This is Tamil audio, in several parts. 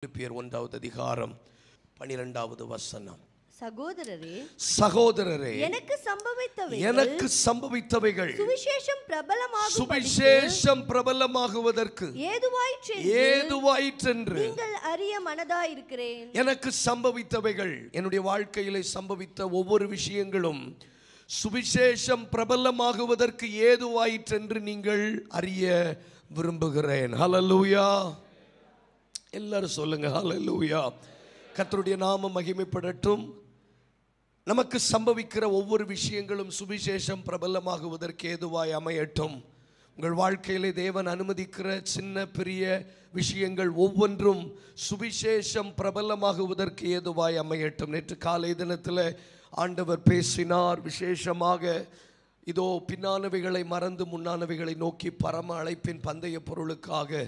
பிலிப்பியர் 1வது அதிகாரம் 12வது வசனம். சகோதரரே எனக்கு சம்பவித்தவைகள் சுவிசேஷம் பிரபலமாகுவதற்கு ஏதுவாயிற்றென்று நீங்கள் அறிய மனதாயிருக்கிறேன். எனக்கு சம்பவித்தவைகள், என்னுடைய வாழ்க்கையிலே சம்பவித்த ஒவ்வொரு விஷயங்களும் சுவிசேஷம் பிரபலமாகுவதற்கு ஏதுவாயிற்றென்று நீங்கள் அறிய விரும்புகிறேன். ஹல்லேலூயா. எல்லாரும் சொல்லுங்க ஹல்லேலூயா. கர்த்தருடைய நாமம் மகிமைப்படட்டும். நமக்கு சம்பவிக்கிற ஒவ்வொரு விஷயங்களும் சுவிசேஷம் பிரபலமாகுவதற்கு ஏதுவாய் அமையட்டும். உங்கள் வாழ்க்கையிலே தேவன் அனுமதிக்கிற சின்ன பெரிய விஷயங்கள் ஒவ்வொன்றும் சுவிசேஷம் பிரபலமாகுவதற்கு ஏதுவாய் அமையட்டும். நேற்று காலை தினத்தில் ஆண்டவர் பேசினார். விசேஷமாக இதோ பின்னானவைகளை மறந்து முன்னானவைகளை நோக்கி பரம அழைப்பின் பந்தய பொருளுக்காக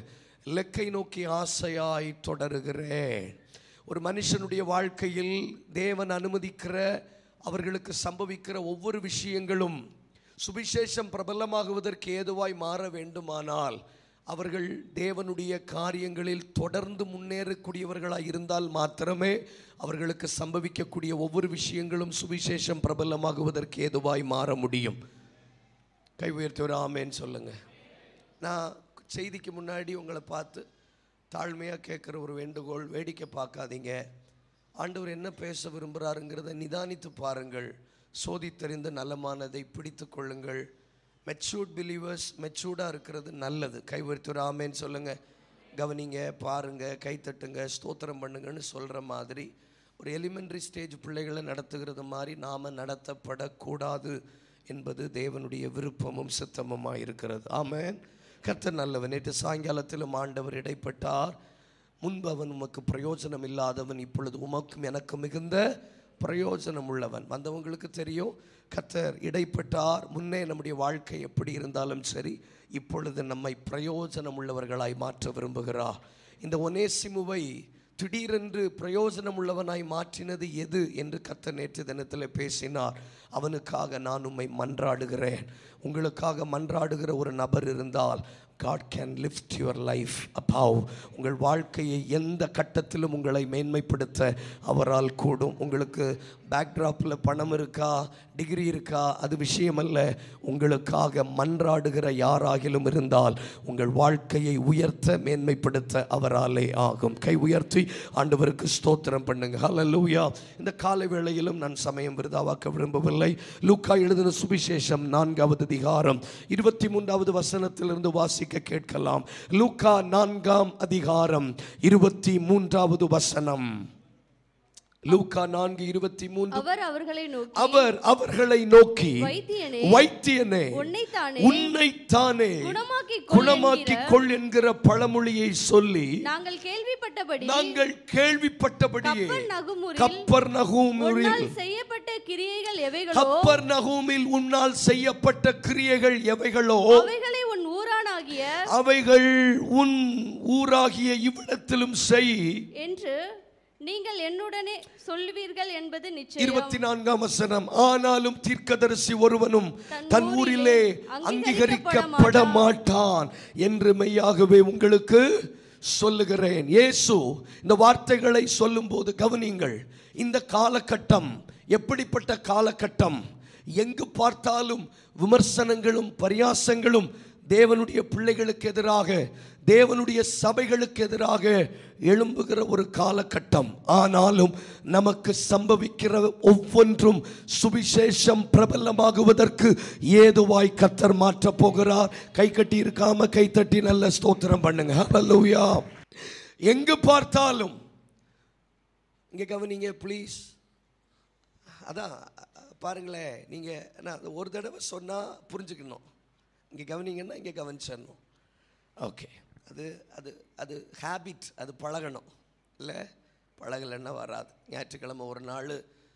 இலக்கை நோக்கி ஆசையாய் தொடருகிறேன். ஒரு மனுஷனுடைய வாழ்க்கையில் தேவன் அனுமதிக்கிற அவர்களுக்கு சம்பவிக்கிற ஒவ்வொரு விஷயங்களும் சுவிசேஷம் பிரபலமாகுவதற்கு ஏதுவாய் மாற வேண்டுமானால் அவர்கள் தேவனுடைய காரியங்களில் தொடர்ந்து முன்னேறக்கூடியவர்களாக இருந்தால் மாத்திரமே அவர்களுக்கு சம்பவிக்கக்கூடிய ஒவ்வொரு விஷயங்களும் சுவிசேஷம் பிரபலமாகுவதற்கு ஏதுவாய் மாற முடியும். கை உயர்த்தி ஒரு ஆமேன்னு சொல்லுங்க. நான் செய்திக்கு முன்னாடி உங்களை பார்த்து தாழ்மையாக கேட்குற ஒரு வேண்டுகோள், வேடிக்கை பார்க்காதீங்க. ஆண்டவர் என்ன பேச விரும்புகிறாருங்கிறத நிதானித்து பாருங்கள். சோதித்தறிந்து நலமானதை பிடித்து கொள்ளுங்கள். மெச்சூர்ட் பிலீவர்ஸ் மெச்சூர்டாக இருக்கிறது நல்லது. கைவர்த்து ஒரு ஆமேன்னு சொல்லுங்கள். கவனிங்க, பாருங்கள், கைத்தட்டுங்க, ஸ்தோத்திரம் பண்ணுங்கன்னு சொல்கிற மாதிரி ஒரு எலிமெண்ட்ரி ஸ்டேஜ் பிள்ளைகளை நடத்துகிறது மாதிரி நாம் நடத்தப்படக்கூடாது என்பது தேவனுடைய விருப்பமும் சித்தமுமாக இருக்கிறது. ஆமென். கர்த்தர் நல்லவன். நேற்று சாயங்காலத்திலும் ஆண்டவர் இடைப்பட்டார். முன்பு அவன் உமக்கு பிரயோஜனம் இல்லாதவன், இப்பொழுது உமக்கும் எனக்கு மிகுந்த பிரயோஜனம் உள்ளவன். வந்தவங்களுக்கு தெரியும். கர்த்தர் இடைப்பட்டார். முன்னே நம்முடைய வாழ்க்கை எப்படி இருந்தாலும் சரி, இப்பொழுது நம்மை பிரயோஜனம் உள்ளவர்களாய் மாற்ற விரும்புகிறார். இந்த ஒனேசிமுவை திடீரென்று பிரயோஜனம் உள்ளவனாய் மாற்றினது எது என்று கர்த்தர் நேற்று தினத்தில் பேசினார். அவனுக்காக நான் உம்மை மன்றாடுகிறேன். உங்களுக்காக மன்றாடுகிற ஒரு நபர் இருந்தால் God can lift your life above. உங்கள் வாழ்க்கையை எந்த கட்டத்திலும் உங்களை மேன்மைப்படுத்த அவரால் கூடும். உங்களுக்கு பேக்ட்ராப்பில் பணம் இருக்கா, டிகிரி இருக்கா, அது விஷயமல்ல. உங்களுக்காக மன்றாடுகிற யாராகிலும் இருந்தால் உங்கள் வாழ்க்கையை உயர்த்த மேன்மைப்படுத்த அவராலே ஆகும். கை உயர்த்தி ஆண்டவருக்கு ஸ்தோத்திரம் பண்ணுங்க. ஹல்லேலூயா. இந்த காலை வேளையிலும் நான் சமயம் விருதாவாக்க விரும்பவில்லை. லூக்கா எழுதின சுவிசேஷம் 4வது அதிகாரம் 23வது வசனத்திலிருந்து வாசிக்க கேட்கலாம். லூக்கா 4ஆம் அதிகாரம் 23வது வசனம். லூக்கா 4:23. அவர் அவர்களை நோக்கி வைத்தியனே உன்னைத்தானே குணமாக்கிக் கொள் என்கிற பழமொழியை சொல்லி நாங்கள் கேள்விப்பட்டபடியே கப்பர்நகூமில் செய்யப்பட்ட கிரியைகள் எவைகளோ, கப்பர்நகூமில் உன்னால் செய்யப்பட்ட கிரியைகள் எவைகளோ அவைகள் உன் ஊராகிய இவ்விடத்திலும் செய் என்று நீங்கள் என்னுடனே சொல்லுவீர்கள் என்பது நிச்சயம். 24ஆம் வசனம். ஆனாலும் தீர்க்கதரிசி ஒருவனும் தன் ஊரிலே அங்கீகரிக்கப்பட மாட்டான் என்று மெய்யாகவே உங்களுக்கு சொல்லுகிறேன். இயேசு இந்த வார்த்தைகளை சொல்லும்போது கவனிங்கள். இந்த காலகட்டம் எப்படிப்பட்ட காலகட்டம்? எங்கு பார்த்தாலும் விமர்சனங்களும் பரியாசங்களும் தேவனுடைய பிள்ளைகளுக்கு எதிராக, தேவனுடைய சபைகளுக்கு எதிராக எழும்புகிற ஒரு காலகட்டம். ஆனாலும் நமக்கு சம்பவிக்கிற ஒவ்வொன்றும் சுவிசேஷம் பிரபலமாகுவதற்கு ஏதுவாய் கர்த்தர் மாற்ற போகிறார். கை கட்டி இருக்காம கை தட்டி நல்ல ஸ்தோத்திரம் பண்ணுங்க. ஹல்லேலூயா. எங்கு பார்த்தாலும் இங்க கவனிங்க ப்ளீஸ். அதான் பாருங்களேன், நீங்க ஒரு தடவை சொன்னா புரிஞ்சுக்கணும். இங்கே கவனிங்கன்னா இங்கே கவனிச்சிடணும். ஓகே, அது அது அது ஹேபிட், அது பழகணும். இல்லை, பழகலைன்னா வராது. ஞாயிற்றுக்கிழமை ஒரு நாள்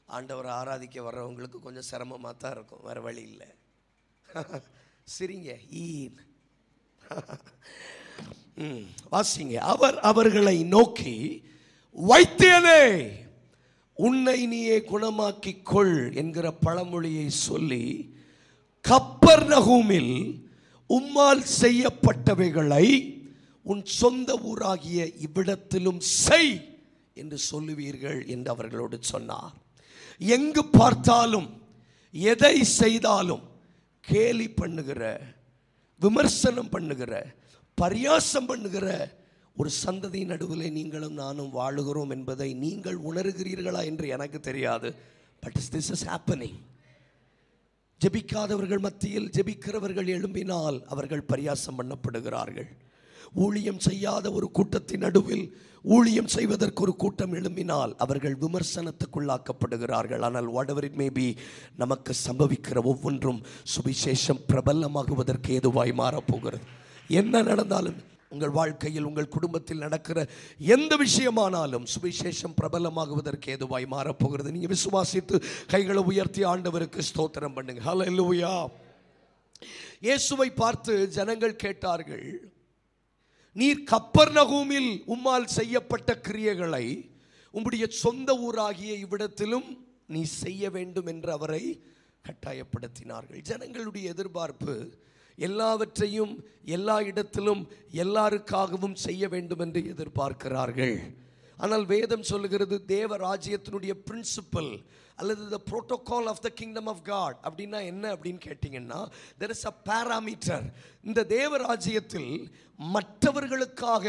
ஆண்டவரை ஆராதிக்க வர்றவங்களுக்கு கொஞ்சம் சிரமமாக தான் இருக்கும், வேறு வழி இல்லை. சரிங்க, வாசிங்க. அவர் அவர்களை நோக்கி வைத்தியனே உன்னை நீயே குணமாக்கிக் கொள் என்கிற பழமொழியை சொல்லி கப்பர்நகூமில் உம்மால் செய்யப்பட்டவைகளை உன் சொந்த ஊராகிய இவ்விடத்திலும் செய் என்று சொல்லுவீர்கள் என்று அவர்களோடு சொன்னார். எங்கு பார்த்தாலும் எதை செய்தாலும் கேலி பண்ணுகிற, விமர்சனம் பண்ணுகிற, பரியாசம் பண்ணுகிற ஒரு சந்ததி நடுவிலே நீங்களும் நானும் வாழுகிறோம் என்பதை நீங்கள் உணர்கிறீர்களா என்று எனக்கு தெரியாது. But this is happening. ஜெபிக்காதவர்கள் மத்தியில் ஜெபிக்கிறவர்கள் எழும்பினால் அவர்கள் பரியாசம் பண்ணப்படுகிறார்கள். ஊழியம் செய்யாத ஒரு கூட்டத்தின் நடுவில் ஊழியம் செய்வதற்கு ஒரு கூட்டம் எழும்பினால் அவர்கள் விமர்சனத்துக்குள்ளாக்கப்படுகிறார்கள். ஆனால் whatever it may be, நமக்கு சம்பவிக்கிற ஒவ்வொன்றும் சுவிசேஷம் பிரபலமாகுவதற்கு ஏதுவாய் மாறப்போகிறது. என்ன நடந்தாலும் உங்கள் வாழ்க்கையில், உங்கள் குடும்பத்தில் நடக்கிற எந்த விஷயமானாலும் சுவிசேஷம் பிரபலமாகுவதற்கு ஏதுவாய் மாறப்போகிறது. நீங்கள் விசுவாசித்து கைகளை உயர்த்தி ஆண்டவருக்கு ஸ்தோத்திரம் பண்ணுங்க. ஹல்லேலூயா. இயேசுவை பார்த்து ஜனங்கள் கேட்டார்கள், நீர் கப்பர்நகூமில் உம்மால் செய்யப்பட்ட கிரியைகளை உம்முடைய சொந்த ஊராகிய இவ்விடத்திலும் நீ செய்ய வேண்டும் என்று அவரை கட்டாயப்படுத்தினார்கள். ஜனங்களுடைய எதிர்பார்ப்பு எல்லாவற்றையும் எல்லா இடத்திலும் எல்லாருக்காகவும் செய்ய வேண்டும் என்று எதிர்பார்க்கிறார்கள். ஆனால் வேதம் சொல்லுகிறது, தேவ ராஜ்யத்தினுடைய பிரின்சிபல் அல்லது the protocol of the kingdom of God அப்படின்னா என்ன அப்படின்னு கேட்டிங்கன்னா, there is a parameter. இந்த தேவ ராஜ்யத்தில் மற்றவர்களுக்காக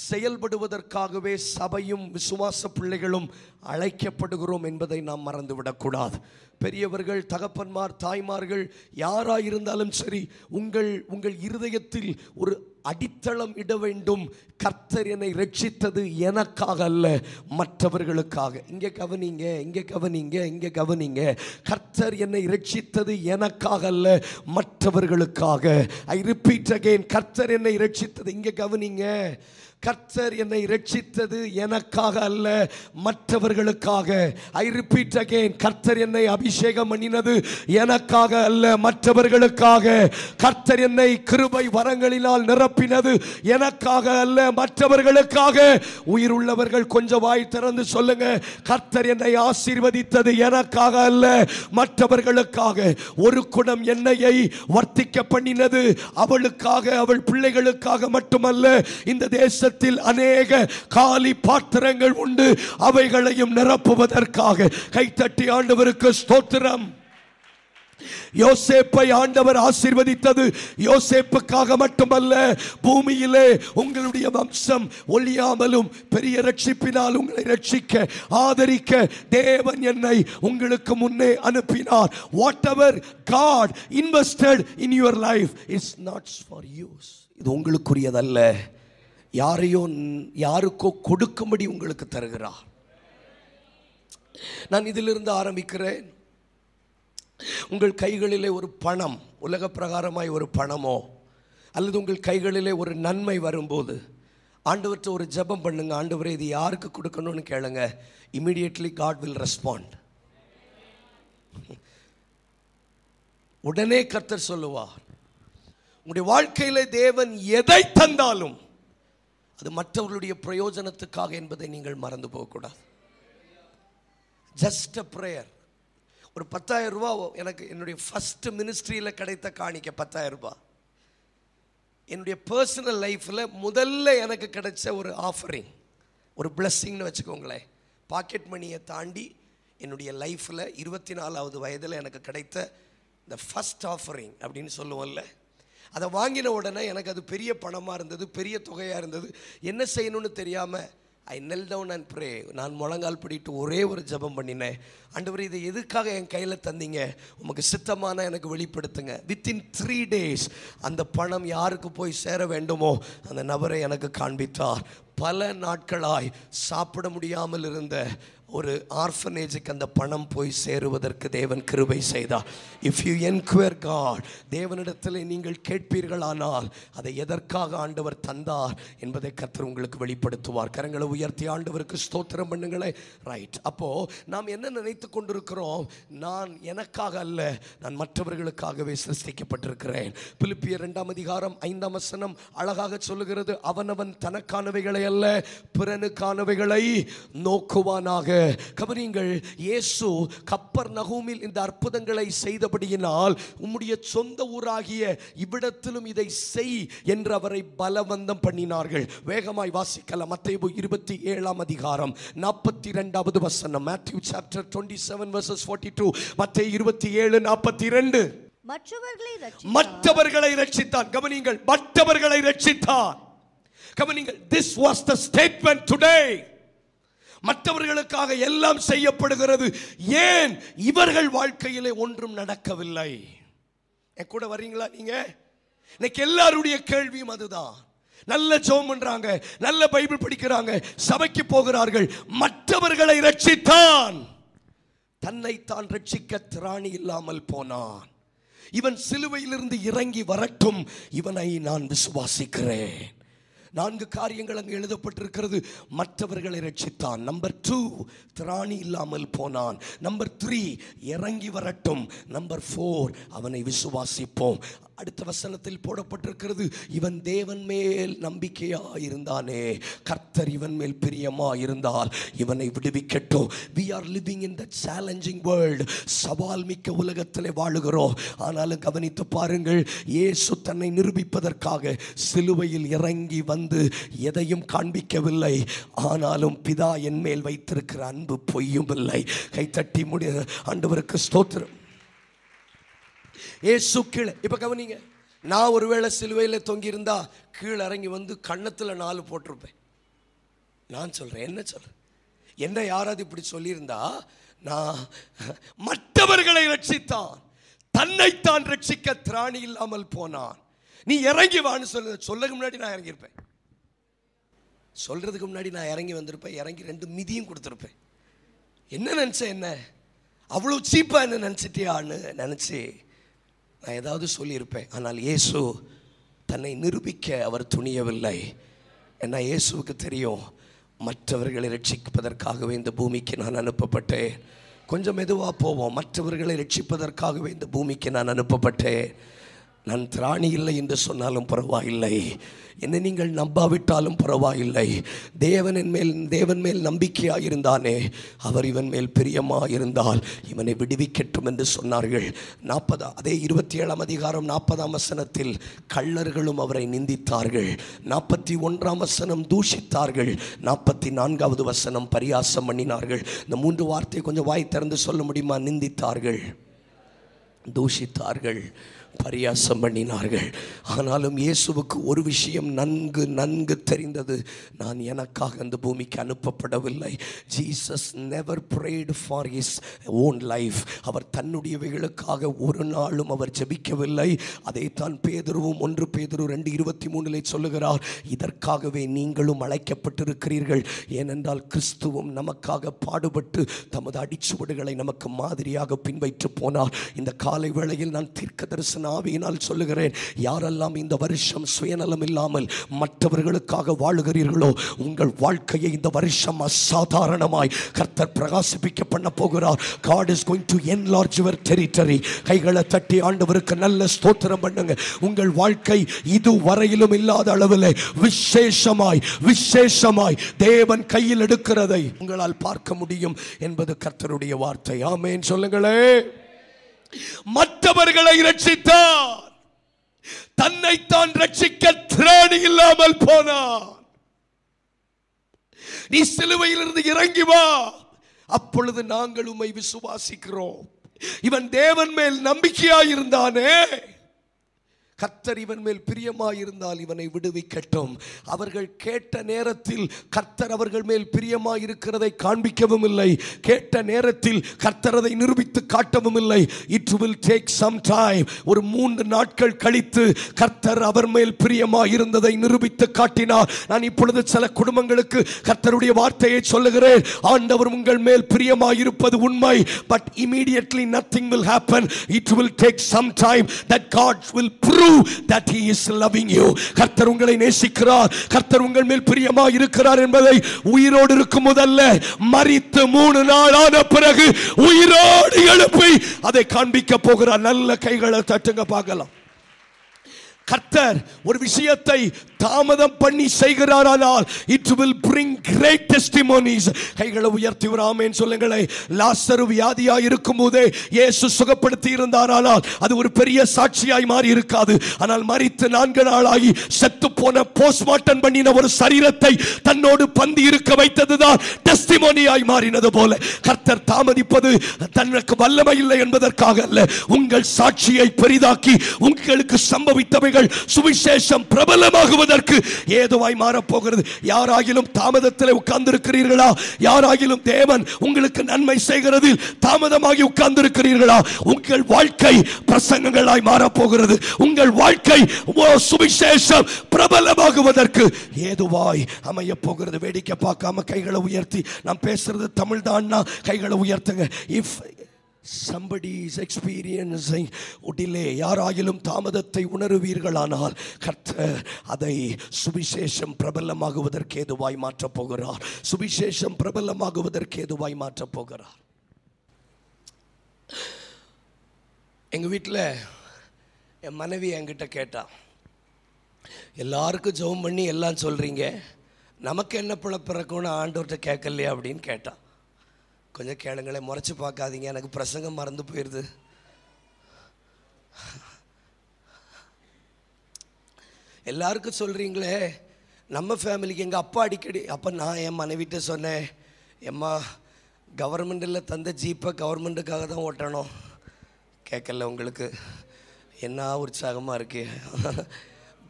செயல்படுவதற்காகவே சபையும் விசுவாச பிள்ளைகளும் அழைக்கப்படுகிறோம் என்பதை நாம் மறந்துவிடக்கூடாது. பெரியவர்கள், தகப்பன்மார், தாய்மார்கள் யாராயிருந்தாலும் சரி, உங்கள் இருதயத்தில் ஒரு அடித்தளம் இட வேண்டும். கர்த்தர் என்னை ரட்சித்தது எனக்காக அல்ல, மற்றவர்களுக்காக. இங்கே கவனிங்க, இங்கே கவனிங்க, இங்கே கவனிங்க. கர்த்தர் என்னை ரட்சித்தது எனக்காக அல்ல, மற்றவர்களுக்காக. ஐ ரிப்பீட் அகைன், கர்த்தர் என்னை ரட்சித்தது, இங்கே கவனிங்க, கர்த்தர் என்னை ரட்சித்தது எனக்காக அல்ல, மற்றவர்களுக்காக. ஐ ரிப்பீட் அகைன், கர்த்தர் என்னை அபிஷேகம் பண்ணினது எனக்காக அல்ல, மற்றவர்களுக்காக. கர்த்தர் என்னை கிருபை வரங்களினால் நிரப்பினது எனக்காக அல்ல, மற்றவர்களுக்காக. உயிர் உள்ளவர்கள் கொஞ்சம் வாய் திறந்து சொல்லுங்க, கர்த்தர் என்னை ஆசீர்வதித்தது எனக்காக அல்ல, மற்றவர்களுக்காக. ஒரு குடம் எண்ணெயை வர்த்திக்க பண்ணினது அவளுக்காக, அவள் பிள்ளைகளுக்காக மட்டுமல்ல. இந்த தேச அநேக காலி பாத்திரங்கள் உண்டு, அவைகளையும் நிரப்புவதற்காக. கைத்தட்டி ஆண்டவருக்கு ஸ்தோத்திரம். யோசேப்பை ஆண்டவர் ஆசீர்வதித்தது யோசேப்புக்காக மட்டுமல்ல, பூமியிலே உங்களுடைய வம்சம் ஒழியாமலும் பெரிய ரட்சிப்பினால் உங்களை ரட்சிக்க, ஆதரிக்க தேவன் என்னை உங்களுக்கு முன்னே அனுப்பினார். whatever God invested in your life is not for you. இது உங்களுக்குரியதல்ல, யாருக்கோ கொடுக்கும்படி உங்களுக்கு தருகிறார். நான் இதிலிருந்து ஆரம்பிக்கிறேன். உங்கள் கைகளிலே ஒரு பணம், உலக பிரகாரமாய் ஒரு பணமோ அல்லது உங்கள் கைகளிலே ஒரு நன்மை வரும்போது ஆண்டவர்கிட்ட ஒரு ஜெபம் பண்ணுங்க. ஆண்டவரே, இது யாருக்கு கொடுக்கணும்னு கேளுங்க. Immediately God will respond. உடனே கர்த்தர் சொல்லுவார். உங்களுடைய வாழ்க்கையிலே தேவன் எதை தந்தாலும் அது மற்றவர்களுடைய பிரயோஜனத்துக்காக என்பதை நீங்கள் மறந்து போகக்கூடாது. Just a prayer. ஒரு 10,000 ரூபா எனக்கு என்னுடைய ஃபர்ஸ்ட் மினிஸ்ட்ரியில் கிடைத்த காணிக்க 10,000 ரூபாய். என்னுடைய பர்சனல் லைஃப்பில் முதல்ல எனக்கு கிடைச்ச ஒரு ஆஃபரிங், ஒரு பிளஸ்ஸிங்னு வச்சுக்கோங்களேன். பாக்கெட் மணியை தாண்டி என்னுடைய லைஃப்பில் 24வது வயதில் எனக்கு கிடைத்த இந்த ஃபஸ்ட் ஆஃபரிங் அப்படின்னு சொல்லுவோம்ல, அதை வாங்கின உடனே எனக்கு அது பெரிய பணமாக இருந்தது, பெரிய தொகையாக இருந்தது. என்ன செய்யணும்னு தெரியாமல் ஐ knelt down and pray. நான் முழங்கால் பிடிட்டு ஒரே ஒரு ஜெபம் பண்ணினேன். ஆண்டவரே, இதை எதுக்காக என் கையில் தந்தீங்க? உமக்கு சித்தமான எனக்கு வெளிப்படுத்துங்க. வித்தின் 3 days அந்த பணம் யாருக்கு போய் சேர வேண்டுமோ அந்த நபரை எனக்கு காண்பித்தார். பல நாட்களாய் சாப்பிட முடியாமல் இருந்த ஒரு ஆர்ஃபனேஜுக்கு அந்த பணம் போய் சேருவதற்கு தேவன் கிருபை செய்தார். இஃப் யூ என்குயர் காட், தேவனிடத்தில் நீங்கள் கேட்பீர்களானால் அதை எதற்காக ஆண்டவர் தந்தார் என்பதை கர்த்தர் உங்களுக்கு வெளிப்படுத்துவார். கரங்களை உயர்த்தி ஆண்டவருக்கு ஸ்தோத்திரம் பண்ணுங்களே. ரைட். அப்போ நாம் என்ன நினைத்து கொண்டிருக்கிறோம்? நான் எனக்காக அல்ல, நான் மற்றவர்களுக்காகவே சிருஷ்டிக்கப்பட்டிருக்கிறேன். பிலிப்பியர் 2 அதிகாரம் 5 வசனம் அழகாக சொல்லுகிறது, அவனவன் தனக்கானவைகளை அல்ல பிறனுக்கானவைகளை நோக்குவானாக. கவனிங்கள், இயேசு கப்பர்நகூமில் இந்த அற்புதங்களை செய்தபடியினால் உம்முடைய சொந்த ஊராகிய இவ்விடத்திலும் இதை செய் என்று அவரை பலவந்தம் பண்ணினார்கள். வேகமாய் வாசிக்கலாம். மத்தேயு 27 அதிகாரம் 42வது வசனம். Matthew chapter 27 verses 42. மத்தேயு 27:42. மற்றவர்களை ரட்சித்தான். கவனிங்கள், மற்றவர்களை ரட்சித்தான். கவனிங்கள், this was the statement today. மற்றவர்களுக்காக எல்லாம் செய்யப்படுகிறது. ஏன் இவர்கள் வாழ்க்கையிலே ஒன்றும் நடக்கவில்லை? என் கூட வர்றீங்களா நீங்க? இன்னைக்கு எல்லாருடைய கேள்வியும் அதுதான். நல்ல ஜெபம் பண்றாங்க, நல்ல பைபிள் படிக்கிறாங்க, சபைக்கு போகிறார்கள், மற்றவர்களை ரட்சித்தான், தன்னைத்தான் ரட்சிக்க திராணி இல்லாமல் போனான். இவன் சிலுவையிலிருந்து இறங்கி வரட்டும், இவனை நான் விசுவாசிக்கிறேன். 4 காரியங்கள் அங்கு எழுதப்பட்டிருக்கிறது. மற்றவர்களை ரட்சித்தான். நம்பர் 2, திராணி இல்லாமல் போனான். நம்பர் 3, இறங்கி வரட்டும். நம்பர் 4, அவனை விசுவாசிப்போம். அடுத்த வசனத்தில் போடப்பட்டிருக்கிறது, இவன் தேவன் மேல் நம்பிக்கையா இருந்தானே, கர்த்தர் இவன் மேல் பிரியமா இருந்தால் இவனை விடுவிக்கட்டும். we are living in that challenging world. சவால் மிக்க உலகத்திலே வாழுகிறோம். ஆனாலும் கவனித்து பாருங்கள், இயேசு தன்னை நிரூபிப்பதற்காக சிலுவையில் இறங்கி வந்து எதையும் காண்பிக்கவில்லை. ஆனாலும் பிதா என் மேல் வைத்திருக்கிற அன்பு பொய்யும் இல்லை. கைத்தட்டி முடிய ஆண்டவருக்கு ஸ்தோத்திரம். இயேசு கீழே, இப்ப கவனிங்க, நான் ஒருவேளை சிலுவையில் தொங்கி இருந்தா கீழே இறங்கி வந்து கண்ணத்துல 4 போட்டிருப்பேன். நான் சொல்றேன், என்ன சொல்றேன், என்ன யாராவது இப்படி சொல்லியிருந்தா, நான் மற்றவர்களை ரட்சித்தான், தன்னைத்தான் ரட்சிக்க திராணி இல்லாமல் போனான், நீ இறங்கி வான்னு சொல்றதுக்கு முன்னாடி நான் இறங்கியிருப்பேன். சொல்றதுக்கு முன்னாடி நான் இறங்கி வந்திருப்பேன். இறங்கி 2 மிதியும் கொடுத்துருப்பேன். என்ன நினைச்சேன், என்ன அவ்வளவு சீப்பா என்ன நினைச்சிட்டியான்னு நினைச்சு நான் ஏதாவது சொல்லியிருப்பேன். ஆனால் இயேசு தன்னை நிரூபிக்க அவர் துணியவில்லை. ஏன்னா இயேசுவுக்கு தெரியும், மற்றவர்களை ரட்சிப்பதற்காகவே இந்த பூமிக்கு நான் அனுப்பப்பட்டேன். கொஞ்சம் மெதுவாக போவோம். மற்றவர்களை ரட்சிப்பதற்காகவே இந்த பூமிக்கு நான் அனுப்பப்பட்டேன். நான் திராணி இல்லை என்று சொன்னாலும் பரவாயில்லை, என்னை நீங்கள் நம்பாவிட்டாலும் பரவாயில்லை. தேவன் மேல் நம்பிக்கையாக இருந்தானே, அவர் இவன் மேல் பிரியமாக இருந்தால் இவனை விடுவிக்கட்டும் என்று சொன்னார்கள். 40 அதே 27 அதிகாரம் 40ஆம் வசனத்தில் கள்ளர்களும் அவரை நிந்தித்தார்கள். 41ஆம் வசனம் தூஷித்தார்கள். 44வது வசனம் பரியாசம் பண்ணினார்கள். இந்த 3 வார்த்தை கொஞ்சம் வாய் திறந்து சொல்ல முடியுமா? நிந்தித்தார்கள், தூஷித்தார்கள், பரியாசம் பண்ணினார்கள். ஆனாலும் இயேசுவுக்கு ஒரு விஷயம் நன்கு நன்கு தெரிந்தது, நான் எனக்காக அந்த பூமிக்கு அனுப்பப்படவில்லை. Jesus never prayed for his own life. அவர் தன்னுடையவைகளுக்காக ஒரு நாளும் அவர் ஜெபிக்கவில்லை. அதைத்தான் பேதுருவும் 1 பேதுரு 2:23 சொல்லுகிறார், இதற்காகவே நீங்களும் அழைக்கப்பட்டிருக்கிறீர்கள். ஏனென்றால் கிறிஸ்துவும் நமக்காக பாடுபட்டு தமது அடிச்சுவடுகளை நமக்கு மாதிரியாக பின்பற்றி போனார். இந்த காலை வேளையில் நான் தீர்க்க தரிசன ஆவியினால் சொல்லுகிறேன், யாரெல்லாம் இந்த வருஷம் சுயநலம் இல்லாமல் மற்றவர்களுக்காக வாழுகிறீர்களோ, உங்கள் வாழ்க்கையை இந்த வருஷம் அசாதாரணமாய் கர்த்தர் பிரகாசிப்பிக்க பண்ண போகிறார். God is going to enlarge your territory. கைகளை தட்டி ஆண்டவருக்கு நல்ல ஸ்தோத்திரம் பண்ணுங்க. உங்கள் வாழ்க்கை இதுவரையிலும் இல்லாத அளவில் விசேஷமாய் தேவன் கையில் எடுக்கிறதை உங்களால் பார்க்க முடியும் என்பது கர்த்தருடைய வார்த்தை. ஆமென் சொல்லுங்களே. மற்றவர்களை ரட்சித்தார், தன்னைத்தான் ரட்சிக்க திராணி இல்லாமல் போனான். நீ சிலுவையிலிருந்து இறங்கி வா, அப்பொழுது நாங்கள் உம்மை விசுவாசிக்கிறோம். இவன் தேவன் மேல் நம்பிக்கையாயிருந்தானே, கர்த்தர் இவன் மேல் பிரியமாயிருந்தால் இவனை விடுவிக்கட்டும். அவர்கள் கேட்ட நேரத்தில் கர்த்தர் அவர்கள் மேல் பிரியமாயிருக்கிறதை காண்பிக்கவும் இல்லை. கேட்ட நேரத்தில் கர்த்தர் அதை நிரூபித்து காட்டவும் இல்லை. It will take some time. ஒரு 3 நாட்கள் கழித்து கர்த்தர் அவர் மேல் பிரியமாயிருந்ததை நிரூபித்து காட்டினார். நான் இப்பொழுது சில குடும்பங்களுக்கு கர்த்தருடைய வார்த்தையை சொல்லுகிறேன். ஆண்டவர் உங்கள் மேல் பிரியமாயிருப்பது உண்மை. But immediately nothing will happen. It will take some time that God will prove that he is loving you. கர்த்தர் உங்களை நேசிக்கிறார், கர்த்தர் உங்கள் மேல் பிரியமாக இருக்கிறார் என்பதை உயிரோடு இருக்கும் முதல்ல மரித்து 3 நாள் ஆன பிறகு உயிரோடு எழுப்பி அதை காண்பிக்க போகிறார். நல்ல கைகளை தட்டுங்க பார்க்கலாம். கர்த்தர் ஒரு விஷயத்தை தாமதம் பண்ணி செய்கிறாரானால் it will bring great testimonies. கைகளை உயர்த்தி ஆமென் சொல்லுங்களே. லாசரு வியாதியா இருக்கும்போதே இயேசு சுகப்படுத்தி இருந்தாரானால் அது ஒரு பெரிய சாட்சியாய் மாறி இருக்காது. ஆனால் மரித்து 4 நாளாகி செத்து போன போஸ்ட்மார்ட்டம் பண்ணின ஒரு சரீரத்தை தன்னோடு பந்தி இருக்க வைத்ததுதான் டெஸ்டிமோனியாய் மாறினது போல கர்த்தர் தாமதிப்பது தனக்கு வல்லமை இல்லை என்பதற்காக அல்ல, உங்கள் சாட்சியை பெரிதாக்கி உங்களுக்கு சம்பவித்தவைகள் சுவிசேஷம் பிரபலமாகுவதற்கு ஏதுவாய் மாறப்போகிறது. யாராகிலும் தாமதத்தில் உட்கார்ந்திருக்கிறீர்களா? யாராகிலும் தேவன் உங்களுக்கு நன்மை செய்கிறதில் தாமதமாகி உட்கார்ந்திருக்கிறீர்களா? உங்கள் வாழ்க்கை பிரசங்கங்களாய் மாறப்போகிறது. உங்கள் வாழ்க்கை சுவிசேஷம் பிரபலமாகுவதற்கு ஏதுவாய் அமைய போகிறது. வேடிக்கை பார்க்காம கைகளை உயர்த்தி, நான் பேசுறது தமிழ் தான்னா கைகளை உயர்த்துங்க. If somebody is experiencing delay, யாராயிலும் தாமதத்தை உணருவீர்களானால் கர்த்தர் அதை சுவிசேஷம் பிரபலமாகுவதற்கு ஏதுவாய் மாற்றப் போகிறார். சுவிசேஷம் பிரபலமாகுவதற்கு ஏதுவாய் மாற்றப் போகிறார். எங்கள் வீட்டில் என் மனைவி என்கிட்ட கேட்டா, எல்லாருக்கும் ஜெபம் பண்ணி எல்லாம் சொல்கிறீங்க, நமக்கு என்ன பிறக்கும்னு ஆண்டவர்கிட்ட கேட்கலையா அப்படின்னு கேட்டான். கொஞ்சம் கேளுங்களேன், முறைச்சி பார்க்காதீங்க, எனக்கு பிரசங்கம் மறந்து போயிடுது. எல்லாருக்கும் சொல்கிறீங்களே, நம்ம ஃபேமிலிக்கு எங்கள் அப்பா அடிக்கடி. அப்போ நான் என் மனைவிட்ட சொன்னேன், எம்மா கவர்மெண்டில் தந்த ஜீப்பை கவர்மெண்ட்டுக்காக தான் ஓட்டணும். கேட்கல உங்களுக்கு? என்ன உற்சாகமாக இருக்கு.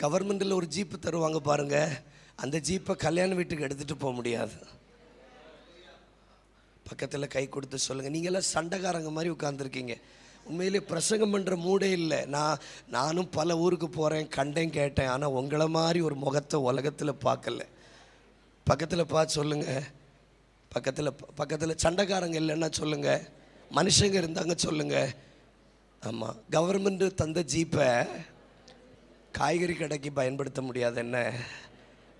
கவர்மெண்டில் ஒரு ஜீப்பு தருவாங்க பாருங்கள், அந்த ஜீப்பை கல்யாண வீட்டுக்கு எடுத்துகிட்டு போக முடியாது. பக்கத்தில் கை கொடுத்து சொல்லுங்கள். நீங்களாம் சண்டைக்காரங்க மாதிரி உட்காந்துருக்கீங்க. உண்மையிலே பிரசங்கம் பண்ணுற மூடே இல்லை. நானும் பல ஊருக்கு போகிறேன், கண்டேன், கேட்டேன். ஆனால் உங்களை மாதிரி ஒரு முகத்தை உலகத்தில் பார்க்கல. பக்கத்தில் பார்த்து சொல்லுங்கள். பக்கத்தில் சண்டைக்காரங்க இல்லைன்னா சொல்லுங்கள், மனுஷங்க இருந்தாங்க சொல்லுங்கள். ஆமாம், கவர்மெண்ட்டு தந்த ஜீப்பை காய்கறி கடைக்கு பயன்படுத்த முடியாது என்ன?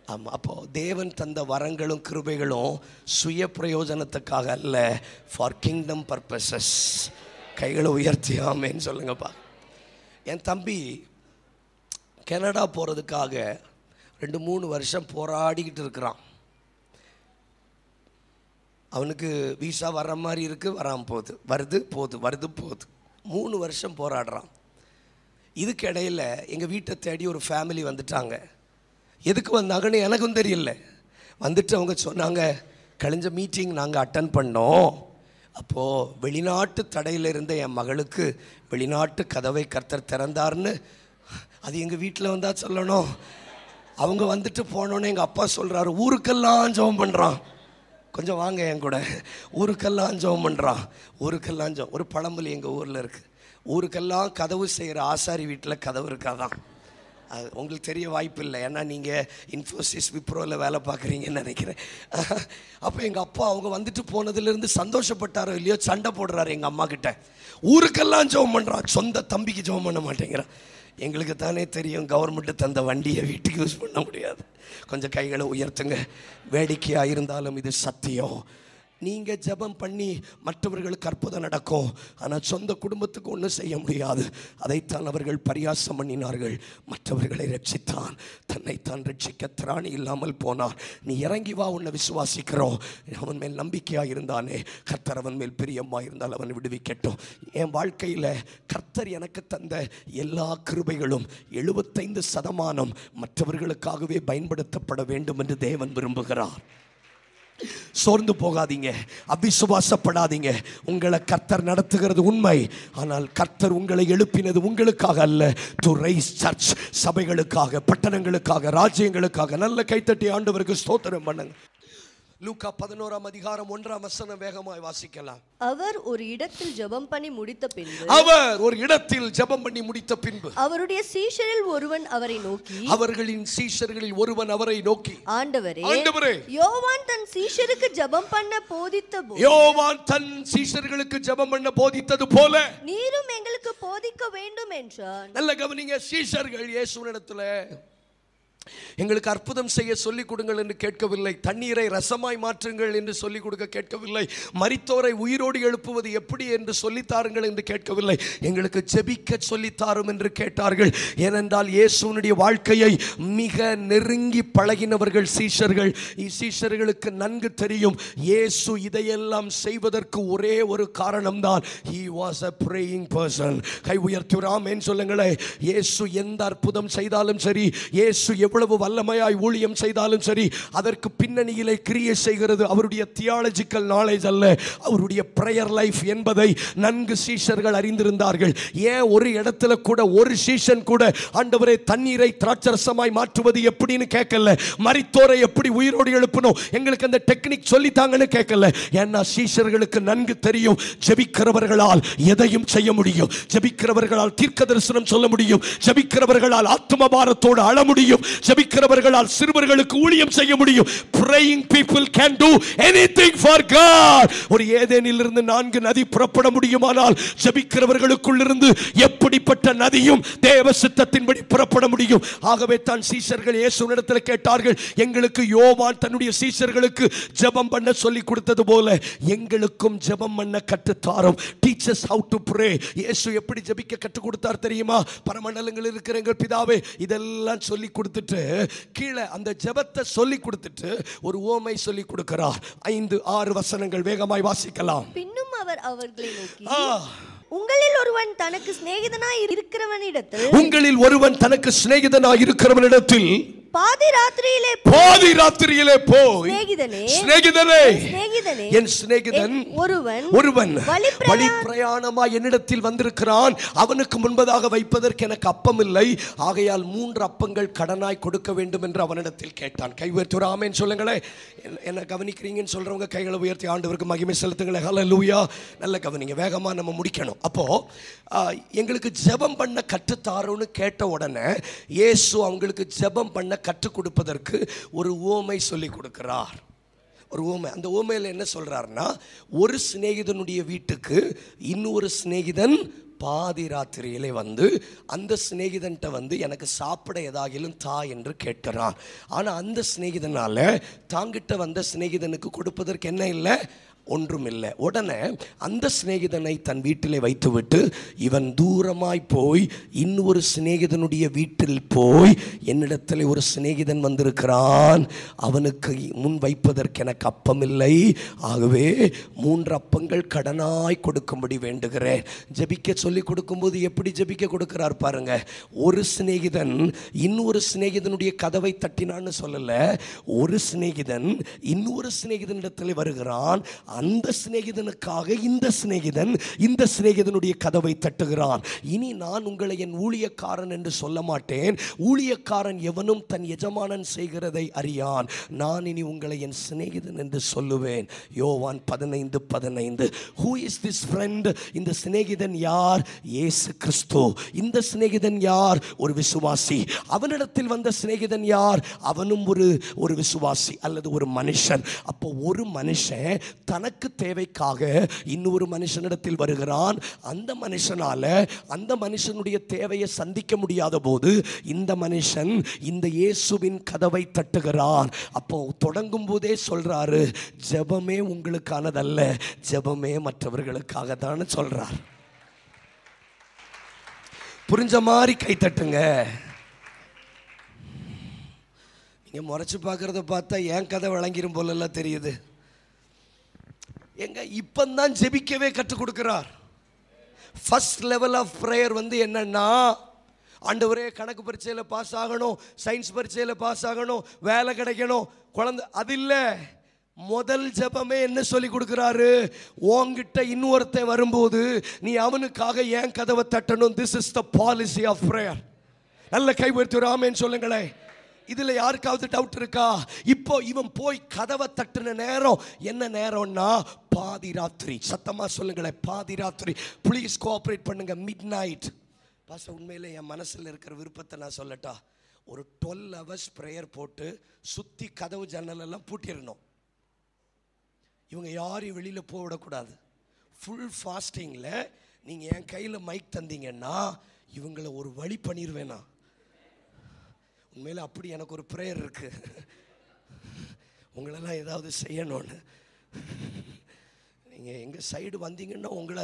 ஆமாம். அப்போது தேவன் தந்த வரங்களும் கிருபைகளும் சுய பிரயோஜனத்துக்காக அல்ல, ஃபார் கிங்டம் பர்பஸஸ். கைகளை உயர்த்தி ஆமேன்னு சொல்லுங்கப்பா. என் தம்பி கனடா போகிறதுக்காக 2-3 வருஷம் போராடிக்கிட்டு இருக்கிறான். அவனுக்கு வீசா வர்ற மாதிரி இருக்குது, வராமல் போகுது, வருது போகுது. 3 வருஷம் போராடுறான். இதுக்கு இடையில் எங்கள் வீட்டை தேடி ஒரு ஃபேமிலி வந்துட்டாங்க. எதுக்கு வந்தாங்கன்னு எனக்கும் தெரியல. வந்துட்டு அவங்க சொன்னாங்க, கழிஞ்ச மீட்டிங் நாங்கள் அட்டன் பண்ணோம், அப்போது வெளிநாட்டு தடையில் இருந்த என் மகளுக்கு வெளிநாட்டு கதவை கர்த்தர் திறந்தார்னு. அது எங்கள் வீட்டில் வந்தால் சொல்லணும். அவங்க வந்துட்டு போனோன்னே எங்கள் அப்பா சொல்கிறாரு, ஊருக்கெல்லாம் ஜெபம் பண்ணுறான். கொஞ்சம் வாங்க என் கூட. ஊருக்கெல்லாம் ஜெபம் பண்ணுறான். ஒரு பழமொழி எங்கள் ஊரில் இருக்குது, ஊருக்கெல்லாம் கதவு செய்கிற ஆசாரி வீட்டில் கதவு இருக்காதான். அது உங்களுக்கு தெரிய வாய்ப்பு இல்லை, ஏன்னா நீங்கள் இன்ஃபோசிஸ் விப்ரோவில் வேலை பார்க்குறீங்கன்னு நினைக்கிறேன். அப்போ எங்கள் அப்பா அவங்க வந்துட்டு போனதுலேருந்து சந்தோஷப்பட்டாரோ இல்லையோ சண்டை போடுறாரு எங்கள் அம்மா கிட்ட. ஊருக்கெல்லாம் ஜெபம் பண்ணுறான், சொந்த தம்பிக்கு ஜெபம் பண்ண மாட்டேங்கிறான். எங்களுக்கு தானே தெரியும் கவர்மெண்ட்டு தந்த வண்டியை வீட்டுக்கு யூஸ் பண்ண முடியாது. கொஞ்சம் கைகளை உயர்த்துங்க. வேடிக்கையாக இருந்தாலும் இது சத்தியம். நீங்கள் ஜெபம் பண்ணி மற்றவர்களுக்கு அற்புதம் நடக்கும், ஆனால் சொந்த குடும்பத்துக்கு ஒன்றும் செய்ய முடியாது. அதைத்தான் அவர்கள் பரியாசம் பண்ணினார்கள். மற்றவர்களை ரட்சித்தான், தன்னைத்தான் ரட்சிக்க திராணி இல்லாமல் போனார். நீ இறங்கி வா, உன்னை விசுவாசிக்கிறோம். அவன் மேல் நம்பிக்கையாக இருந்தானே, கர்த்தர் அவன் மேல் பிரியமாக இருந்தால் அவன் விடுவிக்கட்டும். என் வாழ்க்கையில் கர்த்தர் எனக்கு தந்த எல்லா கிருபைகளும் 75% மற்றவர்களுக்காகவே பயன்படுத்தப்பட வேண்டும் என்று தேவன் விரும்புகிறார். சோர்ந்து போகாதீங்க, அவிசுவாசப்படாதீங்க. உங்களை கர்த்தர் நடத்துகிறது உண்மை, ஆனால் கர்த்தர் உங்களை எழுப்பினது உங்களுக்காக அல்ல, டு ரைஸ் சர்ச், சபைகளுக்காக, பட்டணங்களுக்காக, ராஜ்யங்களுக்காக. நல்ல கைத்தட்டி ஆண்டவருக்கு ஸ்தோத்திரம் பண்ணுங்க. லூக்கா 11:1 வேகமாய் வாசிக்கலாம். அவர் ஒரு இடத்தில் ஜெபம் பண்ணி முடித்த பின்பு அவருடைய சீஷரில் ஒருவன் அவரை நோக்கி, ஆண்டவரே, யோவான் தன் சீஷருக்கு ஜெபம் பண்ண போதித்தது போல நீரும் எங்களுக்கு போதிக்க வேண்டும் என்றான். நல்ல கவனிங்க, சீஷர்கள் இயேசுவினிடத்துல எங்களுக்கு அற்புதம் செய்ய சொல்லிக் கொடுங்கள் என்று கேட்கவில்லை. தண்ணீரை ரசமாய் மாற்றுங்கள் என்று சொல்லிக் கொடுக்க கேட்கவில்லை. மரித்தோரை உயிரோடு எழுப்புவது எப்படி என்று சொல்லித்தாருங்கள் என்று கேட்கவில்லை. எங்களுக்கு ஜெபிக்க சொல்லித்தாரும் என்று கேட்டார்கள். ஏனென்றால் இயேசுவினுடைய வாழ்க்கையை மிக நெருங்கி பழகினவர்கள் சீஷர்கள். சீஷர்களுக்கு நன்கு தெரியும் இயேசு இதையெல்லாம் செய்வதற்கு ஒரே ஒரு காரணம்தான், he was a praying person. கை உயர்த்தி ஆமென் சொல்லுங்களேன். இயேசு எந்த அற்புதம் செய்தாலும் சரி, இயேசு எவ்வளவு வல்லமையாய் ஊழியம் செய்தாலும் சரி, அதற்கு பின்னணியிலே கிரியை செய்கிறது அவருடைய தியாலஜிக்கல் நாலேஜ் அல்ல, அவருடைய பிரேயர் லைஃப் என்பதை நன்கு சீஷர்கள் அறிந்திருந்தார்கள். ஏன் ஒரு இடத்துல கூட ஒரு சீஷன் கூட ஆண்டவரே தண்ணீரை திராட்சரசமாய் மாற்றுவது எப்படின்னு கேட்கல, மரித்தோரை எப்படி உயிரோடு எழுப்பணும் எங்களுக்கு அந்த டெக்னிக் சொல்லித்தாங்கன்னு கேட்கல. ஏன்னா சீஷர்களுக்கு நன்கு தெரியும் ஜெபிக்கிறவர்களால் எதையும் செய்ய முடியும், ஜெபிக்கிறவர்களால் தீர்க்க தரிசனம் சொல்ல முடியும், ஜெபிக்கிறவர்களால் ஆத்தும பாரத்தோடு அழ முடியும், ஜெபிக்கிறவர்களால் சிறுவர்களுக்கு ஊழியம் செய்ய முடியும். praying people can do anything for God. ஒரு ஏதேனிலிருந்து 4 நதி புறப்பட முடியுமானால் ஜெபிக்கிறவர்களுக்குள் இருந்து எப்படிப்பட்ட நதியும் தேவ சித்தத்தின்படி புறப்பட முடியும். ஆகவே தான் சீஷர்கள் இயேசுவினிடத்தில் கேட்டார்கள், எங்களுக்கு யோவான் தன்னுடைய சீஷர்களுக்கு ஜெபம் பண்ண சொல்லி கொடுத்தது போல எங்களுக்கும் ஜெபம் பண்ண கற்றுத்தாரும். teach us how to pray. இயேசு எப்படி ஜெபிக்க கற்றுக் கொடுத்தார் தெரியுமா? பரமண்டலங்களில் இருக்கிற எங்கள் பிதாவே இதெல்லாம் சொல்லி கொடுத்துட்டு கீழே அந்த ஜெபத்தை சொல்லி கொடுத்துட்டு ஒரு உவமை சொல்லி கொடுக்கிறார். 5-6 வசனங்கள் வேகமாய் வாசிக்கலாம். பின்னும் அவர் அவர்களை நோக்கி, உங்களில் ஒருவன் தனக்கு சிநேகிதனாய் இருக்கிறவனிடத்தில் பாதி ராத்திரியிலே போய் சிநேகிதனே என் சிநேகிதன் ஒருவன் வழி பிரயாணமாய் என்னிடத்தில் வந்திருக்கிறான், அவனுக்கு முன்பதாக வைப்பதற்கு எனக்கு அப்பம் இல்லை, ஆகையால் 3 அப்பங்கள் கடனாய் கொடுக்க வேண்டும் என்று அவனிடத்தில் கேட்டான். கை உயர்த்தி ஆமென் சொல்லுங்களேன். என்ன கவனிக்கிறீங்கன்னு சொல்றவங்க கைகளை உயர்த்தி ஆண்டவருக்கு மகிமை செலுத்துங்களேன். ஹல்லேலூயா. நல்ல கவனிங்க, வேகமா நம்ம முடிக்கணும். அப்போ எங்களுக்கு ஜெபம் பண்ண கற்றுத்தாரோன்னு கேட்ட உடனே இயேசு அவங்களுக்கு ஜெபம் பண்ண கற்றுக் கொடுப்பதற்கு ஒரு உவமை சொல்லி கொடுக்கிறார். ஒரு உவமை. அந்த உவமையில் என்ன சொல்றாருன்னா, ஒரு சிநேகிதனுடைய வீட்டுக்கு இன்னொரு சிநேகிதன் பாதி ராத்திரியிலே வந்து அந்த சிநேகிதன்ட்ட வந்து எனக்கு சாப்பிட ஏதாகிலும் தா என்று கேட்கிறான். ஆனால் அந்த சிநேகிதனால தாங்கிட்ட வந்த சிநேகிதனுக்கு கொடுப்பதற்கு என்ன இல்லை, ஒன்றும் இல்லை. உடனே அந்த சிநேகிதனை தன் வீட்டிலே வைத்துவிட்டு இவன் தூரமாய் போய் இன்னொரு சிநேகிதனுடைய வீட்டில் போய் என்னிடத்தில் ஒரு சிநேகிதன் வந்திருக்கிறான், அவனுக்கு முன் வைப்பதற்கு எனக்கு அப்பம் இல்லை, ஆகவே 3 அப்பங்கள் கடனாய் கொடுக்கும்படி வேண்டுகிறேன். ஜெபிக்க சொல்லி கொடுக்கும்போது எப்படி ஜெபிக்க கொடுக்கிறார் பாருங்க. ஒரு சிநேகிதன் இன்னொரு சிநேகிதனுடைய கதவை தட்டினான்னு சொல்லல, ஒரு சிநேகிதன் இன்னொரு சிநேகிதனிடத்தில் வருகிறான், அந்த சிநேகிதனுக்காக இந்த சிநேகிதனுடைய கதவை தட்டுகிறான். இனி நான் உங்களை என் ஊழியக்காரன் என்று சொல்ல மாட்டேன், ஊழியக்காரன் எவனும் தன் எஜமானன் செய்கிறதை அறியான், நான் இனி உங்களை என் சிநேகிதன் என்று சொல்லுவேன். யோவான் 15:15. Who is this friend? இந்த சிநேகிதன் யார்? இயேசு கிறிஸ்து. இந்த சிநேகிதன் யார்? ஒரு விசுவாசி. அவனிடத்தில் வந்த சிநேகிதன் யார்? அவனும் ஒரு விசுவாசி அல்லது ஒரு மனுஷன். அப்போ ஒரு மனுஷன் தனக்கு தேவைக்காக இன்னொரு மனுஷனிடத்தில் வருகிறான். அந்த மனுஷனால அந்த மனுஷனுடைய தேவையை சந்திக்க முடியாத போது இந்த மனுஷன் இந்த இயேசுவின் கதவை தட்டுகிறான். அப்போ தொடங்கும் போதே சொல்றாரு, ஜெபமே உங்களுக்கானதல்ல, ஜெபமே மற்றவர்களுக்காக தான் சொல்றார். புரிஞ்ச மாதிரி கை தட்டுங்க. நீங்க முறைச்சு பார்க்கறத பார்த்தா என் கதை விளங்கிரும் போலெல்லாம் தெரியுது. எங்க இப்பந்தான் ஜெபிக்கவே கற்றுக் கொடுக்கிறார். ஃபர்ஸ்ட் லெவல் ஆஃப் ப்ரேயர் வந்து என்னன்னா, ஆண்டவரே கணக்கு பரீட்சையில் பாஸ் ஆகணும், சயின்ஸ் பரீட்சையில் பாஸ் ஆகணும், வேலை கிடைக்கணும், குழந்தை, அது இல்லை. முதல் ஜெபமே என்ன சொல்லி கொடுக்கிறாரு, உன்கிட்ட இன்னொருத்தன் வரும்போது நீ அவனுக்காக ஏன் கதவை தட்டணும். This is the policy of prayer. நல்ல கை உயர்த்தி ஒரு ஆமென் சொல்லுங்களேன். இதுல யாருக்காவது டவுட் இருக்கா? இப்போ இவன் போய் கதவை தட்டுன நேரம் என்ன நேரம்னா பாதி ராத்திரி. சத்தமா சொல்லுங்களேன், பாதி ராத்திரி. ப்ளீஸ் கோஆப்ரேட் பண்ணுங்க. Mid night. பாஸ்டர், உண்மையிலே என் மனசில் இருக்கிற விருப்பத்தை நான் சொல்லட்டா, ஒரு 12 hours ப்ரேயர் போட்டு சுற்றி கதவு ஜன்னல் எல்லாம் பூட்டிடணும். இவங்க யாரையும் வெளியில் போக விடக்கூடாது. ஃபுல் ஃபாஸ்டிங்கில் நீங்கள் என் கையில் மைக் தந்தீங்கன்னா இவங்களை ஒரு வழி பண்ணிடுவேனா. உண்மையில அப்படி எனக்கு ஒரு ப்ரேயர் இருக்கு, உங்களெல்லாம் ஏதாவது செய்யணும்னு. நீங்கள் எங்கள் சைடு வந்தீங்கன்னா உங்களை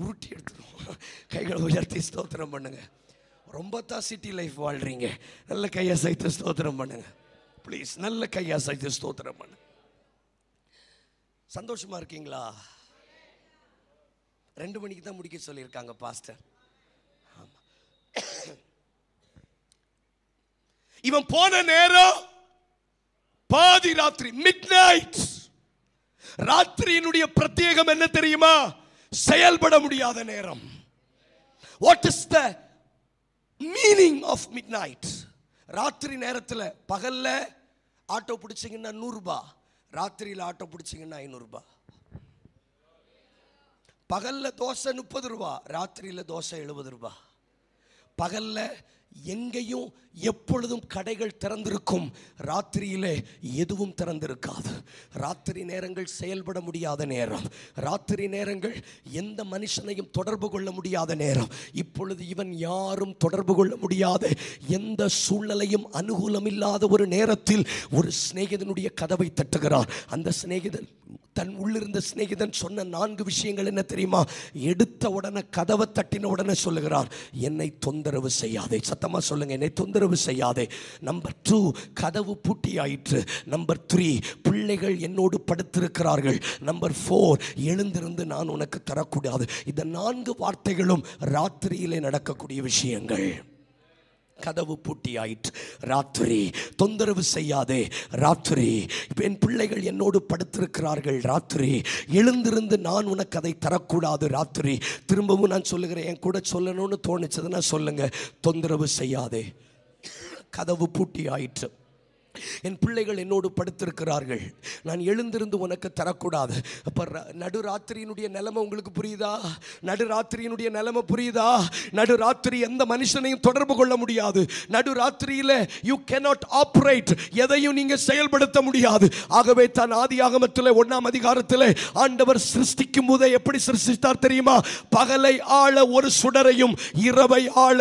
உருட்டி எடுத்துருவோம். கைகளை உயர்த்தி ஸ்தோத்திரம் பண்ணுங்க. ரொம்ப தான் சிட்டி லைஃப் வாழ்கிறீங்க, நல்ல கையை சைத்து ஸ்தோத்திரம் பண்ணுங்க ப்ளீஸ். நல்ல கையை சைத்து ஸ்தோத்திரம் பண்ணுங்க. சந்தோஷமா இருக்கீங்களா? 2 மணிக்கு தான் முடிக்க சொல்லியிருக்காங்க பாஸ்டர். இவன் போன நேரம் பாதி ராத்திரி, மிட் நைட். ராத்திரியினுடைய பிரத்யேகம் என்ன தெரியுமா? செயல்பட முடியாத நேரம். What is the meaning of midnight? ராத்திரி நேரத்தில், பகல்ல ஆட்டோ பிடிச்சிங்கன்னா 100 ரூபாய், ராத்திரியில் ஆட்டோ பிடிச்சிங்கன்னா 500 ரூபாய். பகல்ல தோசை 30 ரூபாய், ராத்திரியில் தோசை 70 ரூபாய். பகல்ல எங்கேயும் எப்பொழுதும் கடைகள் திறந்திருக்கும், ராத்திரியிலே எதுவும் திறந்திருக்காது. ராத்திரி நேரங்கள் செயல்பட முடியாத நேரம், ராத்திரி நேரங்கள் எந்த மனுஷனையும் தொடர்பு கொள்ள முடியாத நேரம். இப்பொழுது இவன் யாரும் தொடர்பு கொள்ள முடியாத, எந்த சூழ்நிலையும் அனுகூலம் இல்லாத ஒரு நேரத்தில் ஒரு சிநேகிதனுடைய கதவை தட்டுகிறார். அந்த சிநேகிதன், தன் உள்ளிருந்த சிநேகிதன் சொன்ன 4 விஷயங்கள் என்ன தெரியுமா? எடுத்த உடனே, கதவை தட்டின உடனே சொல்லுகிறார், என்னை தொந்தரவு செய்யாதே. சத்தமா சொல்லுங்க, என்னை தொந்தரவு செய்யாதே. நம்பர் 2, கதவு பூட்டி ஆயிற்று. நம்பர் 3, பிள்ளைகள் என்னோடு படுத்திருக்கிறார்கள். நம்பர் 4, எழுந்திருந்து நான் உனக்கு தரக்கூடாது. இந்த 4 வார்த்தைகளும் ராத்திரியிலே நடக்கக்கூடிய விஷயங்கள். கதவு பூட்டி ஆயிற்று, ராத்திரி. தொந்தரவு செய்யாதே, ராத்திரி. என் பிள்ளைகள் என்னோடு படுத்திருக்கிறார்கள், ராத்திரி. எழுந்திருந்து நான் உனக்கு அதை தரக்கூடாது, ராத்திரி. திரும்பவும் நான் சொல்லுகிறேன், என் கூட சொல்லணும்னு தோணுச்சதுன்னா சொல்லுங்க, தொந்தரவு செய்யாதே. கதவு பூட்டி ஆயிற்று, என் பிள்ளைகள் என்னோடு படுத்திருக்கிறார்கள், நான் எழுந்திருந்து உனக்கு தரக்கூடாது. அப்போ நடுராத்திரியினுடைய நிலைமை உங்களுக்கு புரியுதா? நடுராத்திரியினுடைய நிலைமை புரியுதா? நடுராத்திரி எந்த மனுஷனையும் தொடர்பு கொள்ள முடியாது. நடுராத்திரியில் யூ கேனாட் ஆப்ரேட், எதையும் நீங்கள் செயல்படுத்த முடியாது. ஆகவே தான் ஆதியாகமத்தில் 1ஆம் அதிகாரத்தில் ஆண்டவர் சிருஷ்டிக்கும் போதே எப்படி சிருஷ்டித்தார் தெரியுமா? பகலை ஆள ஒரு சுடரையும் இரவை ஆள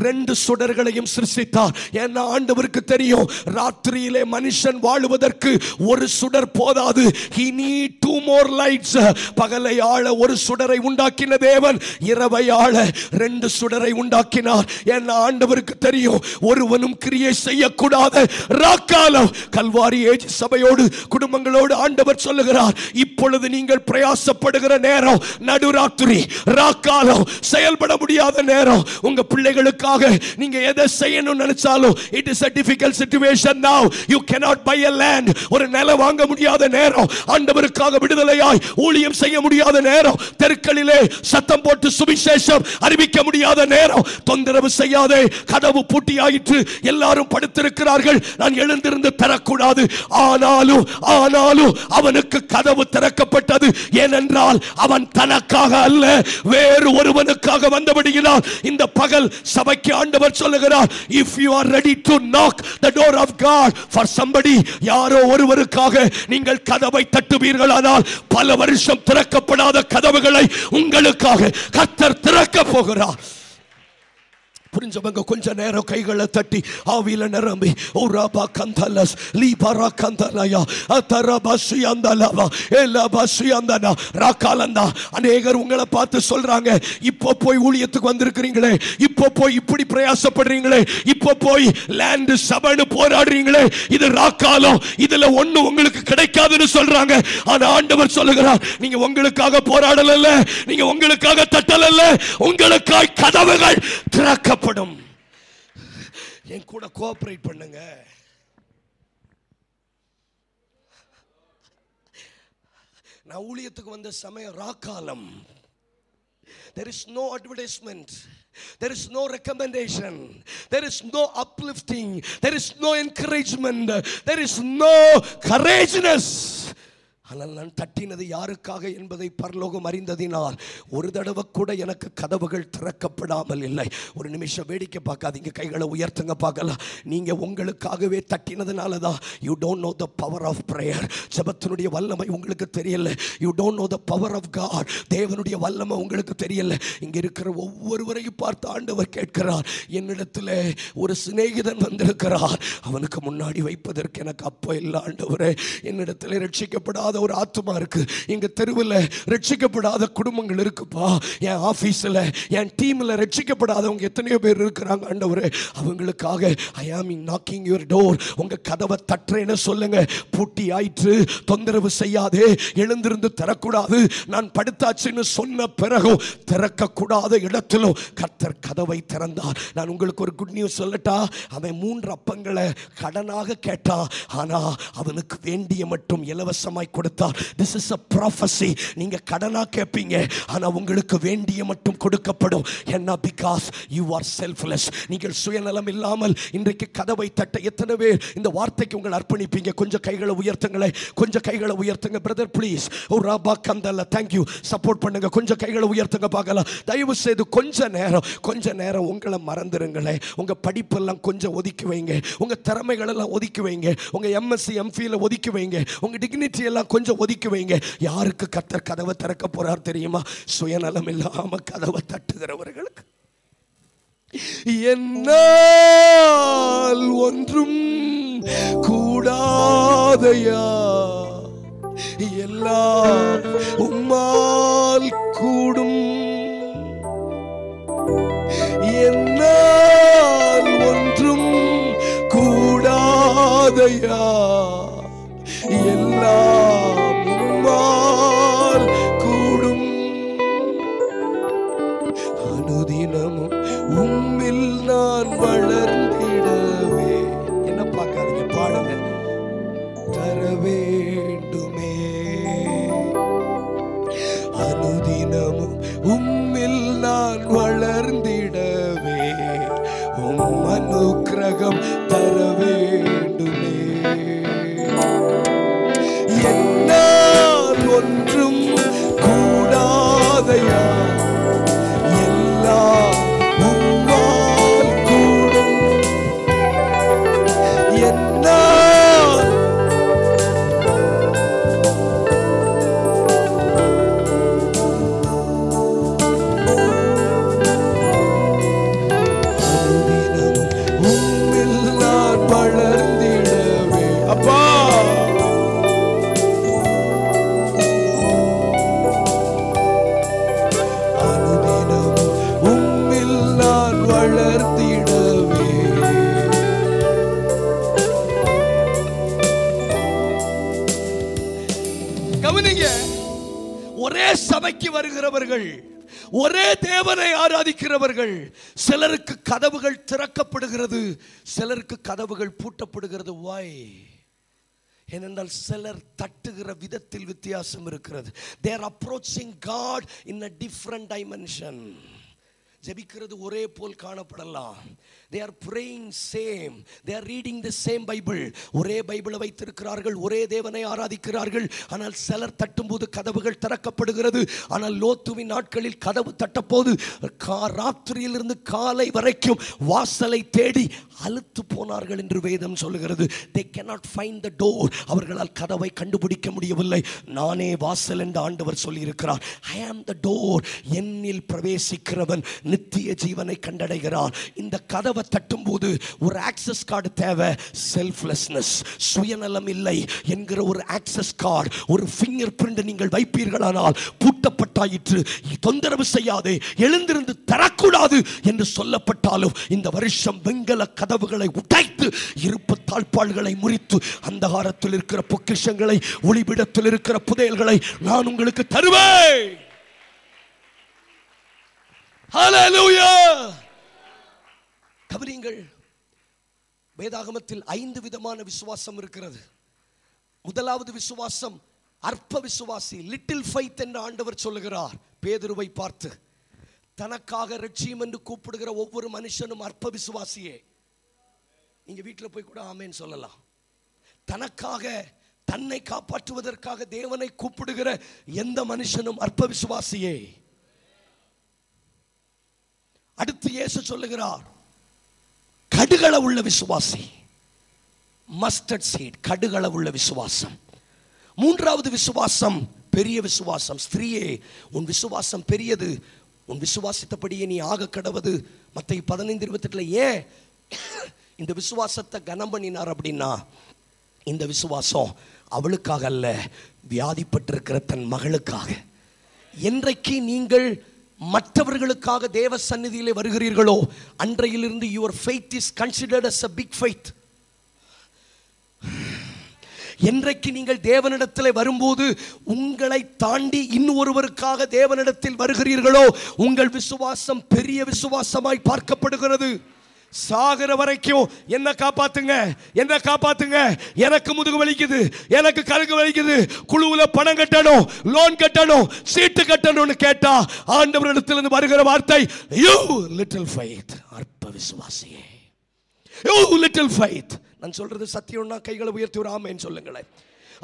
2 சுடர்களையும் சிருஷ்டித்தார். ஏன்னா ஆண்டவருக்கு தெரியும், ராத்திரி மனுஷன் வாழுவதற்கு ஒரு சுடர் போதாது. He need 2 more lights. பகலை ஆள ஒரு சுடரை உண்டாக்கின தேவன் இரவை ஆள 2 சுடரை உண்டாக்கினார். ஏன்னா ஆண்டவருக்கு தெரியும், ஒருவனும் கிரியை செய்யக்கூடாத ராக்காலம். கல்வாரி ஏஜ் சபையோடு, குடும்பங்களோடு ஆண்டவர் சொல்லுகிறார், இப்பொழுது நீங்கள் பிரயாசப்படுகிற நேரம் நடுராத்திரி, ராக்காலம், செயல்பட முடியாத நேரம். உங்க பிள்ளைகளுக்காக நீங்க எதை செய்யணும்னு நினைச்சாலும், it is a difficult situation now. You cannot buy a land. ஒரு நிலம் வாங்க முடியாத நேரம். ஆண்டவருக்காக விடுதலையாய் ஊழியம் செய்ய முடியாத நேரம். தெருக்களிலே சத்தம் போட்டு சுவிசேஷம் அறிவிக்க முடியாத நேரம். தொந்தரவு செய்யாதே, கதவு பூட்டி ஆயிற்று, எல்லாரும் படுத்திருக்கிறார்கள், நான் எழுந்திருந்து தரக்கூடாது. ஆனாலும் அவனுக்கு கதவு திறக்கப்பட்டது. ஏனென்றால் அவன் தனக்காக அல்ல, வேறு ஒருவனுக்காக வந்தபடியினால். இந்த பகல் சபைக்கு ஆண்டவர் சொல்லுகிறார், if you are ready to knock the door of God for somebody, யாரோ ஒருவருக்காக நீங்கள் கதவை தட்டுவீர்களானால், பல வருஷம் திறக்கப்படாத கதவுகளை உங்களுக்காக கர்த்தர் திறக்க போகிறார். புரிஞ்சவங்க கொஞ்ச நேரம் கைகளை தட்டி ஆவியில நிரம்பி ஓராபா கந்தலஸ் லீபரா கந்தலயா அதரபாசி அந்தலவா எலபாசி அந்தனா ராக்காலந்தா. அநேகர் உங்களை பார்த்து சொல்றாங்க, இப்போ போய் ஊழியத்துக்கு வந்திருக்கிறீங்களே, இப்போ போய் இப்படி பிரயாசப்படுறீங்களே, இப்போ போய் லேண்ட் சபைன்னு போராடுறீங்களே, இது ராக்காலம், இதுல ஒண்ணு உங்களுக்கு கிடைக்காதுன்னு சொல்றாங்க. ஆனா ஆண்டவர் சொல்லுகிறார், நீங்க உங்களுக்காக போராடல, நீங்க உங்களுக்காக தட்டல, உங்களுக்காக கதவுகள் திறக்க. என் கூட கோஆபரேட் பண்ணுங்க. நான் ஊழியத்துக்கு வந்த சமயம் ராக்காலம். There is no advertisement, there is no recommendation, there is no uplifting, there is no encouragement, there is no courageousness. ஆனால் நான் தட்டினது யாருக்காக என்பதை பரலோகம் அறிந்ததினால் ஒரு தடவை கூட எனக்கு கதவுகள் திறக்கப்படாமல் இல்லை. ஒரு நிமிஷம் வேடிக்கை பார்க்காதீங்க, கைகளை உயர்த்துங்க பார்க்கலாம். நீங்கள் உங்களுக்காகவே தட்டினதுனால தான் you don't know the power of prayer. ஜெபத்தினுடைய வல்லமை உங்களுக்கு தெரியல. You don't know the power of God. தேவனுடைய வல்லமை உங்களுக்கு தெரியல. இங்கே இருக்கிற ஒவ்வொருவரையும் பார்த்து ஆண்டவர் கேட்கிறார், என்னிடத்தில் ஒரு சிநேகிதன் வந்திருக்கிறார், அவனுக்கு முன்னாடி வைப்பதற்கு எனக்கு அப்போ இல்லை ஆண்டவரே. என்னிடத்தில் ரட்சிக்கப்படாத ஒரு ஆத்துமா இருக்கு, எங்க தெருவில் ரட்சிக்கப்படாத குடும்பங்கள் இருக்குப்பா, என் ஆபீஸ்ல என் டீம்ல ரட்சிக்கப்படாதவங்க எத்தனையோ பேர் இருக்கிறாங்க ஆண்டவரே. அவங்களுக்காக ஐ ஆம் நாக்கிங் யுவர் டோர். உங்க கதவை தட்டுறேன்னு சொல்லுங்க. பூட்டி ஆயிற்று, தொந்தரவு செய்யாதே, எழுந்திருந்து தரக்கூடாது, நான் படுத்தாச்சுன்னு சொன்ன பிறகும் திறக்கக்கூடாத இடத்திலும் கர்த்தர் கதவை திறந்தார். நான் உங்களுக்கு ஒரு குட் நியூஸ் சொல்லட்டா? அவன் 3 அப்பங்களை கடனாக கேட்டான், ஆனா அவனுக்கு வேண்டிய மட்டும் இலவசமாய் கொடுத்தார். This is a prophecy. நீங்க கடனா கேட்பீங்க, ஆனா உங்களுக்கு வேண்டிய மட்டும் கொடுக்கப்படும். என்ன? because you are selfless. நீங்கள் சுயநலம் இல்லாமல் இன்றைக்கு கதவை தட்ட எத்தனை பேர் இந்த வார்த்தைக்கு உங்களை அர்ப்பணிப்பீங்க? கொஞ்சம் கைகளை உயர்த்துங்களே, கொஞ்சம் கைகளை உயர்த்துங்க பிரதர் ப்ளீஸ். ஓ ராபா கந்தல்ல, thank you, சப்போர்ட் பண்ணுங்க. கொஞ்சம் கைகளை உயர்த்துங்க பார்க்கலாம். தயவு செய்து கொஞ்ச நேரம் உங்களை மறந்துருங்களே. உங்க படிப்பெல்லாம் கொஞ்சம் ஒதுக்கி வைங்க, உங்க திறமைகள் எல்லாம் ஒதுக்கி வைங்க, உங்க எம்எஸ்சி எம்ஃபில ஒதுக்கி வைங்க, உங்க டிக்னிட்டி எல்லாம் கொஞ்சம் ஒதுக்கி வைங்க. யாருக்கு கர்த்தர் கதவை திறக்க போறார் தெரியுமா? சுயநலம் இல்லாம கதவை தட்டுகிறவர்களுக்கு. என்னால் ஒன்றும் கூடாதையா, எல்லாம் உம்மால் கூடும். என்னால் ஒன்றும் கூடாதையா, எல்லாம் உம்மால் கூடும். அனுதினமும் உம்மில் நான் வளர்ந்திடவே, என்ன பார்க்காதீங்க, பாடுங்க. தர வேண்டுமே அனுதினமும் உம்மில் நான் வளர்ந்திடவே, உம் அனுக்கிரகம் தர வேண்டுமே. என்னால் ஒன்றும் கூடாதையா, எல்லாம் உம்மால் கூடும். என்னால் அனுதினமும் உம்மில் நான் வளர்ந்திடவே. அப்பா வளர்த்திடவே. கவனிங்க, ஒரே சபைக்கு வருகிறவர்கள், ஒரே தேவனை ஆராதிக்கிறவர்கள், சிலருக்கு கதவுகள் திறக்கப்படுகிறது, சிலருக்கு கதவுகள் பூட்டப்படுகிறது. why? ஏனென்றால் சிலர் தட்டுகிற விதத்தில் வித்தியாசம் இருக்கிறது. they are approaching God in a different dimension. ஜெபிக்கிறது ஒரே போல் காணப்படலாம். they are praying same, they are reading the same bible, ஒரே பைபிளை வைத்திருக்கிறார்கள், ஒரே தேவனை ஆராதிக்கிறார்கள். ஆனால் சிலர் தட்டும்போது கதவுகள் திறக்கப்படுகிறது. ஆனால் லோத்துவின் நாட்களில் கதவு தட்டப்போது ராத்திரியிலிருந்து காலை வரைக்கும் வாசலை தேடி அலுத்து போனார்கள் என்று வேதம் சொல்லுகிறது. they cannot find the door. அவர்களால் கதவை கண்டுபிடிக்க முடியவில்லை. நானே வாசல் என்று ஆண்டவர் சொல்லி இருக்கிறார். I am the door. என்னில் பிரவேசிக்கிறவன் நித்திய ஜீவனை கண்டடைகிறார். இந்த கதவை தட்டும் போது ஒரு ஆக்சஸ் கார்டு தேவை. செல்ஃப்லெஸ்னஸ், சுயநலம் இல்லை என்கிற ஒரு ஆக்சஸ் கார்டு, ஒரு ஃபிங்கர் பிரிண்ட் நீங்கள் வைப்பீர்களானால் பூட்டப்பட்டாயிற்று, தொந்தரவு செய்யாதே, எழுந்திருந்து தரக்கூடாது என்று சொல்லப்பட்டாலும் இந்த வருஷம் வெங்கல கதவுகளை உடைத்து இருப்பு தாழ்பாள்களை முறித்து அந்தகாரத்தில் இருக்கிற பொக்கிஷங்களை, ஒளிபிடத்தில் இருக்கிற புதையல்களை நான் உங்களுக்கு தருவேன். ஹல்லேலூயா. கவனியுங்கள், வேதாகமத்தில் 5 விதமான விசுவாசம் இருக்கிறது. முதலாவது விசுவாசம் அற்ப விசுவாசி, லிட்டில் ஃபெய்த் என்று ஆண்டவர் சொல்லுகிறார் பேதுருவை பார்த்து. தனக்காக ரட்சியம் என்று கூப்பிடுகிற ஒவ்வொரு மனுஷனும் அற்ப விசுவாசியே. நீங்க வீட்டில் போய் கூட ஆமேன்னு சொல்லலாம். தனக்காக தன்னை காப்பாற்றுவதற்காக தேவனை கூப்பிடுகிற எந்த மனுஷனும் அற்ப விசுவாசியே. அடுத்து இயேசு சொல்லுகிறார், கடுகளவுள்ள விசுவாசி. மஸ்டர்ட் சீட், கடுகளவுள்ள விசுவாசம். மூன்றாவது விசுவாசம் பெரிய விசுவாசம். ஸ்திரீயே, உன் விசுவாசம் பெரியது, உன் விசுவாசித்தபடியே நீ ஆக கடவது. மத்தேயு 15:28 ஏன் இந்த விசுவாசத்தை கனம் பண்ணினார் அப்படின்னா, இந்த விசுவாசம் அவளுக்காக அல்ல, வியாதிப்பட்டிருக்கிற தன் மகளுக்காக. என்றைக்கு நீங்கள் மற்றவர்களுக்காக தேவ சந்நிதியிலே வருகிறீர்களோ அன்றையிலிருந்து your faith is considered as a big faith. என்றைக்கு நீங்கள் தேவனிடத்தில் வரும்போது உங்களை தாண்டி இன்னொருவருக்காக தேவனிடத்தில் வருகிறீர்களோ உங்கள் விசுவாசம் பெரிய விசுவாசமாய் பார்க்கப்படுகிறது. சாகிற வரைக்கும் என்ன காப்பாத்துங்க, என்ன காப்பாத்துங்க, எனக்கு முதுகு வலிக்குது, எனக்கு கழுகு வலிக்குது, குழுவுல பணம் கட்டணும், லோன் கட்டணும், சீட்டு கட்டணும்னு கேட்டா ஆண்டவரிடத்திலிருந்து வருகிற வார்த்தை, யூ லிட்டில் ஃபெய்த், அற்ப விசுவாசியே, யூ லிட்டில் ஃபெய்த். நான் சொல்றது சத்தியம்னா கைகளை உயர்த்தி ஒரு ஆமென் சொல்லுங்களேன்.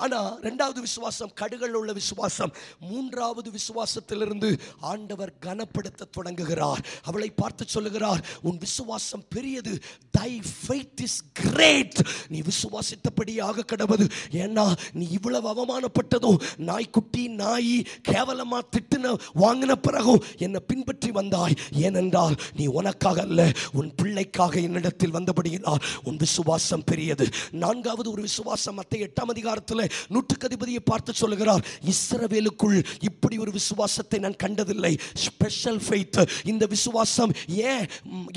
ஆனா இரண்டாவது விசுவாசம் கடுகள் உள்ள விசுவாசம். மூன்றாவது விசுவாசத்திலிருந்து ஆண்டவர் கனப்படுத்த தொடங்குகிறார். அவளை பார்த்து சொல்லுகிறார், உன் விசுவாசம் பெரியது, thy faith is great. நீ விசுவாசித்தபடி ஆக கடவது. ஏன்னா நீ இவ்வளவு அவமானப்பட்டதும், நாய்க்குட்டி நாயி கேவலமா திட்டுன வாங்கின பிறகும் என்னை பின்பற்றி வந்தாய். ஏனென்றால் நீ உனக்காக அல்ல, உன் பிள்ளைக்காக என்னிடத்தில் வந்தபடியினால் உன் விசுவாசம் பெரியது. நான்காவது ஒரு விசுவாசம் மத்தேயு 8 நூற்றுக்கு அதிபதியை பார்த்து சொல்லுகிறார், இஸ்ரவேலுக்குள் இப்படி ஒரு விசுவாசத்தை நான் கண்டதில்லை. Special faith. இந்த விசுவாசம்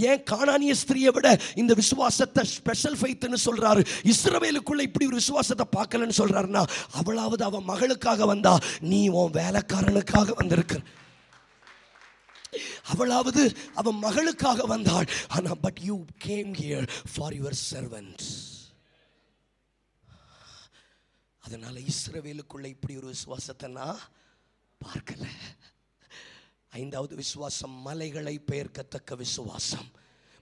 ஏன் கானானிய ஸ்திரியை விட இந்த விசுவாசத்தை ஸ்பெஷல் ஃபெய்த்னு சொல்றாரு. இஸ்ரவேலுக்குள்ள இப்படி ஒரு விசுவாசத்தை பார்க்கலன்னு சொல்றாருன்னா, அவளாவது அவன் மகளுக்காக வந்தா, நீ உன் வேலைக்காரனுக்காக வந்திருக்க. அவளாவது அவன் மகளுக்காக வந்தாள். ஆனா but you came here for your servants. அதனால இஸ்ரவேலுக்குள்ள இப்படி ஒரு விசுவாசத்தை நான் பார்க்கல. ஐந்தாவது விசுவாசம் மலைகளை பெயர்க்கத்தக்க விசுவாசம்.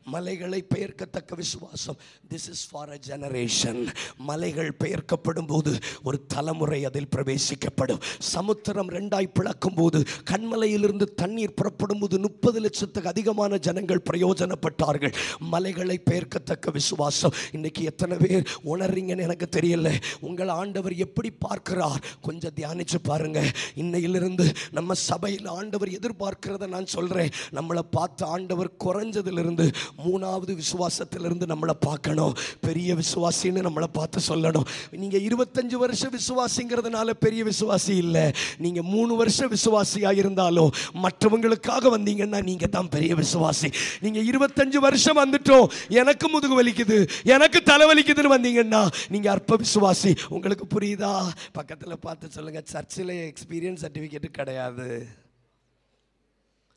மலைகளை பெயர்க்கத்தக்க விசுவாசம். This is for a generation. மலைகள் பெயர்க்கப்படும் போது ஒரு தலைமுறை அதில் பிரவேசிக்கப்படும். சமுத்திரம் ரெண்டாய் பிளக்கும் போது, கண்மலையிலிருந்து தண்ணீர் புறப்படும் போது 30 லட்சத்துக்கு அதிகமான ஜனங்கள் பிரயோஜனப்பட்டார்கள். மலைகளை பெயர்க்கத்தக்க விசுவாசம். இன்னைக்கு எத்தனை பேர் உணர்றீங்கன்னு எனக்கு தெரியல. உங்கள் ஆண்டவர் எப்படி பார்க்கிறார் கொஞ்சம் தியானிச்சு பாருங்க. இன்னையிலிருந்து நம்ம சபையில் ஆண்டவர் எதிர்பார்க்கிறத நான் சொல்றேன். நம்மளை பார்த்து ஆண்டவர் குறைஞ்சதிலிருந்து மூணாவது விசுவாசத்திலிருந்து நம்மளை பார்க்கணும். பெரிய விசுவாசின்னு நம்மளை பார்த்து சொல்லணும். நீங்க 25 வருஷம் விசுவாசிங்கிறதுனால பெரிய விசுவாசி இல்லை. நீங்க 3 வருஷம் விசுவாசியா இருந்தாலும் மற்றவங்களுக்காக வந்தீங்கன்னா நீங்க தான் பெரிய விசுவாசி. நீங்க 25 வருஷம் வந்துட்டோம், எனக்கு முதுகு வலிக்குது, எனக்கு தலைவலிக்குதுன்னு வந்தீங்கன்னா நீங்க அற்ப விசுவாசி. உங்களுக்கு புரியுதா? பக்கத்தில் பார்த்து சொல்லுங்க, சர்ச்சில் எக்ஸ்பீரியன்ஸ் சர்டிஃபிகேட் கிடையாது.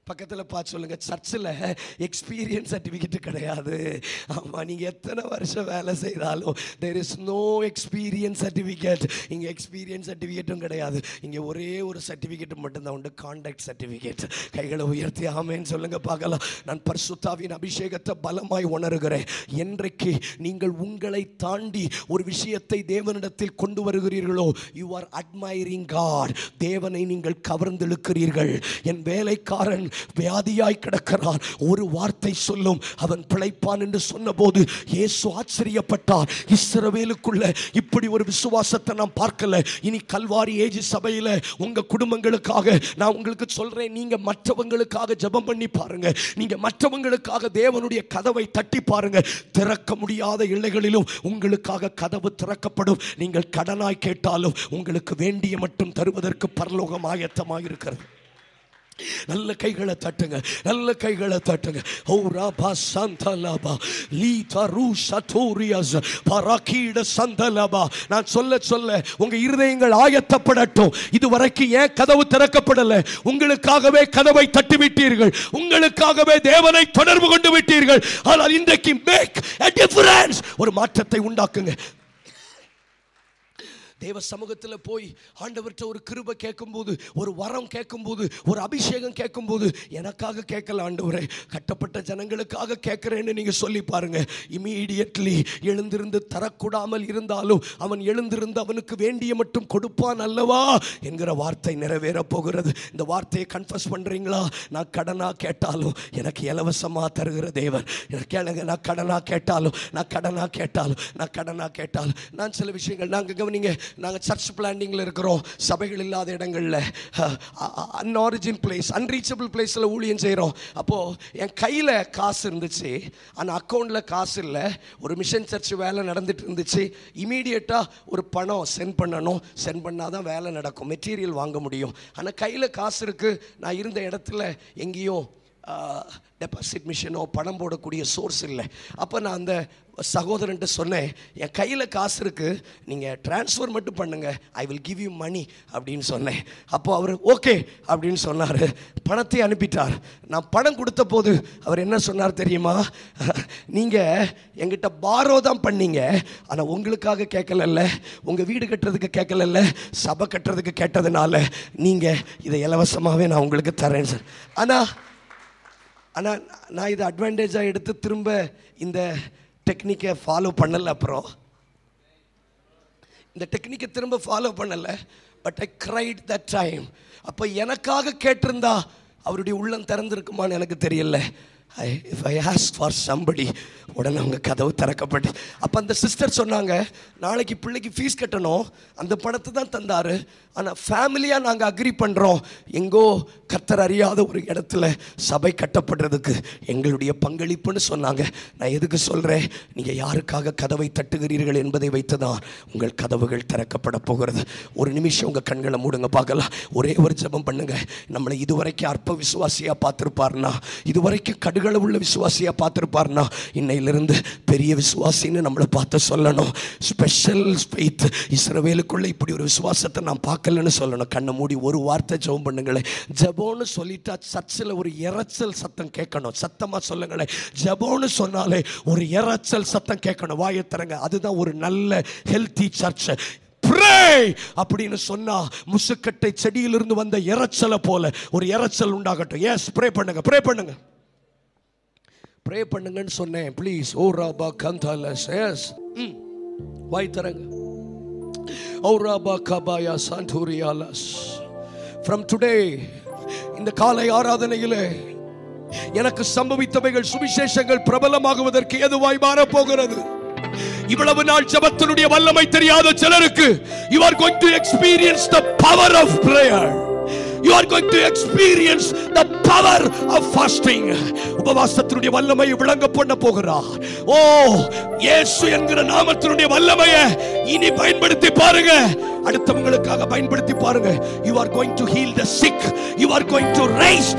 பக்கத்தில் பார்த்து சொல்லுங்க, சர்ச்சில் எக்ஸ்பீரியன்ஸ் சர்டிஃபிகேட் கிடையாது. ஆமாம், நீங்கள் எத்தனை வருஷம் வேலை செய்தாலும் there is no experience certificate. இங்கே எக்ஸ்பீரியன்ஸ் சர்டிஃபிகேட்டும் கிடையாது. இங்கே ஒரே ஒரு சர்டிஃபிகேட் மட்டும்தான் உண்டு, கான்டாக்ட் சர்டிஃபிகேட். கைகளை உயர்த்தி ஆமேன்னு சொல்லுங்க பார்க்கலாம். நான் பரிசுத்தாவின் அபிஷேகத்தை பலமாய் உணர்கிறேன். என்றைக்கு நீங்கள் உங்களை தாண்டி ஒரு விஷயத்தை தேவனிடத்தில் கொண்டு வருகிறீர்களோ, யூ ஆர் அட்மைரிங் காட். தேவனை நீங்கள் கவர்ந்தெழுக்கிறீர்கள். என் வேலைக்காரன் வியாதியாய் கிடக்கிறார், ஒரு வார்த்தை சொல்லும் அவன் பிழைப்பான் என்று சொன்னபோது இயேசு ஆச்சரியப்பட்டார். இஸ்ரவேலுக்குள்ள இப்படி ஒரு விசுவாசத்தை நான் பார்க்கல. இனி கல்வாரி ஏஜி சபையில உங்க குடும்பங்களுக்காக நான் உங்களுக்கு சொல்றேன், நீங்க மற்றவங்களுக்காக ஜெபம் பண்ணி பாருங்க. நீங்க மற்றவங்களுக்காக தேவனுடைய கதவை தட்டி பாருங்க. திறக்க முடியாத எல்லைகளிலும் உங்களுக்காக கதவு திறக்கப்படும். நீங்கள் கடனாய் கேட்டாலும் உங்களுக்கு வேண்டிய மட்டும் தருவதற்கு பரலோகம் ஆயத்தமாக இருக்கிறது. நல்ல கைகளை தட்டுங்க, நல்ல கைகளை தட்டுங்க. ஓ ராபா சந்தலபா லீதா ரூஷதோரியஸ் பராகீட சந்தலபா. நான் சொல்ல சொல்ல உங்க இருதயங்கள் ஆயத்தப்படட்டும். இதுவரைக்கும் ஏன் கதவு திறக்கப்படல? உங்களுக்காகவே கதவை தட்டி விட்டீர்கள், உங்களுக்காகவே தேவனை தொடர்பு கொண்டு விட்டீர்கள். ஆனால் இன்றைக்கு மேக் a difference, ஒரு மாற்றத்தை உண்டாக்குங்க. தேவ சமூகத்தில் போய் ஆண்டவர்கிட்ட ஒரு கிருபை கேட்கும்போது, ஒரு வரம் கேட்கும்போது, ஒரு அபிஷேகம் கேட்கும்போது, எனக்காக கேட்கல ஆண்டவரே, கட்டப்பட்ட ஜனங்களுக்காக கேட்கிறேன்னு நீங்க சொல்லி பாருங்க. இமீடியட்லி எழுந்திருந்து தரக்கூடாமல் இருந்தாலும் அவன் எழுந்திருந்து அவனுக்கு வேண்டிய மட்டும் கொடுப்பான் அல்லவா என்கிற வார்த்தை நிறைவேற போகிறது. இந்த வார்த்தையை கன்ஃபஸ் பண்றீங்களா? நான் கடனா கேட்டாலும் எனக்கு இலவசமா தருகிற தேவன். எனக்கு நான் கடனா கேட்டாலும் நான் சில விஷயங்கள் நாங்கள் கவனிங்க, நாங்கள் சர்ச் பிளானிங்கில் இருக்கிறோம். சபைகள் இல்லாத இடங்களில் அன்ஆரிஜின் பிளேஸ், அன்ரீச்சபிள் பிளேஸில் ஊழியம் செய்கிறோம். அப்போது என் கையில் காசு இருந்துச்சு, ஆனால் அக்கௌண்ட்டில் காசு இல்லை. ஒரு மிஷன் சர்ச் வேலை நடந்துட்டு இருந்துச்சு. இமீடியட்டாக ஒரு பணம் சென்ட் பண்ணணும். சென்ட் பண்ணால் தான் வேலை நடக்கும், மெட்டீரியல் வாங்க முடியும். ஆனால் கையில் காசு இருக்குது. நான் இருந்த இடத்துல எங்கேயும் டெபாசிட் மிஷினோ பணம் போடக்கூடிய சோர்ஸ் இல்லை. அப்போ நான் அந்த சகோதரன்ட்டு சொன்னேன், என் கையில் காசு இருக்குது, நீங்கள் ட்ரான்ஸ்ஃபர் மட்டும் பண்ணுங்கள், ஐ வில் கிவ் யூ மணி அப்படின்னு சொன்னேன். அப்போது அவர் ஓகே அப்படின்னு சொன்னார், பணத்தை அனுப்பிட்டார். நான் பணம் கொடுத்த போது அவர் என்ன சொன்னார் தெரியுமா? நீங்கள் எங்கிட்ட பாரோ தான் பண்ணீங்க, ஆனால் உங்களுக்காக கேட்கலல்ல, உங்கள் வீடு கட்டுறதுக்கு கேட்கலல்ல, சபை கட்டுறதுக்கு கேட்டதுனால நீங்கள் இதை இலவசமாகவே நான் உங்களுக்கு தரேன் சார். ஆனால் நான் இதை அட்வான்டேஜாக எடுத்து திரும்ப இந்த டெக்னிக்கை ஃபாலோ பண்ணலை. அப்புறம் இந்த டெக்னிக்கை திரும்ப ஃபாலோ பண்ணலை. But I cried that time. அப்போ எனக்காக கேட்டிருந்தா அவருடைய உள்ளம் திறந்திருக்குமான்னு எனக்கு தெரியல. if I ask for somebody, உடனே அவங்க கதவு திறக்கப்பட்டு. அப்போ அந்த சிஸ்டர் சொன்னாங்க, நாளைக்கு பிள்ளைக்கு ஃபீஸ் கட்டணும், அந்த பணத்தை தான் தந்தார், ஆனால் ஃபேமிலியாக நாங்கள் அக்ரி பண்ணுறோம், எங்கோ கர்த்தர் அறியாத ஒரு இடத்துல சபை கட்டப்படுறதுக்கு எங்களுடைய பங்களிப்புன்னு சொன்னாங்க. நான் எதுக்கு சொல்கிறேன்? நீங்கள் யாருக்காக கதவை தட்டுகிறீர்கள் என்பதை வைத்து தான் உங்கள் கதவுகள் திறக்கப்பட போகிறது. ஒரு நிமிஷம் உங்கள் கண்களை மூடுங்க பார்க்கலாம். ஒரே ஒரு ஜெபம் பண்ணுங்க. நம்மளை இதுவரைக்கும் அற்ப விசுவாசியாக பார்த்துருப்பார்னா, இதுவரைக்கும் கடுகளவுள்ள விசுவாசியாக பார்த்துருப்பார்னா, இன்னையிலிருந்து பெரிய விசுவாசின்னு நம்மளை பார்த்து சொல்லணும். ஸ்பெஷல் ஃபெய்த், இஸ்ரவேலுக்குள்ள இப்படி ஒரு விசுவாசத்தை நான் பார்க்கலன்னு சொல்லணும். கண்ணை மூடி ஒரு வார்த்தை ஜெபம் பண்ணுங்களேன். ஜெபம்னு சொல்லிட்டா சர்ச்சில் ஒரு இரைச்சல் சத்தம் கேட்கணும். சத்தமாக சொல்லுங்களேன். ஜெபம்னு சொன்னாலே ஒரு இரைச்சல் சத்தம் கேட்கணும். வாயை திறங்க. அதுதான் ஒரு நல்ல ஹெல்த்தி சர்ச். Pray அப்படின்னு சொன்னா முசுக்கட்டை செடியிலிருந்து வந்த இரைச்சலை போல ஒரு இரைச்சல் உண்டாகட்டும். எஸ், ப்ரே பண்ணுங்க, ப்ரே பண்ணுங்க, ப்ரே பண்ணுங்கன்னு சொன்னேன். ப்ளீஸ். ஓ ராபா கந்தாலஸ். எஸ், வாய் தரங்க. ஓ ராபா கபாயா சாந்தூரியாலஸ். From today, இந்த காலை ஆராதனையிலே எனக்கு சம்பவித்தவைகள் சுவிசேஷங்கள் பிரபலமாகுவதற்கு ஏதுவாய் மாறப் போகிறது. இவ்வளவு நாள் ஜெபத்தினுடைய வல்லமை தெரியாத சிலருக்கு you are going to experience the power of prayer. You are going to experience the power of fasting. உபவாசத்தினுடைய வல்லமையை விளங்க பண்ண போகிறார். ஓ, இயேசு என்கிற நாமத்தினுடைய வல்லமையை இனி பயன்படுத்தி பாருங்க. அடுத்தவங்களுக்காக பயன்படுத்தி பாருங்க. You are going to heal the sick. You are going to raise.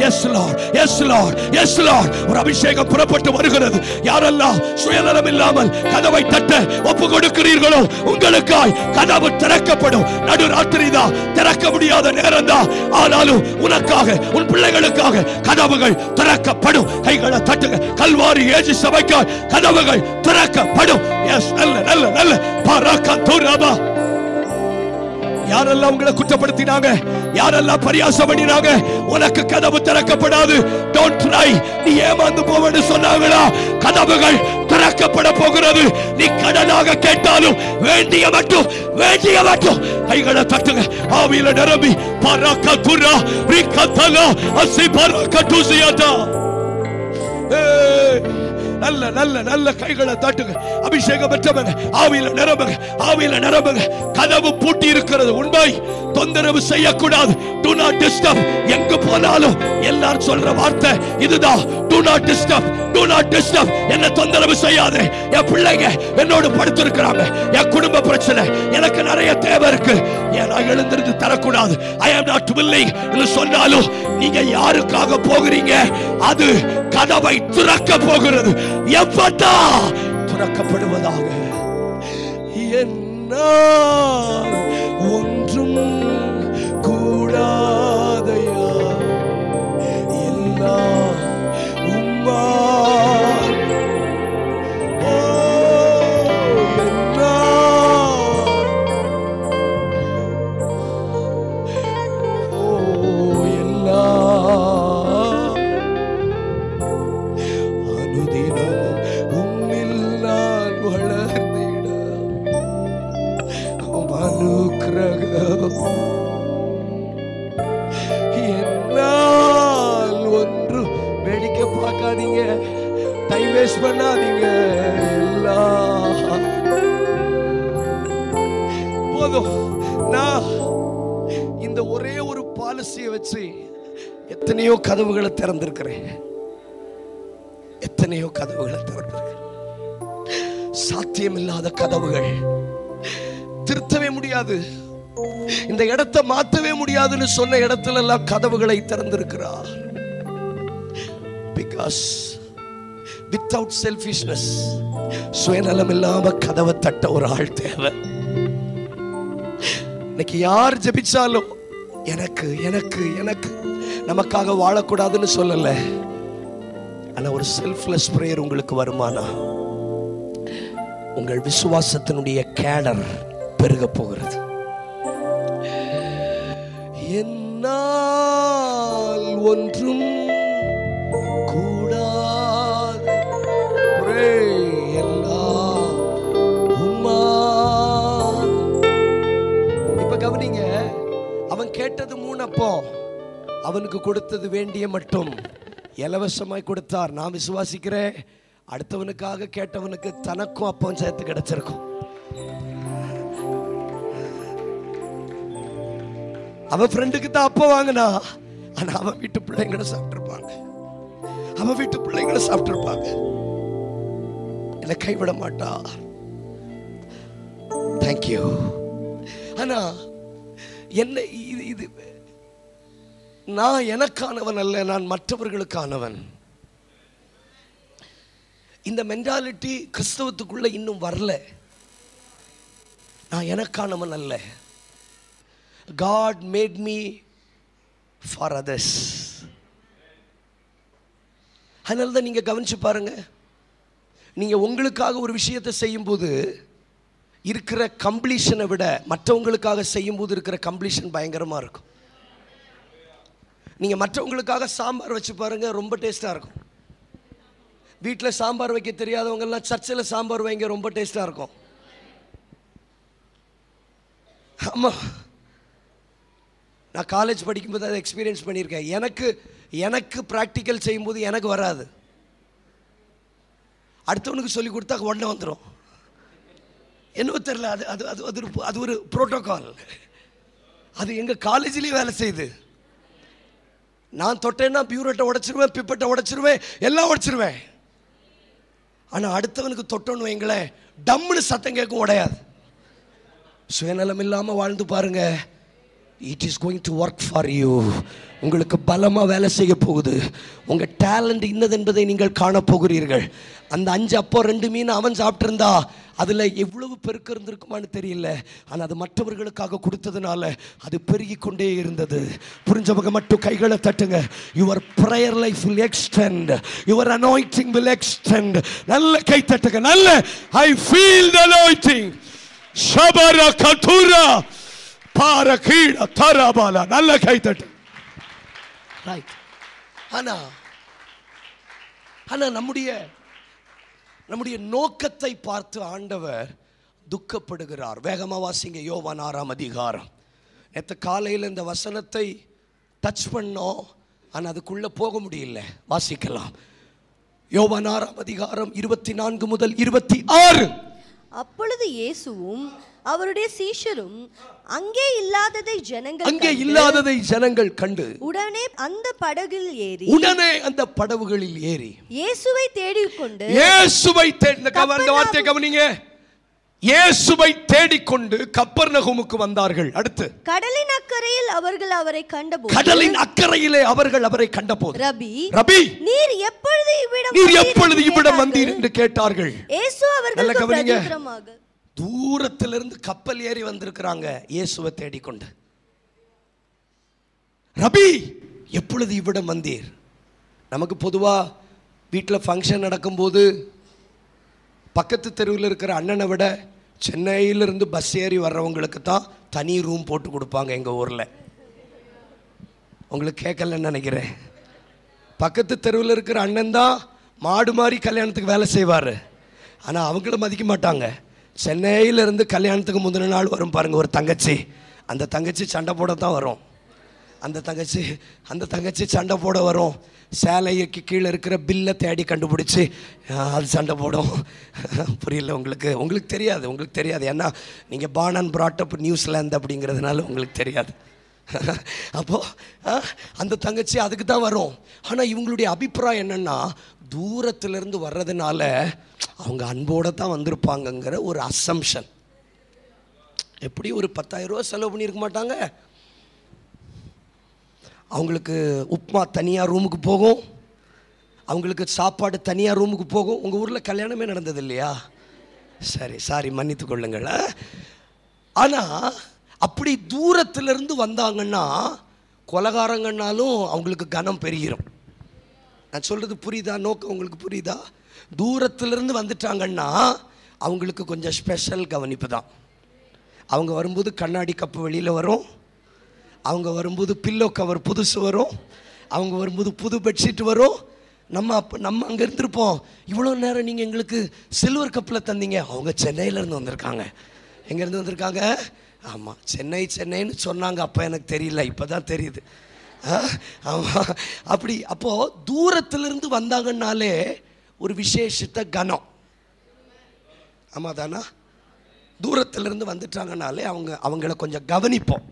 Yes Lord, yes Lord, yes Lord. ஒரு அபிஷேகம் புறப்பட்டு வருகிறது. யாரெல்லாம் சுயநலம் இல்லாமல் கதவை தட்ட ஒப்பு கொடுக்கிறீர்களோ உங்களுக்காய் கதவு திறக்கப்படும். நடுராத்திரி தான், திறக்க முடியாத நேரம் தான், ஆனாலும் உனக்காக உன் பிள்ளைகளுக்காக கதவுகள் திறக்கப்படும். கைகளை தட்டுங்க. கல்வாரி ஏஜி சபைக்காய் கதவுகள் திறக்கப்படும். எஸ், நல்ல நல்ல நல்ல பரக்கத்துரபா. யாரெல்லாம் உங்களை குற்றப்படுத்தினாங்க, யாரெல்லாம் பரியாசம் பண்ணினாங்க, உனக்கு கதவு திறக்கப்படாது. Don't try. நீ ஏமாந்து போவேன்னு சொன்னாங்களா? கதவுகள் திறக்கப்பட போகிறது. நீ கடனாக கேட்டாலும் வேண்டிய மட்டும் கைகளை தட்டுங்க. ஆவியில நிரம்பி பரக்கத்துரா ரிகதலா அசி பரக்கதுசியாதா. நல்ல நல்ல நல்ல கைகளை தட்டுங்க. அபிஷேகம் பெற்றவங்க ஆவியில நிரம்புங்க. கதவு பூட்டி இருக்கிறது உண்மை. தொந்தரவு செய்யக்கூடாது. do not disturb. எங்க போனாலும் எல்லாரும் சொல்ற வார்த்தை இதுதான். do not disturb. என்ன தொந்தரவு செய்யாதே. என் பிள்ளைங்க என்னோடு படுத்திருக்கிறாங்க. என் குடும்ப பிரச்சனை, எனக்கு நிறைய தேவை இருக்கு. நான் எழுந்திருந்து தரக்கூடாது. I am not willing என்று சொன்னாலும் நீங்க யாருக்காக போகிறீங்க? அது கதவை திறக்க போகிறது. எப்பட்டா திறக்கப்படுவதாக. என்னால் ஒன்றும் கூடாதையா, எல்லாம் உம்மா. ஓ, என்னால் என்னால் ஒன்று வேடிக்கை பார்க்காதீங்க, டைம் வேஸ்ட் பண்ணாதீங்க. எல்லாம் போதும். நான் இந்த ஒரே ஒரு பாலிசியை வச்சு எத்தனையோ கதவுகளை திறந்திருக்கிறேன், எத்தனையோ கதவுகளை திறந்திருக்கிறேன். சாத்தியமில்லாத கதவுகள், திருத்தவே முடியாது, இந்த இடத்தை மாற்றவே முடியாதுன்னு சொன்ன இடத்துல எல்லாம் கதவுகளை திறந்திருக்கிறார். பிகாஸ் வித்தவுட் செல்ஃபிஷ்னஸ், சுயநலம் இல்லாம கதவை தட்ட ஒரு ஆள் தேவை. இன்னைக்கு யார் ஜெபிச்சாலும் எனக்கு எனக்கு எனக்கு நமக்காக வாழக்கூடாதுன்னு சொல்லல, ஆனா ஒரு செல்ஃப்லெஸ் பிரேயர் உங்களுக்கு வருமானா உங்கள் விசுவாசத்தினுடைய கேடர் பெருக போகிறது. என்னால் ஒன்றும் கூடாது, எல்லாம் உம்மா. இப்ப கவனிங்க, அவன் கேட்டது 3 அப்பம், அவனுக்கு கொடுத்தது வேண்டிய மட்டும் இலவசமாய் கொடுத்தார். நான் விசுவாசிக்கிறேன், அடுத்தவனுக்காக கேட்டவனுக்கு தனக்கும் அப்பம் சேர்த்து கிடைச்சிருக்கும். அவன் ஃப்ரெண்டுக்கு தான் அப்பம் வாங்கினா, ஆனா அவன் வீட்டு பிள்ளைங்களை சாப்பிட்டுருப்பாங்க, அவன் வீட்டு பிள்ளைங்களை சாப்பிட்டுருப்பாங்க. என்னை கைவிட மாட்டா. தேங்க்யூ. ஆனா என்ன இது நான் எனக்கானவன் அல்ல, நான் மற்றவர்களுக்கானவன். இந்த மென்டாலிட்டி கிறிஸ்தவத்துக்குள்ள இன்னும் வரல. நான் எனக்கானவன் அல்ல. God made me for others. அதனால தான் நீங்க கவனிச்சு பாருங்க, நீங்க உங்களுக்காக ஒரு விஷயத்தை செய்யும் போது இருக்கிற கம்ப்ளீஷனை விட மற்றவங்களுக்காக செய்யும் போது இருக்கிற கம்ப்ளீஷன் பயங்கரமா இருக்கும். நீங்க மற்றவங்களுக்காக சாம்பார் வச்சு பாருங்க, ரொம்ப டேஸ்டா இருக்கும். வீட்டில் சாம்பார் வைக்க தெரியாதவங்க எல்லாம் சர்ச்சில் சாம்பார் வைங்க, ரொம்ப டேஸ்டா இருக்கும். ஆமா, நான் காலேஜ் படிக்கும்போது அதை எக்ஸ்பீரியன்ஸ் பண்ணியிருக்கேன். எனக்கு ப்ராக்டிக்கல் செய்யும்போது எனக்கு வராது, அடுத்தவனுக்கு சொல்லி கொடுத்தா உடனே வந்துடும். என்னவோ தெரியல, அது ஒரு புரோட்டோகால். அது எங்கள் காலேஜ்லேயும் வேலை செய்யுது. நான் தொட்டேன்னா பியூரட்டை உடைச்சிருவேன், பிப்பட்டை உடைச்சிருவேன், எல்லாம் உடைச்சிருவேன். ஆனால் அடுத்தவனுக்கு தொட்டோன்னு வைங்களேன், டம்முன்னு சத்தம் கேட்கும், உடையாது. சுயநலம் இல்லாமல் வாழ்ந்து பாருங்க, it is going to work for you. உங்களுக்கு பலமாக வேலை செய்ய போகுது. உங்கள் டேலண்ட் இன்னது என்பதை நீங்கள் காணப்போகிறீர்கள். அந்த 5 அப்பம் 2 மீன் அவன் சாப்பிட்டிருந்தா அதில் எவ்வளவு பெருக்கு இருந்திருக்குமான்னு தெரியல, ஆனால் அது மற்றவர்களுக்காக கொடுத்ததுனால அது பெருகி கொண்டே இருந்தது. புரிஞ்சவங்க மட்டும் கைகளை தட்டுங்க. Your prayer life will extend, your anointing will extend. நல்ல கை தட்டுங்க, நல்ல. I feel the anointing. ஷபர கதுரா பாரகீட தரபாலா. நல்ல கை தட்டு. ரைட். ஆனா நம்முடைய நோக்கத்தை பார்த்து ஆண்டவர் துக்கப்படுகிறார். வேகமா வாசிங்க யோவான் 6ஆம் அதிகாரம். நேற்று காலையில் இந்த வசனத்தை டச் பண்ணோம், ஆனால் அதுக்குள்ள போக முடியல. வாசிக்கலாம். யோவான் 6ஆம் அதிகாரம் 24 முதல் 26. அப்பொழுது இயேசுவும் அவருடைய சீஷரும் அங்கே இல்லாததை ஜனங்கள் கண்டு உடனே அந்த படகுகளில் ஏறி இயேசுவை தேடிக்கொண்டு இயேசுவை தேடிக்கொண்டு கப்பர்நகூமுக்கு வந்தார்கள். அடுத்து கடலின் அக்கறையில் அவர்கள் அவரை கண்டபோது, ரபி நீர் எப்பொழுது இவ்விடம் வந்தீர் என்று கேட்டார்கள். இயேசு அவர்களுக்கு பிரதியுத்தரமாக, தூரத்திலிருந்து கப்பல் ஏறி வந்திருக்கிறாங்க இயேசுவை தேடிக்கொண்டு. ரபி எப்பொழுது இவ்விடம் வந்தீர்? நமக்கு பொதுவா வீட்டில் ஃபங்க்ஷன் நடக்கும்போது பக்கத்து தெருவில் இருக்கிற அண்ணனை விட சென்னையிலிருந்து பஸ் ஏறி வர்றவங்களுக்கு தான் தனி ரூம் போட்டு கொடுப்பாங்க எங்கள் ஊரில். உங்களுக்கு கேட்கலன்னு நினைக்கிறேன். பக்கத்து தெருவில் இருக்கிற அண்ணன் தான் மாடு மாதிரி கல்யாணத்துக்கு வேலை செய்வார், ஆனால் அவங்கள மதிக்க மாட்டாங்க. சென்னையிலிருந்து கல்யாணத்துக்கு முந்தின நாள் வரும் பாருங்க ஒரு தங்கச்சி, அந்த தங்கச்சி சண்டை போட தான் வரும். அந்த தங்கச்சி சண்டை போட வரும். சேலைக்கு கீழே இருக்கிற பில்லை தேடி கண்டுபிடிச்சி அது சண்டை போடும். புரியல உங்களுக்கு தெரியாது. ஏன்னா நீங்கள் born and brought up New Zealand அப்படிங்கிறதுனால உங்களுக்கு தெரியாது. அப்போது அந்த தங்கச்சி அதுக்கு தான் வரும். ஆனால் இவங்களுடைய அபிப்பிராயம் என்னென்னா, தூரத்திலிருந்து வர்றதுனால அவங்க அன்போடு தான் வந்திருப்பாங்கங்கிற ஒரு அசம்ஷன். எப்படி ஒரு 10,000 ரூபா செலவு பண்ணியிருக்க மாட்டாங்க. அவங்களுக்கு உப்புமா தனியாக ரூமுக்கு போகும், அவங்களுக்கு சாப்பாடு தனியாக ரூமுக்கு போகும். உங்கள் ஊரில் கல்யாணமே நடந்தது இல்லையா? சாரி மன்னித்து கொள்ளுங்கள். ஆனால் அப்படி தூரத்திலிருந்து வந்தாங்கன்னா கொலகாரங்கன்னாலும் அவங்களுக்கு கனம் பெருகிரும். நான் சொல்கிறது புரியுதா? நோக்கம் உங்களுக்கு புரியுதா? தூரத்திலிருந்து வந்துட்டாங்கன்னா அவங்களுக்கு கொஞ்சம் ஸ்பெஷல் கவனிப்பு தான். அவங்க வரும்போது கண்ணாடி கப்பு வெளியில் வரும், அவங்க வரும்போது பில்லோ கவர் புதுசு வரும், அவங்க வரும்போது புது பெட்ஷீட் வரும். நம்ம அங்கே இருந்திருப்போம், இவ்வளோ நேரம் நீங்கள் எங்களுக்கு சில்வர் கப்பில் தந்தீங்க. அவங்க சென்னையிலேருந்து வந்திருக்காங்க. எங்கேருந்து வந்திருக்காங்க? ஆமாம், சென்னைன்னு சொன்னாங்க. அப்போ எனக்கு தெரியல, இப்போ தான் தெரியுது. ஆமாம், அப்போது தூரத்திலிருந்து வந்தாங்கன்னாலே ஒரு விசேஷத்த கனம். ஆமாம் தானா? தூரத்திலிருந்து வந்துட்டாங்கனாலே அவங்கள கொஞ்சம் கவனிப்போம்.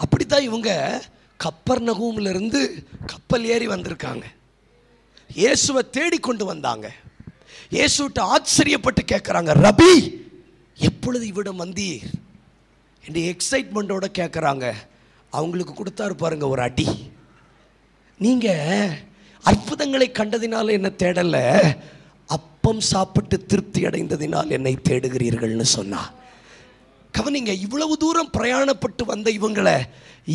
அப்படித்தான் இவங்க கப்பர்நகூமிலிருந்து கப்பல் ஏறி வந்திருக்காங்க. இயேசுவை தேடிக்கொண்டு வந்தாங்க. இயேசுவிட்ட ஆச்சரியப்பட்டு கேட்குறாங்க, ரபி எப்பொழுது இவ்விடம் வந்தீர் என்று எக்ஸைட்மெண்ட்டோட கேட்குறாங்க. அவங்களுக்கு கொடுத்தாரு பாருங்க ஒரு அடி. நீங்கள் அற்புதங்களை கண்டதினால என்ன தேடலை, அப்பம் சாப்பிட்டு திருப்தி அடைந்ததினால் என்னை தேடுகிறீர்கள்னு சொன்னா. கவனிங்க, இவ்வளவு தூரம் பிரயாணப்பட்டு வந்த இவங்களை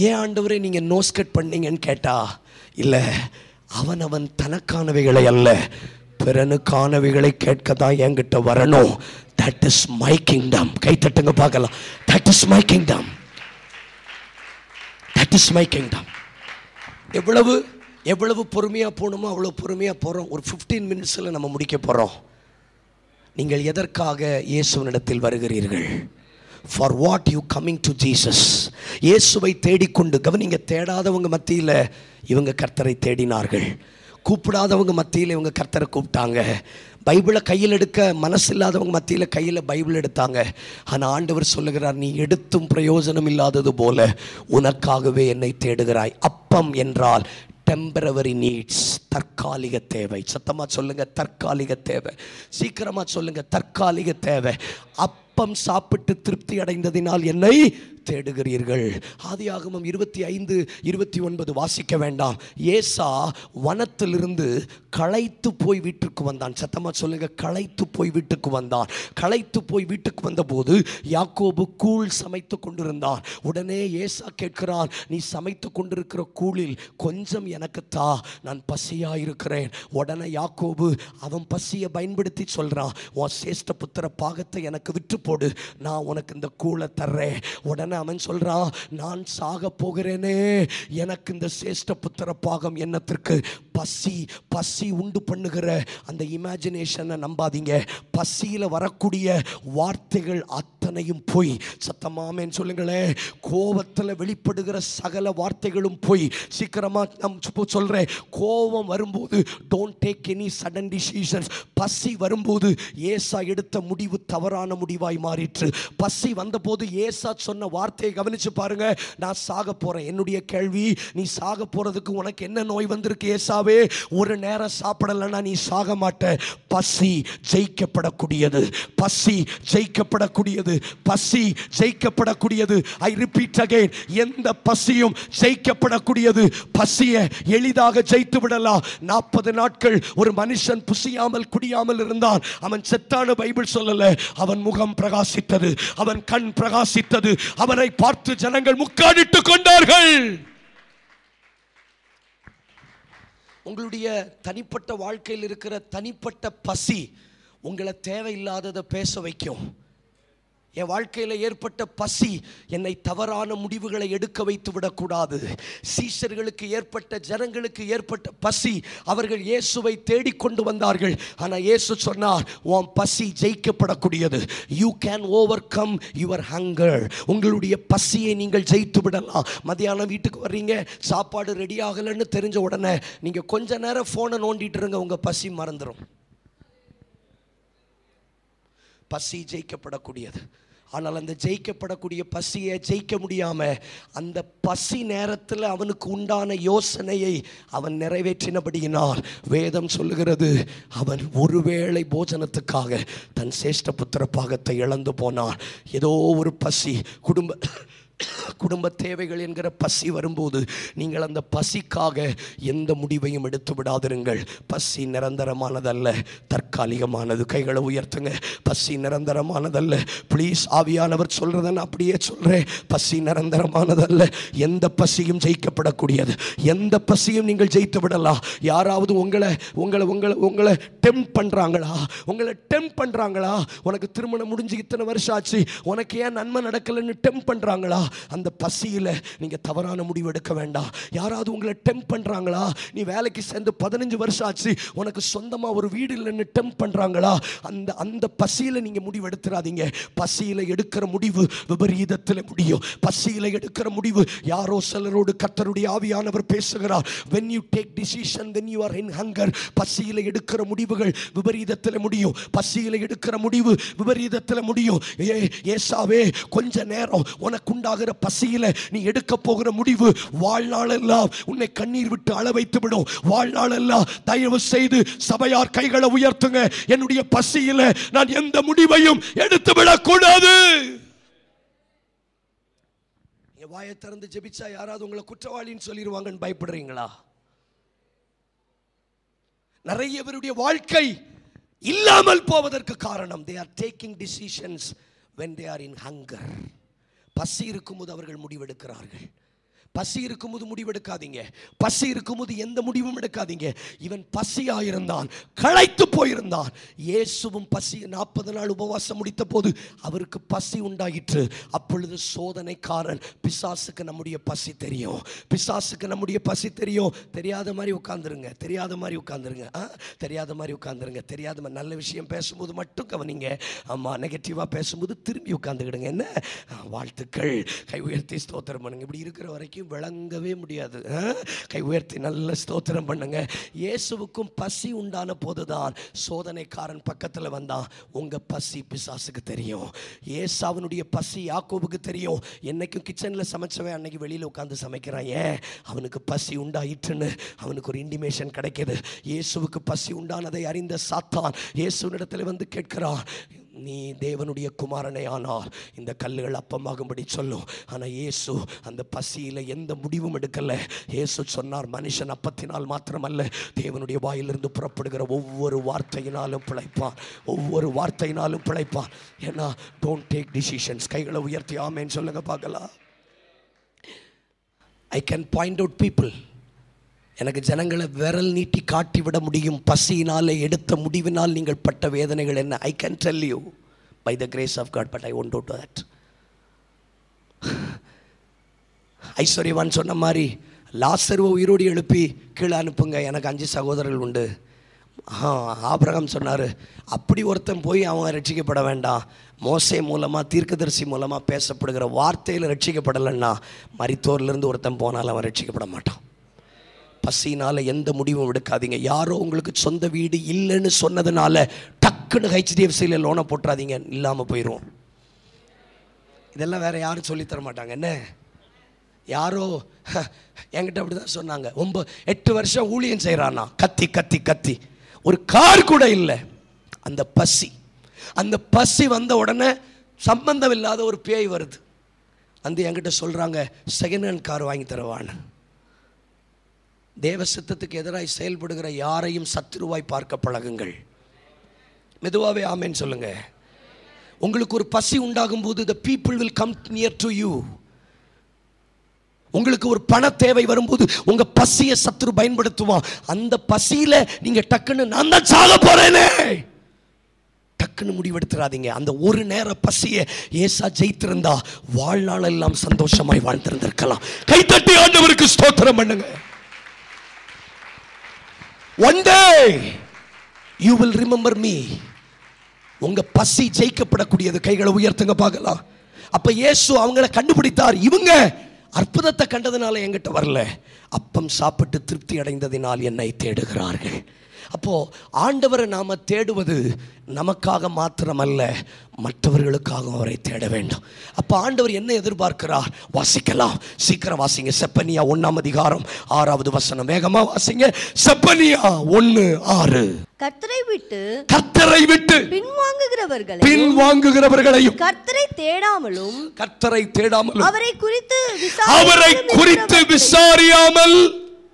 ஏன் ஆண்டவரே நீங்கள் நோஸ்கட் பண்ணீங்கன்னு கேட்டா, இல்லை, அவன் தனக்கானவைகளை அல்ல பிறனுக்கானவைகளை கேட்க தான் என்கிட்ட வரணும். That is my kingdom. கை தட்டுங்க பார்க்கலாம். That is my kingdom. That is my kingdom. எவ்வளவு பொறுமையாக போகணுமோ அவ்வளோ பொறுமையாக போகிறோம். ஒரு 15 மினிட்ஸில் நம்ம முடிக்க போகிறோம். நீங்கள் எதற்காக இயேசுவினிடத்தில் வருகிறீர்கள்? For what you coming to Jesus? இயேசுவை தேடிக்கொண்டு கவனிங்க. தேடாதவங்க மத்தியில் இவங்க கர்த்தரை தேடினார்கள். கூப்பிடாதவங்க மத்தியில் இவங்க கர்த்தரை கூப்பிட்டாங்க. பைபிளை கையில் எடுக்க மனசு இல்லாதவங்க மத்தியில் கையில் பைபிள் எடுத்தாங்க. ஆனால் ஆண்டவர் சொல்லுகிறார், நீ எடுத்தும் பிரயோஜனம் இல்லாதது போல உனக்காகவே என்னை தேடுகிறாய். அப்பம் என்றால் டெம்பரவரி நீட்ஸ், தற்காலிக தேவை. சத்தமாக சொல்லுங்க, தற்காலிக தேவை. சீக்கிரமாக சொல்லுங்க, தற்காலிக தேவை. அப்பம் சாப்பிட்டு திருப்தி அடைந்ததினால் என்னை தேடுகிறீர்கள். ஆதியாகமம் 25:29 வாசிக்க வேண்டாம். ஏசா வனத்திலிருந்து களைத்து போய் வீட்டுக்கு வந்தான். சத்தமா சொல்லுங்க, களைத்து போய் வீட்டுக்கு வந்தான். களைத்து போய் வீட்டுக்கு வந்தபோது யாக்கோபு கூழ் சமைத்து கொண்டிருந்தான். உடனே ஏசா கேட்கிறான், நீ சமைத்து கொண்டிருக்கிற கூழில் கொஞ்சம் எனக்கு தா, நான் பசியாயிருக்கிறேன். உடனே யாக்கோபு அவன் பசியை பயன்படுத்தி சொல்றான், உன் சேஷ்ட புத்திர பாகத்தை எனக்கு விற்று போடு, நான் உனக்கு இந்த கூழை தர்றேன். உடனே அவன் சொல்றான், நான் சாக போகிறேனே, எனக்கு இந்த சேஷ்ட புத்திர பாகம் என்னத்திற்கு? பசி உண்டு பண்ணுகிற அந்த இமேஜினேஷனை நம்பாதீங்க. பசியில் வரக்கூடிய வார்த்தைகள் அத்தனையும் போய். சத்தமாமேன்னு சொல்லுங்களேன். கோபத்தில் வெளிப்படுகிற சகல வார்த்தைகளும் போய். சீக்கிரமா நான் சொல்றேன், கோபம் வரும்போது don't take any sudden decisions. பசி வரும்போது ஏசா எடுத்த முடிவு தவறான முடிவாய் மாறிற்று. பசி வந்தபோது ஏசா சொன்ன வார்த்தையை கவனிச்சு பாருங்க, நான் சாக போறேன். என்னுடைய கேள்வி, நீ சாக போறதுக்கு உனக்கு என்ன நோய் வந்திருக்கு ஏசாவே? ஒரு நேரம் சாப்பிடலன்னா நீ சாக மாட்ட. பசி ஜெயிக்கப்படக்கூடியது, பசி ஜெயிக்கப்படக்கூடியது, பசி ஜெயிக்கப்படக்கூடியது. ஐ ரிப்பீட் அகைன், எந்த பசியும் ஜெயிக்கப்படக்கூடியது. பசியை எளிதாக ஜெயித்து விடலாம். 40 நாட்கள் ஒரு மனுஷன் புசியாமல் குடியாமல் இருந்தான். அவன் செத்தான பைபிள் சொல்லல. அவன் முகம் பிரகாசித்தது, அவன் கண் பிரகாசித்தது. அவனை பார்த்து ஜனங்கள் முக்காடிட்டுக் கொண்டார்கள். உங்களுடைய தனிப்பட்ட வாழ்க்கையில் இருக்கிற தனிப்பட்ட பசி உங்களை தேவையில்லாததை பேச வைக்கும். என் வாழ்க்கையில் ஏற்பட்ட பசி என்னை தவறான முடிவுகளை எடுக்க வைத்து விடக்கூடாது. சீஷர்களுக்கு ஏற்பட்ட, ஜனங்களுக்கு ஏற்பட்ட பசி, அவர்கள் இயேசுவை தேடிக்கொண்டு வந்தார்கள். ஆனால் இயேசு சொன்னார், உன் பசி ஜெயிக்கப்படக்கூடியது. You can overcome your hunger. உங்களுடைய பசியை நீங்கள் ஜெயித்து விடலாம். மத்தியானம் வீட்டுக்கு வர்றீங்க, சாப்பாடு ரெடி ஆகலைன்னு தெரிஞ்ச உடனே நீங்கள் கொஞ்ச நேரம் ஃபோனை நோண்டிட்டு இருங்க, உங்கள் பசி மறந்துடும். பசி ஜெயிக்கப்படக்கூடியது. ஆனால் அந்த ஜெயிக்கப்படக்கூடிய பசியை ஜெயிக்க முடியாம அந்த பசி நேரத்தில் அவனுக்கு உண்டான யோசனையை அவன் நிறைவேற்றினபடியினால் வேதம் சொல்லுகிறது, அவன் ஒருவேளை போஜனத்துக்காக தன் சேஷ்ட புத்திர பாகத்தை இழந்து போனான். ஏதோ ஒரு பசி, குடும்ப தேவைகள் என்கிற பசி வரும்போது நீங்கள் அந்த பசிக்காக எந்த முடிவையும் எடுத்து விடாதிருங்கள். பசி நிரந்தரமானதல்ல, தற்காலிகமானது. கைகளை உயர்த்துங்க. பசி நிரந்தரமானதல்ல. ப்ளீஸ், ஆவியானவர் சொல்றதை நான் அப்படியே சொல்றேன். பசி நிரந்தரமானதல்ல. எந்த பசியும் ஜெயிக்கப்படக்கூடியது. எந்த பசியும் நீங்கள் ஜெயித்து விடலாம். யாராவது உங்களை உங்களை உங்களை உங்களை டெம்ப் பண்றாங்களா? உங்களை டெம்ப் பண்றாங்களா? உனக்கு திருமணம் முடிஞ்சு இத்தனை வருஷம் ஆச்சு, உனக்கு ஏன் நன்மை நடக்கலன்னு டெம்ப் பண்றாங்களா? அந்த பசியில் நீங்க தவறான முடிவு எடுக்க வேண்டாம். யாராவது உங்களை டெம்ப் பண்றாங்களா? நீ வேலைக்கு சேர்ந்து 15 வருஷம் ஆச்சு, உனக்கு சொந்தமா ஒரு வீடு இல்லைன்னு டெம்ப் பண்றாங்களா? அந்த பசியில் நீங்க முடிவு எடுத்துறாதீங்க. பசியில் எடுக்கிற முடிவு விபரீதத்தில் முடியும். பசியில் எடுக்கிற முடிவு, யாரோ சிலரோடு கர்த்தருடைய ஆவியானவர் பேசுகிறார். when you take decision when you are in hunger, பசியில் எடுக்கிற முடிவுகள் விபரீதத்தில் முடியும். பசியில் எடுக்கிற முடிவு விபரீதத்தில் முடியும். ஏசாவே, கொஞ்ச நேரம் உனக்குண்டாகிற பசியில நீ எடுக்க போகிற முடிவு வாழ்நாள் எல்லாம் உன்னை கண்ணீர் விட்டு அழ வைத்து விடும். வாழ்நாள் எல்லாம் தயவு செய்து சபையார் கைகளை உயர்த்துங்க. என்னுடைய பசியில நான் எந்த முடிவையும் எடுத்து விடக்கூடாது. வாயை திறந்து ஜெபிச்சா யாராவது உங்களை குற்றவாளின்னு சொல்லிடுவாங்கன்னு பயப்படுறீங்களா? நிறைய பேருடைய வாழ்க்கை இல்லாமல் போவதற்கு காரணம், they are taking decisions when they are in hunger. பசி இருக்கும்போது அவர்கள் முடிவெடுக்கிறார்கள். பசி இருக்கும்போது முடிவெடுக்காதீங்க. பசி இருக்கும்போது எந்த முடிவும் எடுக்காதீங்க. இவன் பசியாயிருந்தான், களைத்து போயிருந்தான். இயேசுவும் பசி 40 நாள் உபவாசம் முடித்த போது அவருக்கு பசி உண்டாயிற்று. அப்பொழுது சோதனைக்காரன், பிசாசுக்கு நம்முடைய பசி தெரியும். பிசாசுக்கு நம்முடைய பசி தெரியும். தெரியாத மாதிரி உட்கார்ந்துருங்க, தெரியாத மாதிரி உட்கார்ந்துருங்க, தெரியாத மாதிரி உட்கார்ந்துருங்க. தெரியாத மாதிரி நல்ல விஷயம் பேசும்போது மட்டும் கவனிங்க. ஆமாம், நெகட்டிவாக பேசும்போது திரும்பி உட்கார்ந்துக்கிடுங்க. என்ன வாழ்த்துக்கள். கை உயர்த்தி ஸ்தோத்திரம் பண்ணுங்க. இப்படி இருக்கிற வரைக்கும் விளங்கவே முடியாது. கை உயர்த்தி நல்ல ஸ்தோத்திரம் பண்ணுங்க. இயேசுவுக்கும் பசி உண்டான போதுதான் சோதனைக்காரன் பக்கத்தில் வந்தான். உங்க பசி பிசாசுக்கு தெரியும். ஏசாவுடைய பசி யாக்கோபுக்கு தெரியும். என்னைக்கும் கிச்சனில் சமைச்சவன் அன்னைக்கு வெளியில் உட்காந்து சமைக்கிறான். ஏன்? அவனுக்கு பசி உண்டாயிற்றுன்னு அவனுக்கு ஒரு இன்டிமேஷன் கிடைக்கிது. இயேசுவுக்கு பசி உண்டானதை அறிந்த சாத்தான் இயேசுவினிடத்தில் வந்து கேட்கிறான், நீ தேவனுடைய குமாரனை ஆனால் இந்த கல்லுகள் அப்பமாகும்படி சொல்லும். ஆனால் இயேசு அந்த பசியில் எந்த முடிவும் எடுக்கலை. இயேசு சொன்னார், மனுஷன் அப்பத்தினால் மாத்திரமல்ல, தேவனுடைய வாயிலிருந்து புறப்படுகிற ஒவ்வொரு வார்த்தையினாலும் பிழைப்பான். ஒவ்வொரு வார்த்தையினாலும் பிழைப்பான். ஏன்னா, டோன்ட் டேக் டிசிஷன்ஸ். கைகளை உயர்த்தி ஆமேன்னு சொல்லுங்க பார்க்கலாம். I can point out people. எனக்கு ஜனங்களை விரல் நீட்டி காட்டி விட முடியும். பசியினால் எடுத்த முடிவினால் நீங்கள் பட்ட வேதனைகள் என்ன. I can tell you by the grace of God, but I want to do that. ஐஸ்வர்யவான் சொன்ன மாதிரி லாசருவை உயிரோடு எழுப்பி கீழே அனுப்புங்க, எனக்கு 5 சகோதரர்கள் உண்டு. ஆபிரகாம் சொன்னார், அப்படி ஒருத்தன் போய் அவன் ரட்சிக்கப்பட வேண்டாம். மோசே மூலமாக, தீர்க்கதரிசி மூலமாக பேசப்படுகிற வார்த்தையில் ரட்சிக்கப்படலைன்னா மரித்தோர்லேருந்து ஒருத்தன் போனால் அவன் ரட்சிக்கப்பட மாட்டான். பசினால எந்த முடிவும் எடுக்காதீங்க. யாரோ உங்களுக்கு சொந்த வீடு இல்லைன்னு சொன்னதுனால டக்குன்னு HDFCயில் லோனை போட்டுறாதீங்க, இல்லாமல் போயிடும். இதெல்லாம் வேற யாரும் சொல்லித்தர மாட்டாங்க. என்ன, யாரோ என்கிட்ட அப்படிதான் சொன்னாங்க. 8 வருஷம் ஊழியம் செய்கிறானா, கத்தி கத்தி கத்தி ஒரு கார் கூட இல்லை. அந்த பசி வந்த உடனே சம்பந்தம் இல்லாத ஒரு பேய் வருது. வந்து என்கிட்ட சொல்றாங்க, செகண்ட் ஹேண்ட் கார் வாங்கி தருவான்னு. தேவ சித்தத்துக்கு எதிராக செயல்படுகிற யாரையும் சத்துருவாய் பார்க்க பழகுங்கள். மெதுவாவே ஆமேன்னு சொல்லுங்க. உங்களுக்கு ஒரு பசி உண்டாகும் போது the people will come near to you. உங்களுக்கு ஒரு பண தேவை வரும்போது உங்க பசியை சத்துரு பயன்படுத்துவான். அந்த பசியில நீங்க டக்குன்னு நான் தான் சாக போறேனே, டக்குன்னு முடிவெடுத்துறாதீங்க. அந்த ஒரு நேர பசியை ஏசா ஜெயித்திருந்தா வாழ்நாள் எல்லாம் சந்தோஷமாய் வாழ்ந்திருந்திருக்கலாம். கைத்தட்டி ஆண்டவருக்கு ஸ்தோத்திரம் பண்ணுங்க. One day you will remember me. உங்க பசி ஜெயிக்கப்படக்கூடியது. கைகளை உயர்த்துங்க பார்க்கலாம். அப்ப இயேசு அவங்களை கண்டுபிடித்தார். இவங்க அற்புதத்தை கண்டதுனால என்கிட்ட வரல, அப்பம் சாப்பிட்டு திருப்தி அடைந்ததினால் என்னை தேடுகிறார்கள். அப்போ ஆண்டவரை நாம தேடுவது நமக்காக மாத்திரமல்ல, மற்றவர்களுக்காக அவரை தேட வேண்டும். அப்போ ஆண்டவர் என்ன எதிர்பார்க்கிறார்? வாசிக்கலாம், சீக்கிரம் வாசிங்க. செப்பனியா 1ஆம் அதிகாரம் 6வது வசனம். வேகமா வாசிங்க. செப்பனியா 1:6. கர்த்தரை விட்டு பின்வாங்குகிறவர்களையும் கர்த்தரை தேடாமலும் அவரை குறித்து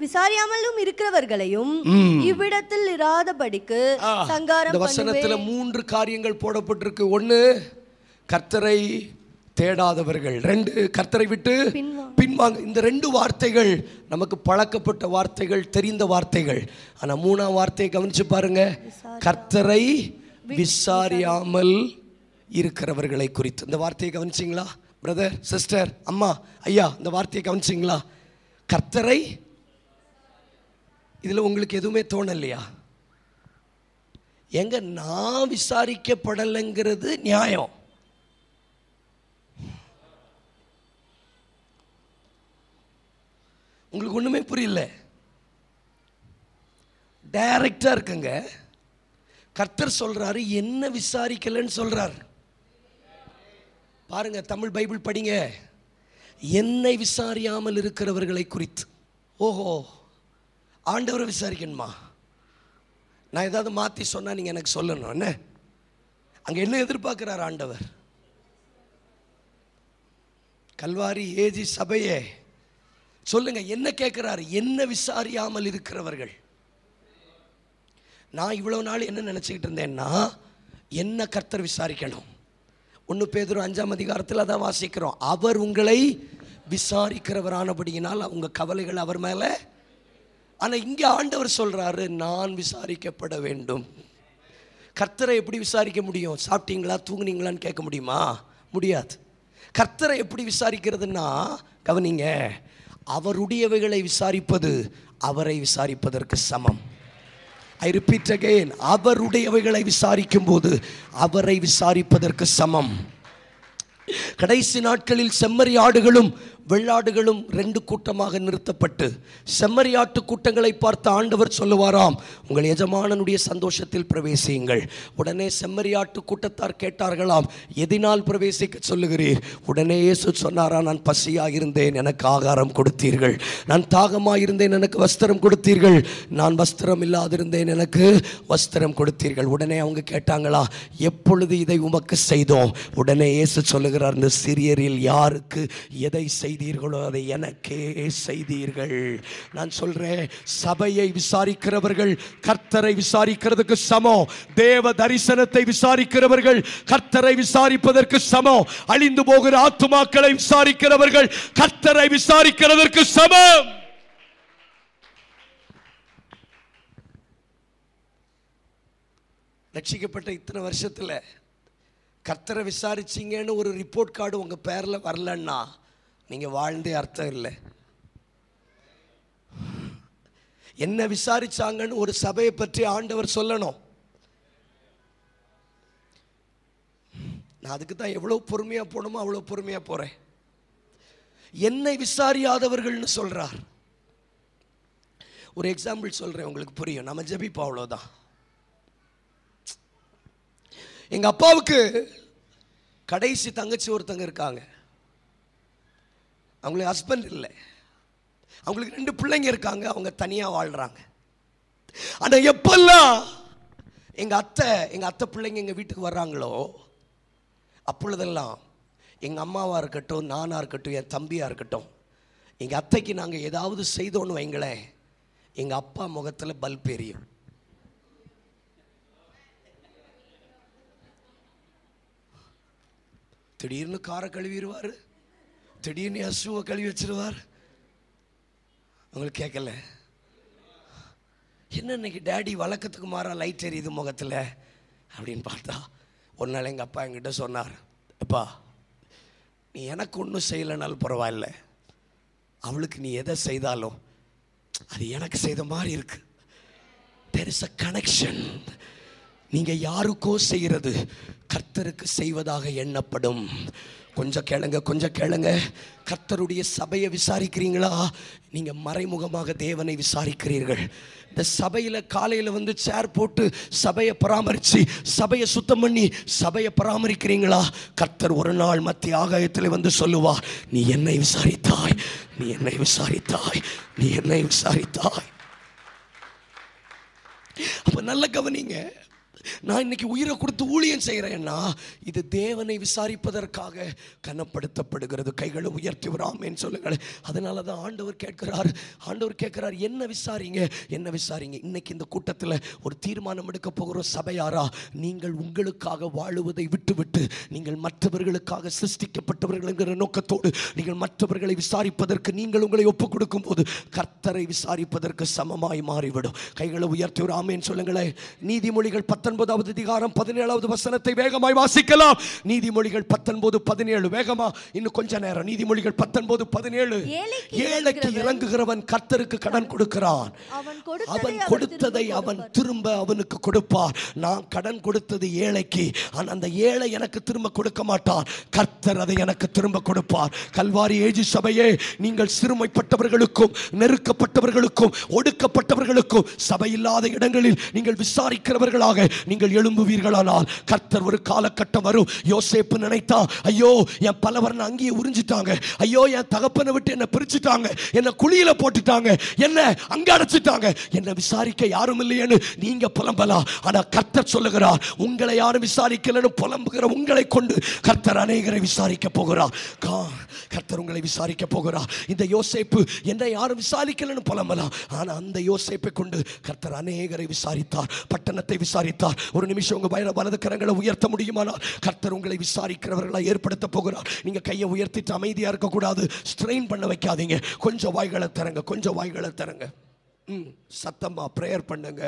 விசாரியாமலும் இருக்கிறவர்களையும் இவ்விடத்தில் இராதபடிக்கு சங்காரம். இந்த வசனத்துல 3 காரியங்கள் போடப்பட்டிருக்கு. 1, கர்த்தரை தேடாதவர்கள். 2, கர்த்தரை விட்டு பின்வாங்க. இந்த 2 வார்த்தைகள் நமக்கு பழக்கப்பட்ட வார்த்தைகள், தெரிந்த வார்த்தைகள். ஆனா 3ஆம் வார்த்தையை கவனிச்சு பாருங்க. கர்த்தரை விசாரியாமல் இருக்கிறவர்களை குறித்து. இந்த வார்த்தையை கவனிச்சிங்களா பிரதர், சிஸ்டர், அம்மா, ஐயா? இந்த வார்த்தையை கவனிச்சிங்களா? கர்த்தரை. இதுல உங்களுக்கு எதுவுமே தோணலையா? எங்க நான் விசாரிக்கப்படலைங்கிறது நியாயம். உங்களுக்கு ஒண்ணுமே புரியல. டைரக்டா இருக்குங்க. கர்த்தர் சொல்றாரு, என்ன விசாரிக்கலன்னு சொல்றாரு. பாருங்க, தமிழ் பைபிள் படிங்க. என்னை விசாரியாமல் இருக்கிறவர்களை குறித்து. ஓஹோ, ஆண்டவரை விசாரிக்கணுமா? நான் ஏதாவது மாற்றி சொன்னால் நீங்கள் எனக்கு சொல்லணும். என்ன அங்கே என்ன எதிர்பார்க்கிறார் ஆண்டவர்? கல்வாரி ஏஜி சபையே சொல்லுங்க, என்ன கேட்கிறாரு? என்ன விசாரியாமல் இருக்கிறவர்கள். நான் இவ்வளவு நாள் என்ன நினச்சிக்கிட்டு இருந்தேன்னா, என்ன கர்த்தர் விசாரிக்கணும். 1 பேதுரு 5ஆம் அதிகாரத்தில் அதான் வாசிக்கிறோம். அவர் உங்களை விசாரிக்கிறவரானபடியினால் உங்கள் கவலைகள் அவர் மேலே. ஆனால் இங்கே ஆண்டவர் சொல்றாரு, நான் விசாரிக்கப்பட வேண்டும். கர்த்தரை எப்படி விசாரிக்க முடியும்? சாப்பிட்டீங்களா, தூங்குனீங்களான்னு கேட்க முடியுமா? முடியாது. கர்த்தரை எப்படி விசாரிக்கிறதுனா, கவனிங்க, அவருடையவைகளை விசாரிப்பது அவரை விசாரிப்பதற்கு சமம். ஐ ரிப்பீட் அகைன், அவருடையவைகளை விசாரிக்கும் போது அவரை விசாரிப்பதற்கு சமம். கடைசி நாட்களில் செம்மறியாடுகளும் வெள்ளாடுகளும் 2 கூட்டமாக நிறுத்தப்பட்டு செம்மறியாட்டு கூட்டங்களை பார்த்த ஆண்டவர் சொல்லுவாராம், உங்கள் எஜமானனுடைய சந்தோஷத்தில் பிரவேசியுங்கள். உடனே செம்மறியாட்டு கூட்டத்தார் கேட்டார்களாம், எதினால் பிரவேசிக்க சொல்லுகிறீர்? உடனே இயேசு சொன்னாரா, நான் பசியாக இருந்தேன், எனக்கு ஆகாரம் கொடுத்தீர்கள். நான் தாகமாக இருந்தேன், எனக்கு வஸ்திரம் கொடுத்தீர்கள். நான் வஸ்திரம் இல்லாதிருந்தேன், எனக்கு வஸ்திரம் கொடுத்தீர்கள். உடனே அவங்க கேட்டாங்களா, எப்பொழுது இதை உமக்கு செய்தோம்? உடனே இயேசு சொல்லுகிறார், இந்த சிறியரில் யாருக்கு எதை செய்தீர்களோ அதை எனக்கே செய்தீர்கள். நான் சொல்றேன், சபையை விசாரிக்கிறவர்கள் கர்த்தரை விசாரிக்கிறதுக்கு சமம். தேவ தரிசனத்தை விசாரிக்கிறவர்கள் கர்த்தரை விசாரிப்பதற்கு சமம். அழிந்து போகிற ஆத்துமாக்களை விசாரிக்கிறவர்கள் கர்த்தரை விசாரிக்கிறதற்கு சமம். ரட்சிக்கப்பட்ட இத்தனை வருஷத்துல கர்த்தரை விசாரிச்சிங்கன்னு ஒரு ரிப்போர்ட் கார்டு உங்க பேர்ல வரலன்னா நீங்க வாழ்ந்தே அர்த்தம் இல்லை. என்ன விசாரிச்சாங்கன்னு ஒரு சபையை பற்றி ஆண்டவர் சொல்லணும். நான் அதுக்கு தான் எவ்வளவு பொறுமையா போகணுமோ அவ்வளவு பொறுமையா போறேன். என்னை விசாரியாதவர்கள்னு சொல்றார். ஒரு எக்ஸாம்பிள் சொல்றேன், உங்களுக்கு புரியும். நம்ம ஜெபிப்போம், அவ்வளவுதான். எங்க அப்பாவுக்கு கடைசி தங்கச்சி ஒருத்தங்க இருக்காங்க. அவங்களுக்கு ஹஸ்பண்ட் இல்லை, அவங்களுக்கு 2 பிள்ளைங்க இருக்காங்க. அவங்க தனியா வாழ்றாங்க. ஆனா எப்பெல்லாம் எங்க அத்தை பிள்ளைங்க எங்க வீட்டுக்கு வர்றாங்களோ அப்பொழுதெல்லாம் எங்க அம்மாவா இருக்கட்டும், நானா இருக்கட்டும், என் தம்பியா இருக்கட்டும், எங்க அத்தைக்கு நாங்க ஏதாவது செய்தோன்னு வைங்களேன், எங்க அப்பா முகத்துல பல்ப் எரியும். திடீர்னு காரை கழுவிடுவார், திடீர்னு அசுவை கழுவி வச்சிருவார். உங்களுக்கு கேட்கல, என்ன இன்னைக்கு டேடி வழக்கத்துக்கு மாறா லைட் எரியுது முகத்தில்? அப்படின்னு பார்த்தா ஒரு நாள் எங்கள் அப்பா என்கிட்ட சொன்னார், அப்பா நீ எனக்கு ஒன்றும் செய்யலைனாலும் பரவாயில்ல, அவளுக்கு நீ எதை செய்தாலும் அது எனக்கு செய்த மாதிரி இருக்கு. There is a connection. நீங்க யாருக்கோ செய்கிறது கர்த்தருக்கு செய்வதாக எண்ணப்படும். கொஞ்சம் கேளுங்க. கர்த்தருடைய சபையை விசாரிக்கிறீங்களா? நீங்க மறைமுகமாக தேவனை விசாரிக்கிறீர்கள். இந்த சபையில் காலையில் வந்து சேர் போட்டு சபையை பராமரித்து சபையை சுத்தம் பண்ணி சபையை பராமரிக்கிறீங்களா? கர்த்தர் ஒரு நாள் மத்திய ஆகாயத்தில் வந்து சொல்லுவார், நீ என்னை விசாரித்தாய், நீ என்னை விசாரித்தாய், நீ என்னை விசாரித்தாய். அப்ப நல்ல கவனிங்க, நான் இன்னைக்கு உயிரை கொடுத்து ஊழியம் செய்கிறேன்னா இது தேவனை விசாரிப்பதற்காக கனப்படுத்தப்படுகிறது. கைகளை உயர்த்தி விடாமேன்னு சொல்லுங்கள். அதனால தான் ஆண்டவர் கேட்கிறார், என்ன விசாரிங்க. இன்னைக்கு இந்த கூட்டத்தில் ஒரு தீர்மானம் எடுக்க போகிற சபையாரா, நீங்கள் உங்களுக்காக வாழுவதை விட்டுவிட்டு நீங்கள் மற்றவர்களுக்காக சிருஷ்டிக்கப்பட்டவர்கள் என்கிற நோக்கத்தோடு நீங்கள் மற்றவர்களை விசாரிப்பதற்கு நீங்கள் உங்களை ஒப்புக் கொடுக்கும் போது கர்த்தரை விசாரிப்பதற்கு சமமாய் மாறிவிடும். கைகளை உயர்த்தி ஒரு ஆமேன்னு சொல்லுங்களேன். நீதிமொழிகள் 19வது அதிகாரம் 17வது வசனத்தை வேகமாய் வாசிக்கலாம். நீதிமொழிகள் 19:17 வேகமா, இன்னும் கொஞ்ச நேரம். நீதிமொழிகள் 19:17. ஏழைக்கு இறங்குகிறவன் கர்த்தருக்கு கடன் கொடுக்கிறான், அவன் கொடுத்ததை அவன் திரும்ப அவனுக்கு கொடுப்பார். நான் கடன் கொடுத்தது ஏழைக்கு, ஆனால் அந்த ஏழை எனக்கு திரும்ப கொடுக்க மாட்டார், கர்த்தர் அதை எனக்கு திரும்ப கொடுப்பார். கல்வாரி ஏஜி சபையே, நீங்கள் சிறுமைப்பட்டவர்களுக்கும் நெருக்கப்பட்டவர்களுக்கும் ஒடுக்கப்பட்டவர்களுக்கும் சபையில்லாத இடங்களில் நீங்கள் விசாரிக்கிறவர்களாக நீங்கள் எழும்புவீர்களானால் கர்த்தர் ஒரு காலகட்டம் வரும். யோசேப்பு நினைத்தா, ஐயோ என் பலவரன் அங்கேயே உறிஞ்சிட்டாங்க, ஐயோ என் தகப்பனை விட்டு என்ன பிரிச்சுட்டாங்க, என்ன குழியில போட்டுட்டாங்க, என்ன அங்க அடைச்சிட்டாங்க, என்ன விசாரிக்க யாரும் இல்லையேன்னு நீங்க புலம்பலாம். ஆனா கர்த்தர் சொல்லுகிறார், உங்களை யாரும் விசாரிக்கலன்னு புலம்புகிற உங்களை கொண்டு கர்த்தர் அநேகரை விசாரிக்க போகிறார். கர்த்தர் உங்களை விசாரிக்க போகிறார். இந்த யோசேப்பு என்ன யாரும் விசாரிக்கலன்னு புலம்பலாம், ஆனா அந்த யோசேப்பை கொண்டு கர்த்தர் அநேகரை விசாரித்தார், பட்டணத்தை விசாரித்தார். ஒரு நிமிஷம் உங்க வலது கரங்களை உயர்த்த முடியுமானால் கர்த்தர் உங்களை விசாரிக்கிறவர்களை ஏற்படுத்த போகிறார். நீங்க கையை உயர்த்திட்டு அமைதியா இருக்க கூடாது, ஸ்ட்ரெயின் பண்ண வைக்காதீங்க. கொஞ்சம் வாய்களை தரங்க, சத்தமா பிரேயர் பண்ணுங்க.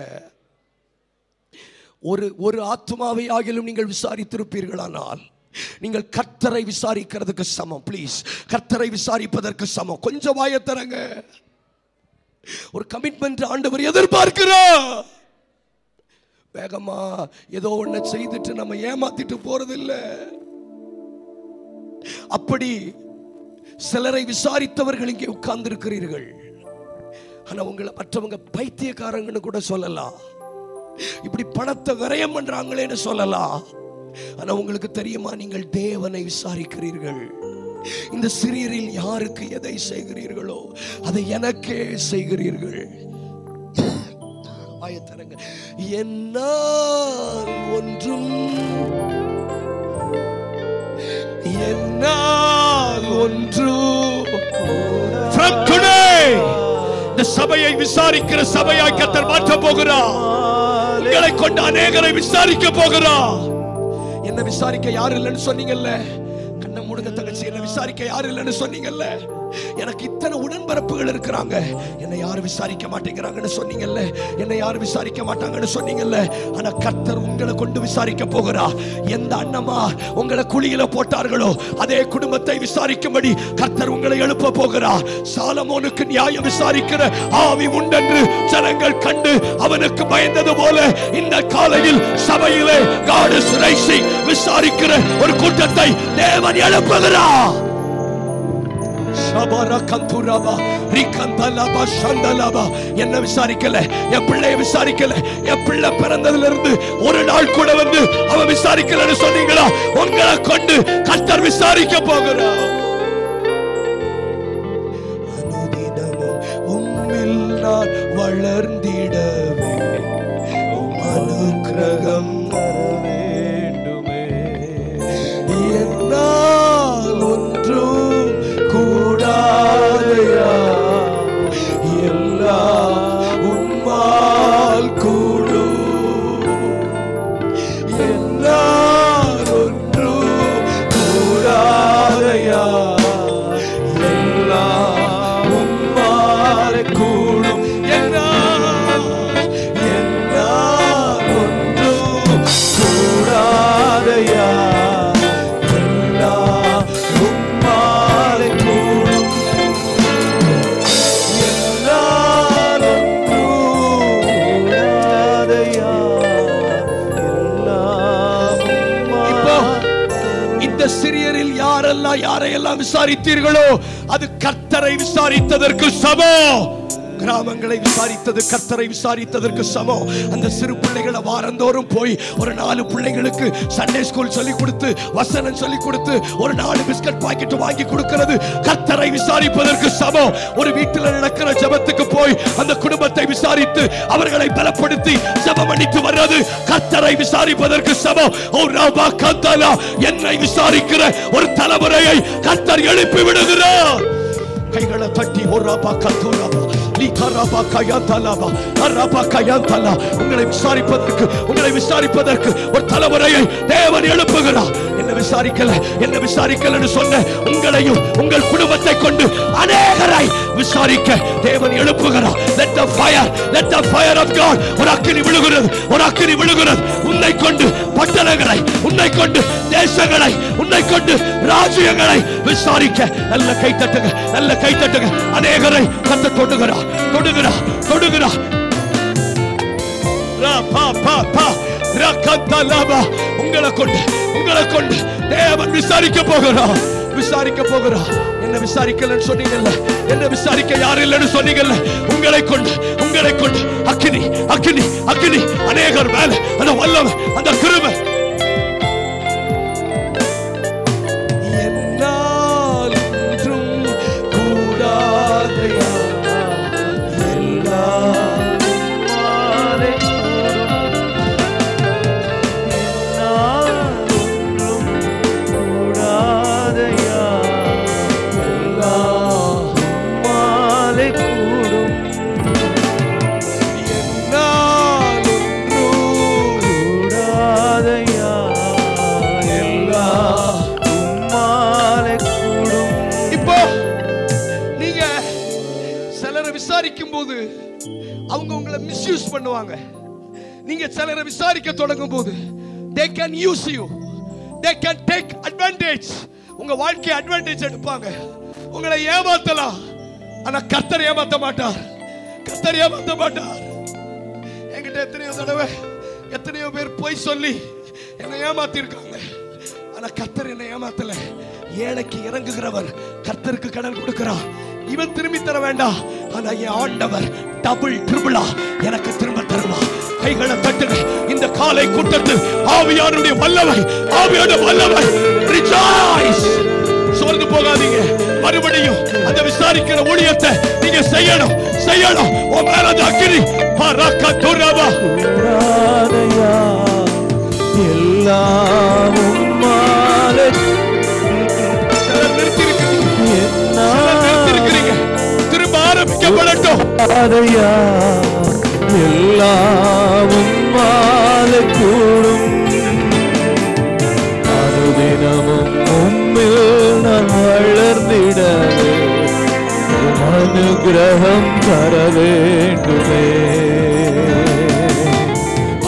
ஒரு ஆத்துமாவை ஆகிலும் நீங்கள் விசாரித்திருப்பீர்களானால் நீங்கள் கர்த்தரை விசாரிக்கிறதுக்கு சமம். ப்ளீஸ், கர்த்தரை விசாரிப்பதற்கு சமம். கொஞ்சம் வாயை தரங்க. ஒரு கமிட்மெண்ட் ஆண்டவர் எதிர்பார்க்கிறார். வேகமா ஏதோ ஒன்ன செய்துட்டு நம்ம ஏமாத்திட்டு போறதில்லை. அப்படி சிலரை விசாரித்தவர்கள் இங்கே உட்கார்ந்து இருக்கிறீர்கள். ஆனா உங்களை மற்றவங்க பைத்தியக்காரங்கன்னு கூட சொல்லலாம், இப்படி பணத்தை விரயம் பண்றாங்களேன்னு சொல்லலாம். ஆனா உங்களுக்கு தெரியுமா, நீங்கள் தேவனை விசாரிக்கிறீர்கள். இந்த சிறியரில் யாருக்கு எதை செய்கிறீர்களோ அதை எனக்கே செய்கிறீர்கள். ஆயத்தரங்க. என்னால் ஒன்றும் from today இந்த சபையை விசாரிக்கிற சபையாய் கர்த்தர் மாற்ற போகிறார். உங்களை கொண்டு அநேகரை விசாரிக்க போகிறார். என்ன விசாரிக்க யாரும் இல்லைன்னு சொன்னீங்கல்ல, கண்ணை மூடுங்க தங்கச்சி, என்ன விசாரிக்க யாரும் இல்லைன்னு சொன்னீங்கல்ல, எனக்கு இத்தனை உடன்பரப்புகள் இருக்கிறாங்க, என்னை யாரும் விசாரிக்க மாட்டேங்கிறாங்கன்னு சொன்னீங்கல்ல, என்னை யாரும் விசாரிக்க மாட்டாங்கன்னு சொன்னீங்கல்ல. ஆனா கர்த்தர் உங்களை கொண்டு விசாரிக்க போகிறார். எந்த அண்ணமா உங்களை குழியில போட்டார்களோ அதே குடும்பத்தை விசாரிக்கும்படி கர்த்தர் உங்களை எழுப்ப போகிறார். சாலமோனுக்கு நியாயம் விசாரிக்கிற ஆவி உண்டென்று ஜனங்கள் கண்டு அவனுக்கு பயந்தது போல இந்த காலையில் சபையிலே God is raising விசாரிக்கிற ஒரு கூட்டத்தை தேவன் எழுப்புகிறார். என்ன விசாரிக்கல, என் பிள்ளைய விசாரிக்கல, என் பிள்ளை பிறந்ததுல இருந்து ஒரு நாள் கூட வந்து அவன் விசாரிக்கலன்னு சொன்னீங்களா, உங்களை கொண்டு கர்த்தர் விசாரிக்க போகிறார். அனுதினமும் உம்மில் நான் வளர்ந்திடவே அனுக்கிரகம் தர வேண்டுமே. என்னால் ஒன்றும் கூடாதையா, எல்லாம் உம்மால் கூடும். என்னால் ஒன்றும் கூடாதையா, எல்லாம் விசாரித்தீர்களோ அது கர்த்தரை விசாரித்ததற்கு சமம். கிராமங்களை விசாரித்தது கர்த்தரை விசாரித்ததற்கு சமம். அந்த சிறு பிள்ளைகளை வாரந்தோறும் போய் ஒரு 4 பிள்ளைகளுக்கு சண்டே ஸ்கூல் சொல்லி கொடுத்து, வசனம் சொல்லி கொடுத்து, ஒரு 4 பிஸ்கட் பாக்கெட் வாங்கி கொடுக்கிறது கர்த்தரை விசாரிப்பதற்கு சமம். ஒரு வீட்டில் நடக்கிற ஜெபத்துக்கு போய் அந்த குடும்பத்தை விசாரித்து அவர்களை பலப்படுத்தி ஜெபம் பண்ணிட்டு வர்றது கர்த்தரை விசாரிப்பதற்கு சமம். ஓ ராபா கந்தலா, என்னை விசாரிக்கிற ஒரு தலைமுறையை கர்த்தர் எழுப்பி விடுகிறார். கைகளை தட்டி ஓராபா கத்தோராபா லீகராபா கயாந்தலாபா அரபா கயாந்தலா, உங்களை விசாரிப்பதற்கு ஒரு தலைவரையை தேவன் எழுப்புகிறார். என்ன விசாரிக்கலன்னு சொன்ன உங்களையும் உங்கள் குடும்பத்தை கொண்டு அநேகரை விசாரிக்க தேவன் எழுப்புகிறார். let the fire of God, ஒரு அக்கினி விழுகிறது. உன்னை கொண்டு பட்டணங்களை, உன்னை கொண்டு தேசங்களை, உன்னை கொண்டு ராஜ்யங்களை விசாரிக்க நல்ல கை தட்டுங்க. அநேகரை கர்த்தர் தொடுகிறார். உங்களை கொண்டு தேவன் விசாரிக்க போகிறார். என்ன விசாரிக்கலன்னு சொன்னீங்கல்ல, என்ன விசாரிக்க யாரும் இல்லைன்னு சொன்னீங்கல்ல, உங்களை கொண்டு அக்கினி அநேகர் மேல அந்த வல்லமை, அந்த கிருபை என்னால் ஒன்றும் கூடாதையா, போது அவங்க உங்களை மிஸ்யூஸ் பண்ணுவாங்க. நீங்க சிலரை விசாரிக்க தொடங்கும் போது they can use you, they can take advantage. உங்க வாழ்க்கையை அட்வான்டேஜ் எடுப்பாங்க, உங்களை ஏமாத்தலாம். ஆனா கர்த்தர் ஏமாத்த மாட்டார். என்கிட்ட எத்தனையோ பேர் போய் சொல்லி என்னை ஏமாத்தி இருக்காங்க. ஆனா கர்த்தர் என்னை ஏமாத்தல. ஏழைக்கு இறங்குகிறவர் கர்த்தருக்கு கடன் கொடுக்கிறார். இவன் திரும்பி தர வேண்டாம், ஆனா என் ஆண்டவர் டபுள் ட்ரிபிளா எனக்கு திரும்ப தருவார். கைகளை தட்டுங்க. இந்த காலை கூட்டத்தில் ஆவியானுடைய வல்லமை ரிஜாய்ஸ். சோர்ந்து போகாதீங்க. மறுபடியும் அந்த விசாரிக்கிற ஊழியத்தை நீங்க செய்யணும். உன் மேல அந்த அக்கினி பரக்கத்துரவா எல்லாம் உம்மாலே. சிலர் நிறுத்திருக்கிறீங்க, திரும்ப ஆரம்பிக்கப்படட்டும். எல்லாம் உம்மாலே கூடும். அனுதினமும் உம்மில் நான் வளர்ந்திடவே அனுகிரகம் தர வேண்டுமே.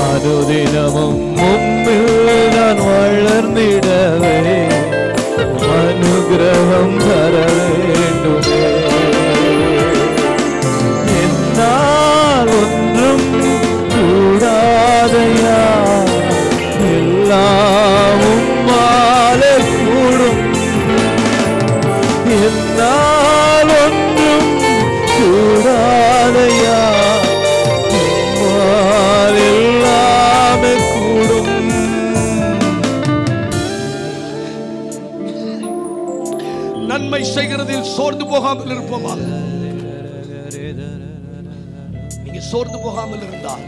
அனுதினமும் உம்மில் நான் வளர்ந்திடவே அனுகிரகம் தர வேண்டுமே. என்னால் ஒன்றும் கூடாதையா, எல்லாம் உம்மாலே கூடும். என்னால் ஒன்றும் கூடாதையா, உம்மால் எல்லாமே கூடும். நன்மை செய்கிறதில் சோர்ந்து போகாமல் இருப்போமா? நீங்க சோர்ந்து போகாமல் இருந்தால்,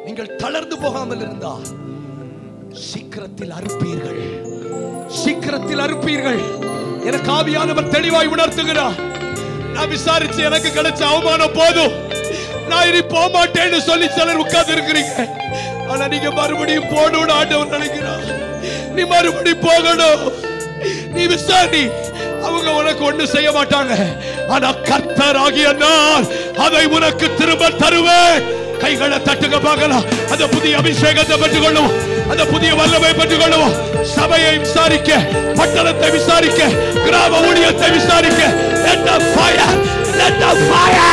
நீங்கள் தளர்ந்து போகாமல் இருந்தால் சீக்கிரத்தில் அறுப்பீர்கள். எனக்கு ஆவியானவர் தெளிவாய் உணர்த்துகிறார். நான் விசாரிச்சு எனக்கு கிடைச்ச அவமானம் போதும், நான் இனி போக மாட்டேன்னு சொல்லி சிலர் உட்கார்ந்து இருக்கிறீங்க. ஆனா நீங்க மறுபடியும் போகணும்னு ஆண்டவர் நினைக்கிறார். நீ மறுபடியும் போகணும். நீ விசாரி. அவங்க உனக்கு ஒண்ணு செய்ய மாட்டாங்க, ஆனா கர்த்தர் ஆகிய நான் அதை உனக்கு திரும்ப தருவேன். கைகளை தட்டுங்க பார்க்கலாம். அந்த புதிய அபிஷேகத்தை பெற்றுக் கொள்ளுவோம், அந்த புதிய வல்லமை பெற்றுக் கொள்ளுவோம். சபையை விசாரிக்க, பட்டணத்தை விசாரிக்க, கிராம ஊழியத்தை விசாரிக்க. Let the fire, let the fire.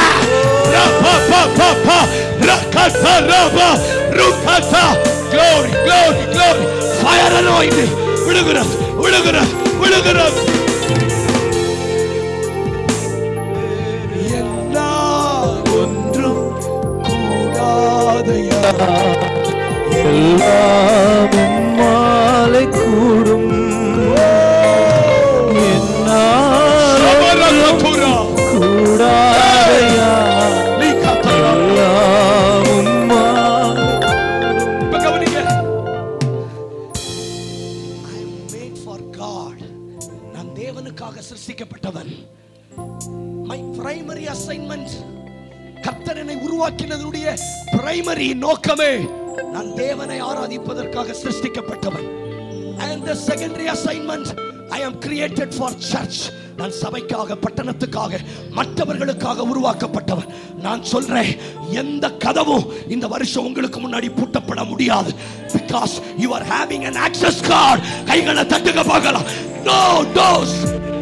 Glory, glory, glory. Fire anointing, விழுகிறது, விழுகிறது, விழுகிறது. எல்லாம் ஒன்றும் கூடாதையா, எல்லாம் உம்மாலே கூடும். என்னால் கூடாதையா, எல்லாம் உம்மாலே. இப்ப கவனிங்க. I am made for God. நான் தேவனுக்காக சிருஷ்டிக்கப்பட்டவன். My primary assignment, கர்த்தர் என்னை உருவாக்கினதுடைய பிரைமரி நோக்கமே நான் தேவனை ஆராதிப்பதற்காக சிருஷ்டிக்கப்பட்டவன். And the secondary assignment, I am created for church. நான் சபைக்காக, பட்டணத்துக்காக, மற்றவர்களுக்காக உருவாக்கப்பட்டவன். நான் சொல்றேன், எந்த கதவும் இந்த வருஷம் உங்களுக்கு முன்னாடி பூட்டப்பட முடியாது. Because you are having an access card. கைகளை தட்டுங்க பார்க்கலாம். No doors.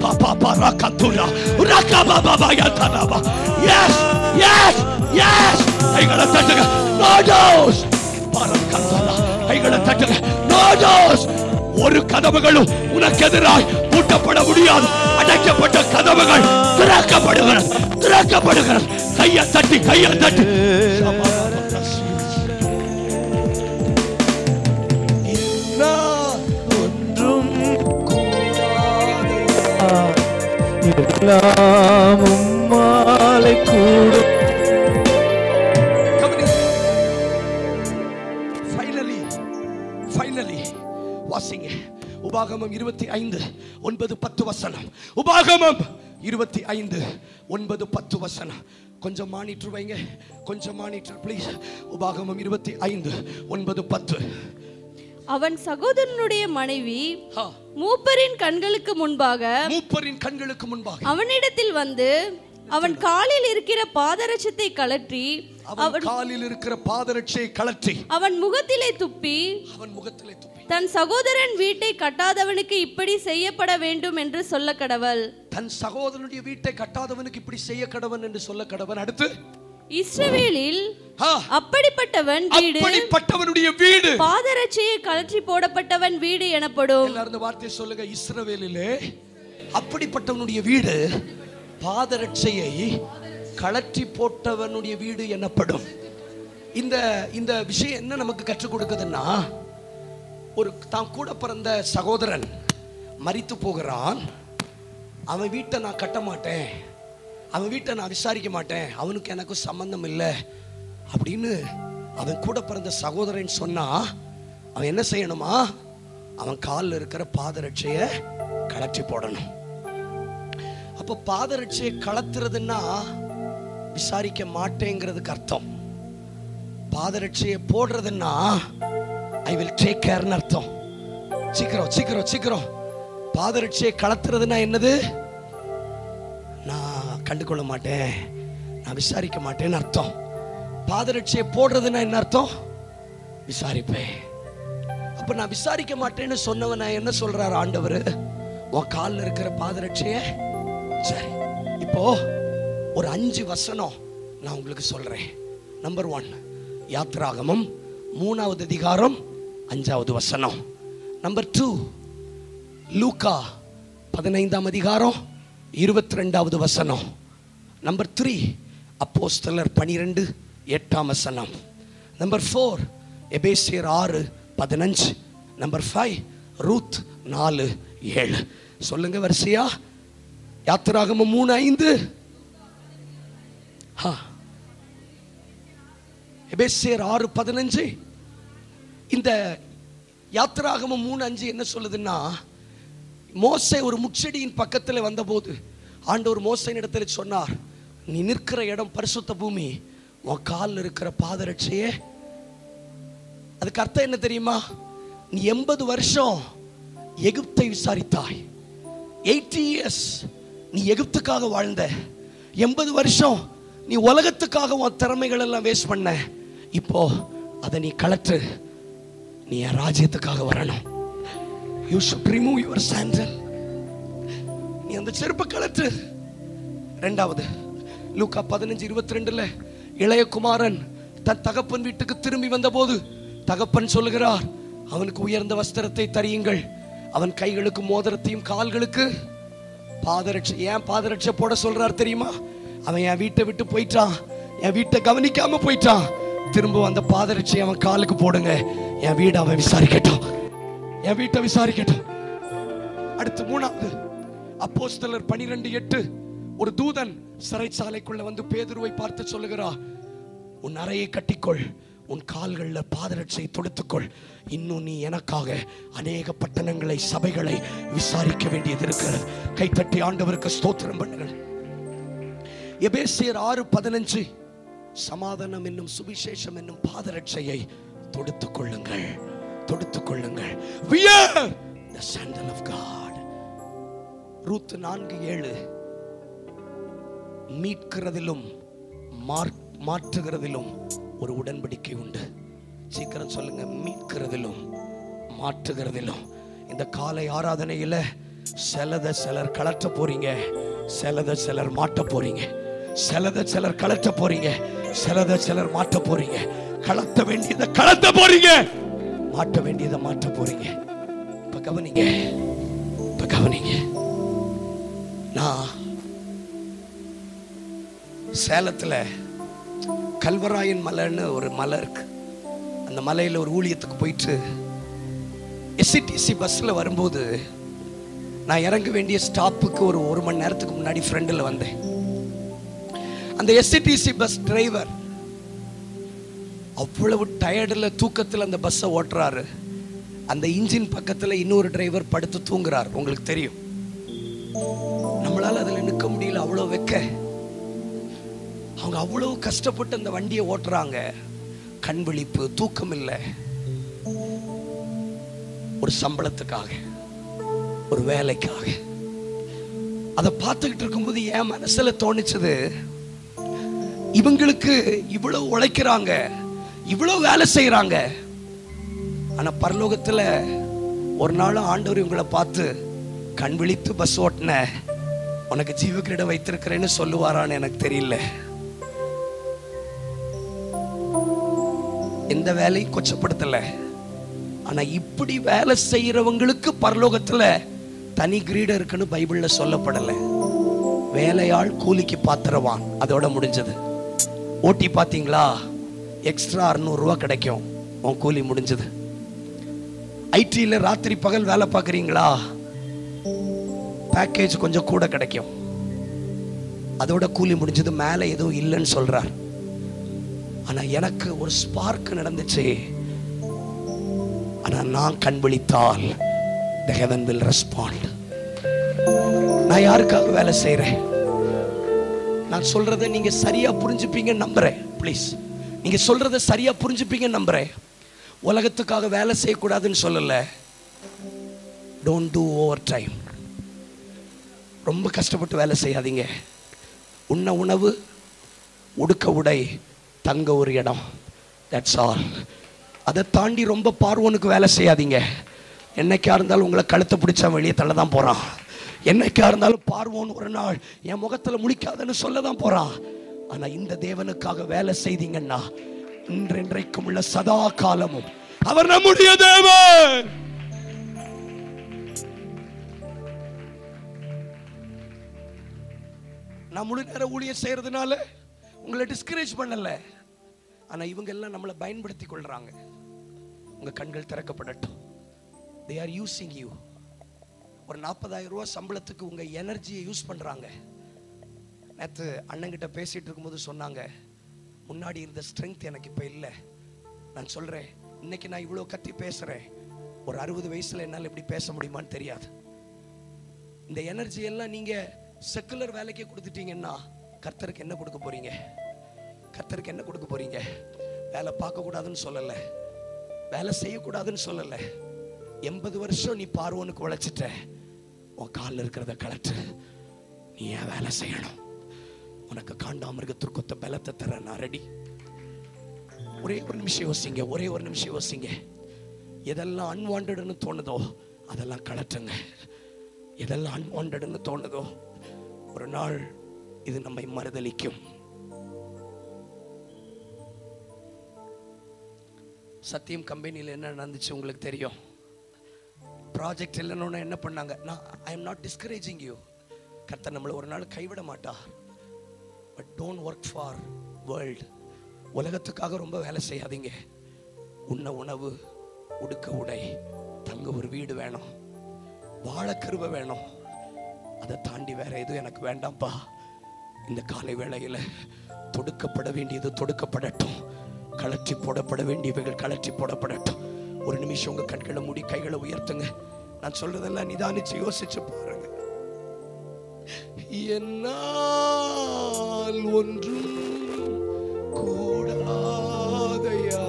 Papa parakatula rakababa yatanaba. Yes, yes, yes. கைகளை தட்டுங்க. No doors. parakatula கைகளை தட்டுங்க. No doors. ஒரு கதவுகளும் உனக்கு எதிராய் பூட்டப்பட முடியாது. அடைக்கப்பட்ட கதவுகள் திறக்கப்படுகிறது, திறக்கப்படுகிறது. கையை தட்டி, கையை தட்டி. ஒன்றும் எல்லாம் உம்மாலே கூடும். Finally, வாசிங்க. உபாகமம் 25:9-10 வசனம். உபாகமம் 25:9-10 வசனம். கொஞ்சம் மானிட்டர் வைங்க, கொஞ்சம் மானிட்டர் ப்ளீஸ். உபாகமம் 25:9-10. அவன் சகோதரனுடைய மனைவி மூப்பரின் கண்களுக்கு முன்பாக அவனிடத்தில் வந்து அவன் காலில் இருக்கிற பாதரட்சத்தை கழற்றி அவன் முகத்திலே துப்பி தன் சகோதரன் வீட்டை கட்டாதவனுக்கு இப்படி செய்யப்பட வேண்டும் என்று சொல்ல கடவள். தன் சகோதரனுடைய வீட்டை கட்டாதவனுக்கு இப்படி செய்ய கடவன் என்று சொல்ல கடவன். அடுத்து, இஸ்ரவேலில் அப்படிப்பட்டவனுடைய வீடு பாதரட்சையை கழற்றி போடப்பட்டவன் வீடு எனப்படும். எல்லாரும் இந்த வார்த்தையை சொல்லுங்க. இஸ்ரவேலிலே அப்படிப்பட்டவனுடைய வீடு பாதரட்சையை கழற்றி போட்டவனுடைய வீடு எனப்படும். இந்த விஷயம் என்ன நமக்கு கற்றுக் கொடுக்குதுன்னா, ஒரு தான் கூட பிறந்த சகோதரன் மரித்து போகிறான். அவன் வீட்டை நான் கட்ட மாட்டேன், அவன் வீட்டை நான் விசாரிக்க மாட்டேன், அவனுக்கு எனக்கு சம்பந்தம் இல்லை அப்படின்னு அவன் கூட பிறந்த சகோதரன் சொன்னா, அவன் என்ன செய்யணுமா? அவன் காலில் இருக்கிற பாதரட்சையை கழற்றி போடணும். அப்போ பாதரட்சையை கழத்துறதுன்னா விசாரிக்க மாட்டேங்கிறதுக்கு அர்த்தம். பாதரட்சையை போடுறதுன்னா ஐ வில் டேக் கேர்னு அர்த்தம். சீக்கிரம் சீக்கிரம் சீக்கிரம். பாதரட்சையை கழத்துறதுன்னா என்னது? நான் கண்டுகொள்ள மாட்டேன், நான் விசாரிக்க மாட்டேன்னு அர்த்தம். பாதரட்சையை போடுறதுன்னா என்ன அர்த்தம்? விசாரிப்பேன். அப்ப நான் விசாரிக்க மாட்டேன்னு சொன்னவன் நான் என்ன சொல்றாரு ஆண்டவர்? உன் காலில் இருக்கிற பாதரட்சைய சரி. இப்போ ஒரு 5 வசனம் நான் உங்களுக்கு சொல்றேன். நம்பர் 1, யாத்ராகமம் 3வது அதிகாரம் 5வது வசனம். நம்பர் 2, லூக்கா 15ஆம் அதிகாரம் 22வது வசனம். நம்பர் 3, அப்போஸ்தலர் 12:8ஆம் வசனம். நம்பர் 4, எபேசியர் 6:15. Number 5, Ruth 4:7. சொல்லுங்க வரிசையா. யாத்ராகமம் 3:5, எபேசியர் 6:15. இந்த யாத்ராகமம் 3:5 என்ன சொல்லுதுன்னா, மோசே ஒரு முட்செடியின் பக்கத்தில் வந்தபோது ஆண்டவர் மோசேயின் இடத்துல சொன்னார், நீ நிற்கிற இடம் பரிசுத்த பூமி, உன் காலில் இருக்கிற பாதரட்சையே. அதுக்கு அர்த்தம் என்ன தெரியுமா? நீ 80 வருஷம் எகிப்தை விசாரித்தாய். 80 years நீ எகிப்துக்காக வாழ்ந்த. 80 வருஷம் நீ உலகத்துக்காக உன் திறமைகள் எல்லாம் வேஸ்ட் பண்ண. இப்போ அதை நீ கழற்று, நீ என் ராஜ்யத்துக்காக வரணும். You should remove your sandal. நீ அந்த செருப்பை கழற்று. 2வது, லூக்கா 15:22 இளைய குமாரன் தன் தகப்பன் வீட்டுக்கு திரும்பி வந்தபோது தகப்பன் சொல்லுகிறார், அவனுக்கு உயர்ந்த வஸ்திரத்தை தரியுங்கள், அவன் கைகளுக்கு மோதிரத்தையும் கால்களுக்கு பாதரட்சை. ஏன் பாதரட்சை போட சொல்றார் தெரியுமா? அவன் என் வீட்டை விட்டு போயிட்டான், என் வீட்டை கவனிக்காம போயிட்டான். திரும்ப அந்த பாதரட்சை அவன் காலுக்கு போடுங்க, என் வீடு அவன் விசாரிக்கட்டும், என் வீட்டை விசாரிக்கட்டும். அடுத்து மூணாவது, அப்போஸ்தலர் 12:8. ஒரு தூதன் சிறைச்சாலைக்குள்ள வந்து பேதுருவை பார்த்து சொல்லுகிறா, உன் அறையை கட்டிக்கொள், உன் கால்களில் பாதரட்சை தொடுத்துக்கொள், இன்னும் நீ எனக்காக அநேக பட்டணங்களை சபைகளை விசாரிக்க வேண்டியது இருக்கிறது. கைத்தட்டி ஆண்டவருக்கு ஸ்தோத்திரம் பண்ணுங்கள். எபேசியர் 6:15, சமாதானம் என்னும் சுவிசேஷம் என்னும் பாதரட்சையை தொடுத்துக் கொள்ளுங்கள், தொடுத்துக் கொள்ளுங்கள். Wear the sandal of God. Ruth 4:7, மீட்கிறதிலும் மாற்றுகிறதிலும் ஒரு உடன்படிக்கை உண்டு. சீக்கிரம் சொல்லுங்க, மீட்கிறதிலும் மாற்றுகிறதிலும். இந்த காலை ஆராதனையில சிலர் கலட்ட போறீங்க, சிலர் மாட்ட போறீங்க, சிலர் கலட்ட போறீங்க, சிலர் மாட்ட போறீங்க. கலத்த வேண்டியதை கலத்த போறீங்க, மாட்ட வேண்டியதை மாட்ட போறீங்க. இப்ப கவனிங்க, இப்ப கவனிங்க. நான் சேலத்துல கல்வராயன் மலைன்னு ஒரு மலை இருக்கு. அந்த மலையில ஒரு ஊழியத்துக்கு போயிட்டு எஸ்சிடிசி பஸ்ல வரும்போது நான் இறங்க வேண்டிய ஸ்டாப்புக்கு ஒரு மணி நேரத்துக்கு முன்னாடி ஃப்ரெண்டில் வந்தேன். அந்த எஸ்சிடிசி பஸ் டிரைவர் அவ்வளவு டயர்டில் தூக்கத்தில் அந்த பஸ்ஸை ஓட்டுறாரு. அந்த இன்ஜின் பக்கத்தில் இன்னொரு டிரைவர் படுத்து தூங்குறார். உங்களுக்கு தெரியும், நம்மளால அதில் நிற்க முடியல, அவ்வளோ வெக்க. அவங்க அவ்வளவு கஷ்டப்பட்டு அந்த வண்டியை ஓட்டுறாங்க. கண் விழிப்பு, தூக்கம் இல்லை. ஒரு சம்பளத்துக்காக, ஒரு வேலைக்காக. அதை பார்த்துக்கிட்டு இருக்கும்போது என் மனசுல தோணிச்சது, இவங்களுக்கு இவ்வளவு உழைக்கிறாங்க, இவ்வளவு வேலை செய்யறாங்க, ஆனா பரலோகத்துல ஒரு நாள் ஆண்டவர் இவங்களை பார்த்து கண் விழித்து பஸ் ஓட்டின உனக்கு ஜீவக்கிரீடம் வைத்திருக்கிறேன்னு சொல்லுவாரான்னு எனக்கு தெரியல. எந்த வேலையும் கொச்சப்படுத்தல, ஆனா இப்படி வேலை செய்யறவங்களுக்கு பரலோகத்துல தனி கிரீடம் இருக்குன்னு பைபிள்ல சொல்லப்படல. வேலையாள் கூலிக்கு பாத்திரவான், அதோட முடிஞ்சது. ஓட்டி பாத்தீங்களா, எக்ஸ்ட்ரா 600 ரூபா கிடைக்கும், உன் கூலி முடிஞ்சது. ஐடில ராத்திரி பகல் வேலை பார்க்குறீங்களா, பேக்கேஜ் கொஞ்சம் கூட கிடைக்கும், அதோட கூலி முடிஞ்சது. மேலே எதுவும் இல்லைன்னு சொல்றார். ஆனா எனக்கு ஒரு ஸ்பார்க் நடந்துச்சு. ஆனா நான் கண் விழித்தால் the heaven will respond. நான் யாருக்காக வேலை செய்யறேன்? நான் சொல்றதை நீங்க சரியா புரிஞ்சுப்பீங்க நம்புறேன். ப்ளீஸ், நீங்க சொல்றதை சரியா புரிஞ்சுப்பீங்க நம்புறேன். உலகத்துக்காக வேலை செய்யக்கூடாதுன்னு சொல்லல. Don't do over time. ரொம்ப கஷ்டப்பட்டு வேலை செய்யாதீங்க. உண்ண உணவு, உடுக்க உடை, தங்க ஒரு இடம், தட்ஸ் ஆல். அதை தாண்டி ரொம்ப பார்வோனுக்கு வேலை செய்யாதீங்க. என்னைக்கா இருந்தாலும் உங்களை கழுத்தை பிடிச்சா வெளியே தள்ள தான் போறான். என்னைக்கா இருந்தாலும் பார்வோன் ஒரு நாள் என் முகத்துல முழிக்காதன்னு சொல்ல தான் போறான். ஆனா இந்த தேவனுக்காக வேலை செய்தீங்கன்னா இன்றைக்கும் உள்ள சதா காலமும் அவர் நம்முடைய தேவன். நான் முழு நேர ஊழியம் செய்யறதுனால உங்களை டிஸ்கரேஜ் பண்ணல. ஆனா இவங்க எல்லாம் நம்மளை பயன்படுத்தி கொள்றாங்க. உங்க கண்கள் திறக்கப்படட்டும். they are using you. ஒரு 40,000 ரூபாய் சம்பளத்துக்கு உங்க எனர்ஜியை யூஸ் பண்றாங்க. நேற்று அண்ணங்கிட்ட பேசிட்டு இருக்கும்போது சொன்னாங்க, முன்னாடி இருந்த ஸ்ட்ரென்த் எனக்கு இப்ப இல்லை. நான் சொல்றேன், இன்னைக்கு நான் இவ்வளவு கத்தி பேசுறேன், ஒரு 60 வயசுல என்னால் எப்படி பேச முடியுமான்னு தெரியாது. இந்த எனர்ஜி எல்லாம் நீங்க செக்குலர் வேலைக்கே கொடுத்துட்டீங்கன்னா கர்த்தருக்கு என்ன கொடுக்க போறீங்க? கர்த்தருக்கு என்ன கொடுக்க போறீங்க? வேலை பார்க்க கூடாதுன்னு சொல்லல, வேலை செய்யக்கூடாதுன்னு சொல்லல. 80 வருஷம் நீ பார்வோனுக்கு உழைச்சிட்ட, உன் காலில் இருக்கிறத கலட்டு. நீ ஏன் வேலை செய்யணும்? உனக்கு காண்டாமிருகத்திற்கு ஒத்த பலத்தை தர நான் ரெடி. ஒரே ஒரு நிமிஷம் யோசிங்க, ஒரே ஒரு நிமிஷம் யோசிங்க. எதெல்லாம் அன்வான்டட்னு தோணுதோ அதெல்லாம் கலட்டுங்க. எதெல்லாம் அன்வான்டட்னு தோணுதோ ஒரு நாள் இது நம்மை மறுதலிக்கும். சத்தியம் கம்பெனியில் என்ன நடந்துச்சு உங்களுக்கு தெரியும். ப்ராஜெக்ட் இல்லைன்னு என்ன பண்ணாங்க? நான் I am not discouraging you. கர்த்தர் நம்மளை ஒரு நாள் கைவிட மாட்டார். But don't work for world. உலகத்துக்காக ரொம்ப வேலை செய்யாதீங்க. உண்ண உணவு, உடுக்க உடை, தங்க ஒரு வீடு வேணும், வாழ கிருபை வேணும். அதை தாண்டி வேற எதுவும் எனக்கு வேண்டாம்ப்பா. இந்த காலை வேளையில் தொடுக்கப்பட வேண்டியது தொடுக்கப்படட்டும், கலற்றி போடப்பட வேண்டியவைகள் கலற்றி போடப்படட்டும். ஒரு நிமிஷம் உங்க கண்களை மூடி கைகளை உயர்த்துங்க. நான் சொல்றதெல்லாம் நிதானிச்சு யோசிச்சு பாருங்க. என்னால் ஒன்றும் கூடாதையா,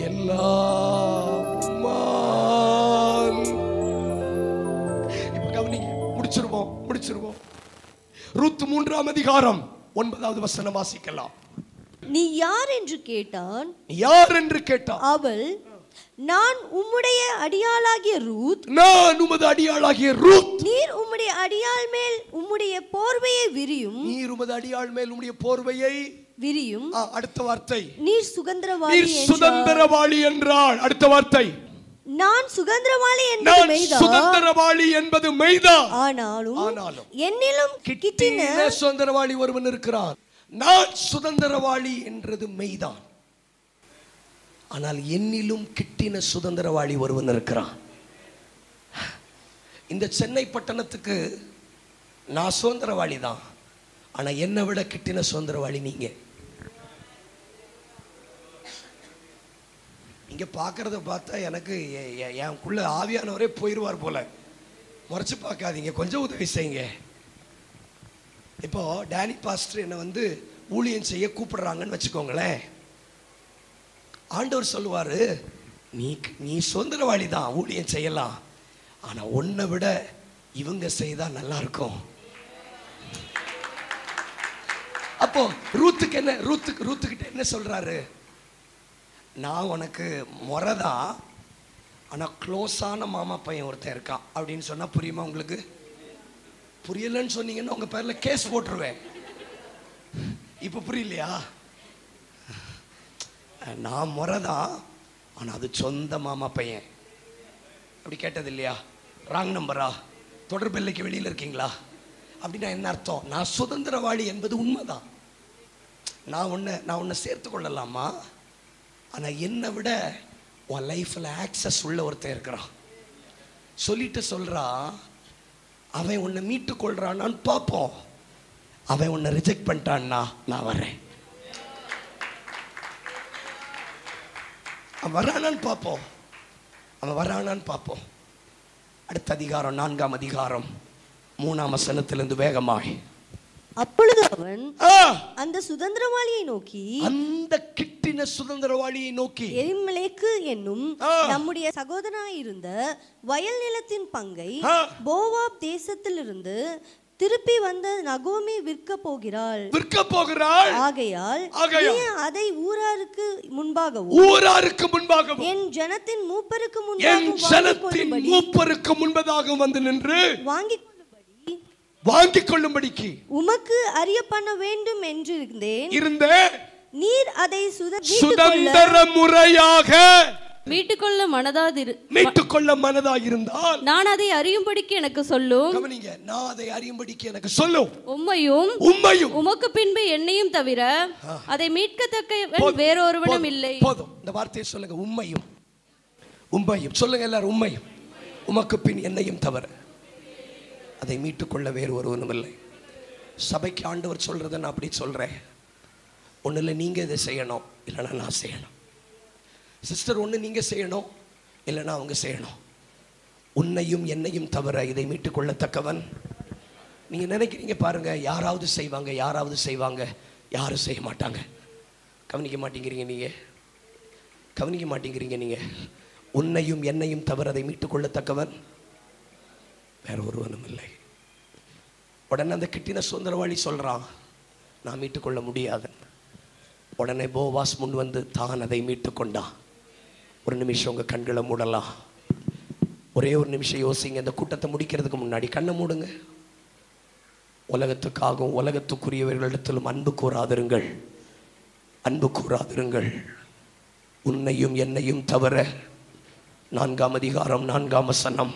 எல்லாம் இப்ப கவனிங்க. முடிச்சிருவோம். ரூத் 3ஆம் அதிகாரம் 9வது வசனம் வாசிக்கலாம். நீ யார் என்று கேட்டான். அவள், நான் உம்முடைய அடியாளாகிய ரூத். நான் உமது அடியாளாகிய ரூத். நீர் உம்முடைய அடியாள் மேல் உம்முடைய போர்வையை விரியும். நீர் உமது அடியாள் மேல் உம்முடைய போர்வையை விரியும். அடுத்த வார்த்தை, நீர் சுதந்திரவாளி என்றாள். அடுத்த வார்த்தை, நான் சுதந்திரவாளி என்பது மெய்தான். ஆனாலும் என்னிலும் கிட்டின சுதந்திரவாளி ஒருவன் இருக்கிறான். நான் சுதந்திரவாளி என்றது மெய்தான். ஆனால் என்னிலும் கிட்டின சுதந்திரவாளி ஒருவன் இருக்கிறான். இந்த சென்னை பட்டணத்துக்கு நான் சுதந்திரவாளி தான். ஆனா என்னை விட கிட்டின சுதந்திரவாளி நீங்க. இங்க பாக்குறத பார்த்தா எனக்கு எனக்குள்ள ஆவியானவரே போயிடுவார் போல. முறைச்சு பார்க்காதீங்க, கொஞ்சம் உதவி செய்யுங்க. இப்போ டேனி பாஸ்டர் என்னை வந்து ஊழியம் செய்ய கூப்பிடுறாங்கன்னு வச்சுக்கோங்களேன். ஆண்டவர் சொல்லுவாரு, நீ சுதந்திரவாளி தான், ஊழியம் செய்யலாம். ஆனா உன்னை விட இவங்க செய்தா நல்லா இருக்கும். அப்போ ரூத்துக்கிட்ட என்ன சொல்றாரு? நான் உனக்கு முறைதான், ஆனா க்ளோஸான மாமா பையன் ஒருத்தன் இருக்கான் அப்படின்னு சொன்னா புரியுமா உங்களுக்கு? புரியலன்னு சொன்னீங்கன்னா உங்க பேர்ல கேஸ் போட்டுருவேன். இப்ப புரியலையா? நான் முறைதான், ஆனா அது சொந்த மாமா பையன். அப்படி கேட்டது இல்லையா? ராங் நம்பரா? தொடர்பு எல்லைக்கு வெளியில் இருக்கீங்களா? அப்படின்னா என்ன அர்த்தம்? நான் சுதந்திரவாளி என்பது உண்மைதான். நான் உன்னை சேர்த்து கொள்ளலாமா? ஆனா என்னை விட உன் லைஃப்ல ஆக்சஸ் உள்ள ஒருத்தன் இருக்கிறான். சொல்லிட்டு சொல்றான், அவன் உன்னை மீட்டு கொள்றான்னு பார்ப்போம். அவன் உன்னை ரிஜெக்ட் பண்ணிட்டான்னா நான் வரேன். அவன் வரானான்னு பார்ப்போம். அடுத்த அதிகாரம் 4ஆம் அதிகாரம் 3ஆம் வசனத்திலிருந்து வேகமாய். அப்பொழுது அவன் அந்த சுதந்திரவாளியை நோக்கி, அந்த கிட்டின சுதந்திரவாளியை நோக்கி, எலிமெலேக்கு என்னும் நம்முடைய சகோதரனாய் இருந்த வயல் நிலத்தின் பங்கை மோவாப் தேசத்திலிருந்து திருப்பி வந்த நகோமி விற்க போகிறாள். ஆகையால் அதை ஊராருக்கு முன்பாகவும் என் ஜனத்தின் மூப்பருக்கு முன்பதாக வந்து நின்று வாங்கிக் கொள்ளும்படிக்கு உமக்கு அறிய பண்ண வேண்டும் என்று இருந்தேன். நீர் அதை சுதந்திர முறையாக மீட்டுக்கொள்ள மனதாயிருந்தால் நான் அதை அறியும்படிக்கு எனக்கு சொல்லும். கவனிங்க, நான் அதை அறியும்படிக்கு எனக்கு சொல்லும். உம்மையும் உமக்கு பின்பு என்னையும் தவிர அதை மீட்கத்தக்க வேறொருவனும் இல்லை. போதும், இந்த வார்த்தையை சொல்லுங்க. உம்மையும் சொல்லுங்க எல்லாரும். உம்மையும் உமக்கு பின் என்னையும் தவிர அதை மீட்டுக்கொள்ள வேறு ஒருவனும் இல்லை. சபைக்கு ஆண்டவர் சொல்றதை நான் அப்படி சொல்றேன். ஒண்ணு இல்லை, நீங்க இதை செய்யணும், இல்லைன்னா நான் செய்யணும். சிஸ்டர், ஒன்று நீங்கள் செய்யணும், இல்லைன்னா அவங்க செய்யணும். உன்னையும் என்னையும் தவிர இதை மீட்டுக்கொள்ளத்தக்கவன் நீங்கள் நினைக்கிறீங்க பாருங்க. யாராவது செய்வாங்க, யாரும் செய்ய மாட்டாங்க. கவனிக்க மாட்டேங்கிறீங்க நீங்கள். உன்னையும் என்னையும் தவிர அதை மீட்டுக்கொள்ளத்தக்கவன் வேற ஒருவனும் இல்லை. உடனே அந்த கிட்டின சுதந்திரவாளி சொல்றான், நான் மீட்டுக்கொள்ள முடியாது. உடனே போவாஸ் முன் வந்து தான் அதை மீட்டுக்கொண்டான். ஒரு நிமிஷம் உங்க கண்களை மூடலாம். ஒரே ஒரு நிமிஷம் யோசிங்க. இந்த கூட்டத்தை முடிக்கிறதுக்கு முன்னாடி கண்ணை மூடுங்க. உலகத்துக்காகவும் உலகத்துக்குரியவர்களிடத்திலும் அன்பு கூறாதிருங்கள். உன்னையும் என்னையும் தவிர 4ஆம் அதிகாரம் 4ஆம் வசனம்.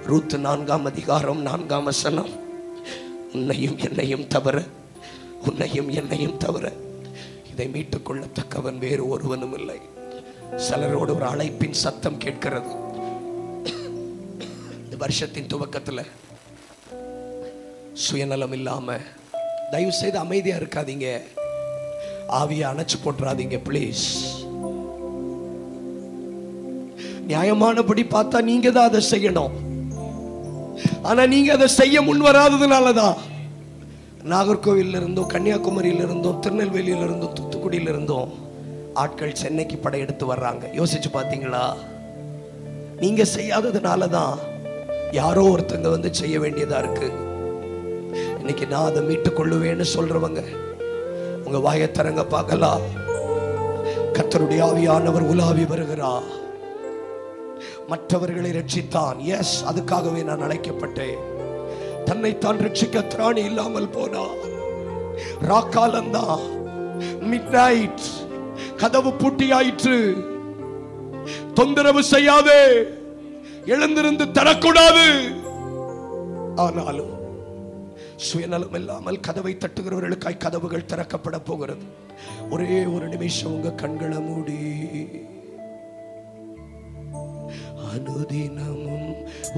ரூத் 4ஆம் அதிகாரம் 4ஆம் வசனம். உன்னையும் என்னையும் தவிர, உன்னையும் என்னையும் தவிர இதை மீட்டுக் கொள்ளத்தக்கவன் வேறு ஒருவனும் இல்லை. சிலரோடு ஒரு அழைப்பின் சத்தம் கேட்கிறது. இந்த வருஷத்தின் துவக்கத்தில் சுயநலம் இல்லாம தயவு செய்து அமைதியா இருக்காதீங்க. ஆவியை அணைச்சு போட்டுறாதீங்க ப்ளீஸ். நியாயமானபடி பார்த்தா நீங்க தான் அதை செய்யணும். ஆனா நீங்க அதை செய்ய முன் வராததுனாலதான் நாகர்கோவில் இருந்தும், கன்னியாகுமரியில இருந்தும், திருநெல்வேலியில இருந்தும், தூத்துக்குடியில இருந்தும் ஆட்கள் சென்னைக்கு படையெடுத்து வர்றாங்க. யோசிச்சு பார்த்தீங்களா? நீங்க செய்யாததுனாலதான் யாரோ ஒருத்தங்க வந்து செய்ய வேண்டியதா இருக்கு. இன்னைக்கு நான் அதை மீட்டுக் கொள்ளுவேன்னு சொல்றவங்க உங்க வாயை தரங்க பார்க்கலாம். கர்த்தருடைய ஆவியானவர் உலாவி வருகிறார். மற்றவர்களை ரட்சித்தான். எஸ், அதுக்காகவே நான் அழைக்கப்பட்டேன். தன்னைத்தான் ரட்சிக்க திராணி இல்லாமல் போனா. ராக்காலந்தா, மிட்நைட், கதவு பூட்டியாயிற்று. தொந்தரவு செய்யாதே, எழுந்திருந்து தரக்கூடாது. ஆனாலும் சுயநலம் இல்லாமல் கதவை தட்டுகிறவர்களுக்காய் கதவுகள் திறக்கப்பட போகிறது. ஒரே ஒரு நிமிஷம் உங்க கண்களை மூடி, அனுதினமும்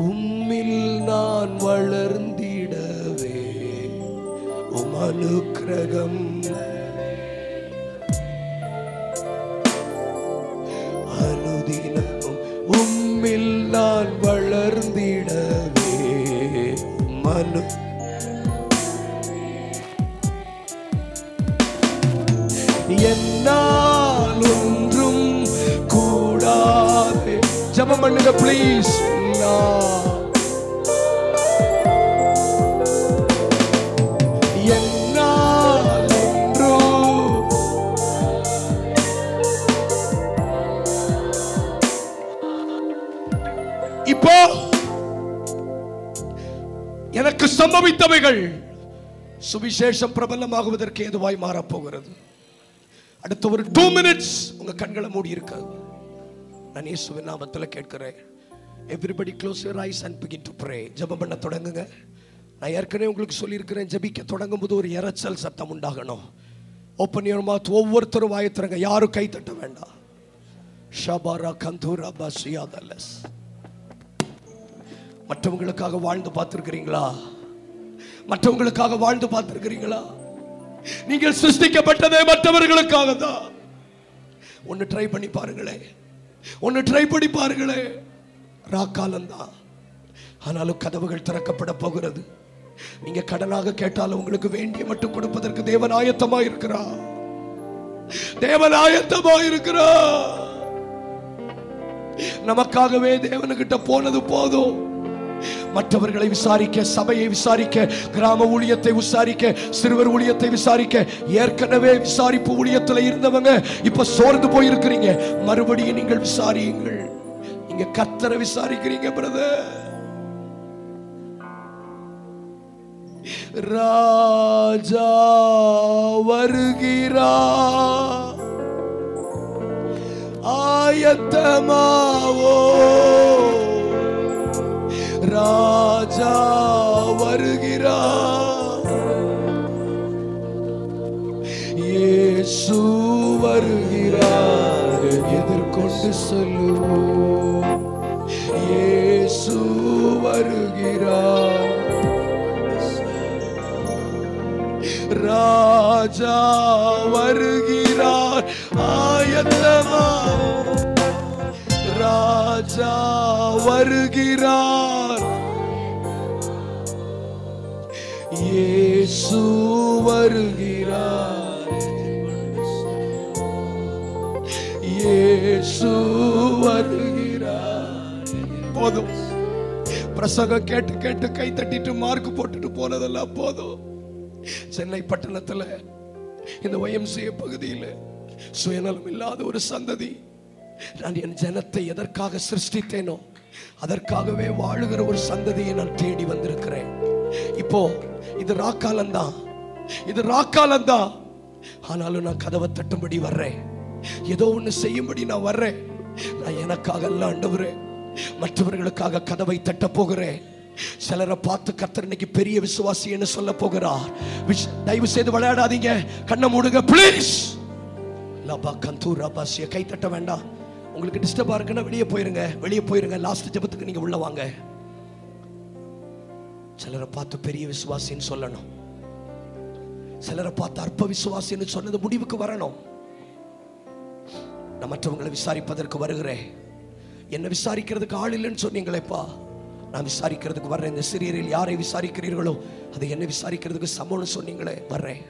உம்மில் நான் வளர்ந்திடவே உம் அனுக்கிரகம், அனுதினமும் உம்மில் நான் வளர்ந்திடவே உம் என்னால் ஒன்றும் கூடாது. ஜெபம் பண்ணுங்க ப்ளீஸ். என்னால் ஒன்றும் இப்போ எனக்கு சம்பவித்தவைகள் சுவிசேஷம் பிரபலமாகுவதற்கு ஏதுவாய் மாறப்போகிறது. அடுத்த ஒரு 2 minutes உங்க கண்களை மூடி இருக்காது. நான் இயேசுவின் நாமத்தில் கேட்கிறேன். Everybody close your eyes and begin to pray. ஜெபம் பண்ண தொடங்குங்க. நான் ஏற்கனவே உங்களுக்கு சொல்லியிருக்கிறேன், ஜெபிக்க தொடங்கும் போது ஒரு இரைச்சல் சத்தம் உண்டாகணும். Open your mouth. ஒவ்வொருத்தரும் வாயை திறங்க. யாரும் கை தட்ட வேண்டாம். ஷபாரா கந்தூரா பசியாதலஸ். மற்றவங்களுக்காக வாழ்ந்து பார்த்திருக்கிறீங்களா? மற்றவங்களுக்காக வாழ்ந்து பார்த்திருக்கிறீங்களா? நீங்கள் சிருஷ்டிக்கப்பட்டதே மற்றவர்களுக்காக தான். ஒன்னு ட்ரை பண்ணி பாருங்களே, ஒன்னு ட்ரை பண்ணி பாருங்களே. ராக்காலந்தா, ஆனாலும் கதவுகள் திறக்கப்பட போகிறது. நீங்க கடனாக கேட்டாலும் உங்களுக்கு வேண்டிய மட்டும் கொடுப்பதற்கு தேவன் ஆயத்தமா இருக்கிறார். தேவன் ஆயத்தமா இருக்கிறார். நமக்காகவே தேவனுக்கிட்ட போனது போதும். மற்றவர்களை விசாரிக்க, சபையை விசாரிக்க, கிராம ஊழியத்தை விசாரிக்க, சிறுவர் ஊழியத்தை விசாரிக்க, ஏற்கனவே விசாரிப்பு ஊழியத்தில் இருந்தவங்க இப்ப சோர்ந்து போயிருக்கிறீங்க. மறுபடியும் நீங்கள் விசாரியுங்கள். நீங்க கர்த்தரை விசாரிக்கிறீங்க பிரதர். ராஜா வருகிறார், ஆயத்தமாவோ. ராஜா வருகிறார், இயேசு வருகிறார். எதிர்கொண்டு சொல்லுவோம், இயேசு வருகிறார். ராஜா வருகிறார், ஆயத்தமா. ராஜா வருகிறார், இயேசு வருகிறார். இயேசு வருகிறார். போதும். பிரசங்கம் கேட்டு கேட்டு கை தட்டிட்டு மார்க் போட்டுட்டு போனதெல்லாம் போதும். சென்னை பட்டணத்தில் இந்த YMCA பகுதியில் சுயநலம் இல்லாத ஒரு சந்ததி. நான் என் ஜனத்தை எதற்காக சிருஷ்டித்தேனோ அதற்காகவே வாழுகிற ஒரு சந்ததியை நான் தேடி வந்திருக்கிறேன். இப்போ இது ராக்காலந்தான், இது ராக்காலந்தான். ஆனாலும் நான் கதவை தட்டும்படி வர்றேன். ஏதோ ஒன்று செய்யும்படி நான் வர்றேன். நான் எனக்காக அல்ல ஆண்டவரே, மற்றவர்களுக்காக கதவை தட்ட போகிறேன். சிலரை பார்த்து கர்த்தர் இன்னைக்கு பெரிய விசுவாசி என்று சொல்ல போகிறார். தயவு செய்து விளையாடாதீங்க, கண்ணை மூடுங்க ப்ளீஸ். லபா கந்தூரா பாசிய கை தட்ட வேண்டாம். உங்களுக்கு டிஸ்டர்பா இருக்குன்னா வெளியே போயிருங்க, வெளியே போயிருங்க. லாஸ்ட் ஜெபத்துக்கு நீங்க உள்ள வாங்க. சிலரை பார்த்து பெரிய விசுவாசின்னு சொல்லணும், சிலரை பார்த்து அற்ப விசுவாசின்னு சொன்னது முடிவுக்கு வரணும். நான் மற்றவங்களை விசாரிப்பதற்கு வருகிறேன். என்ன விசாரிக்கிறதுக்கு ஆள் இல்லைன்னு சொன்னீங்களேப்பா, நான் விசாரிக்கிறதுக்கு வர்றேன். இந்த சிறியரில் யாரை விசாரிக்கிறீர்களோ அதை என்ன விசாரிக்கிறதுக்கு சமம்னு சொன்னீங்களே, வர்றேன்.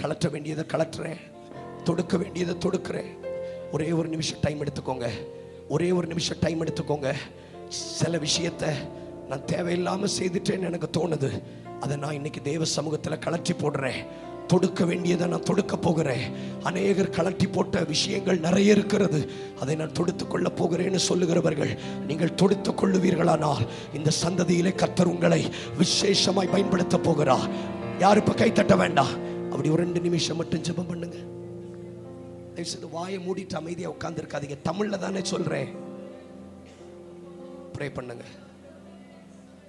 கலற்ற வேண்டியதை கலற்றுறேன், தொடுக்க வேண்டியதை தொடுக்கிறேன். ஒரே ஒரு நிமிஷம் டைம் எடுத்துக்கோங்க, ஒரே ஒரு நிமிஷம் டைம் எடுத்துக்கோங்க. சில விஷயத்தை நான் தேவையில்லாமல் செய்துட்டேன்னு எனக்கு தோணுது, அதை நான் இன்னைக்கு தேவ சமூகத்தில் கலற்றி போடுறேன். தொடுக்க வேண்டியதை நான் தொடுக்க போகிறேன். அநேகர் கலட்டி போட்ட விஷயங்கள் நிறைய இருக்கிறது, அதை நான் தொடுத்துக் கொள்ள போகிறேன்னு சொல்லுகிறவர்கள், நீங்கள் தொடுத்துக் கொள்ளுவீர்களானால் இந்த சந்ததியிலே கர்த்தர் உங்களை விசேஷமாய் பயன்படுத்த போகிறார். யாரு இப்ப கை தட்ட வேண்டாம். அப்படி ஒரு 2 நிமிஷம் மட்டும் ஜெபம் பண்ணுங்க. வாயை மூடிட்டு அமைதியா உட்கார்ந்து இருக்காதீங்க. தமிழ்ல தானே சொல்றேன். ப்ரே பண்ணுங்க,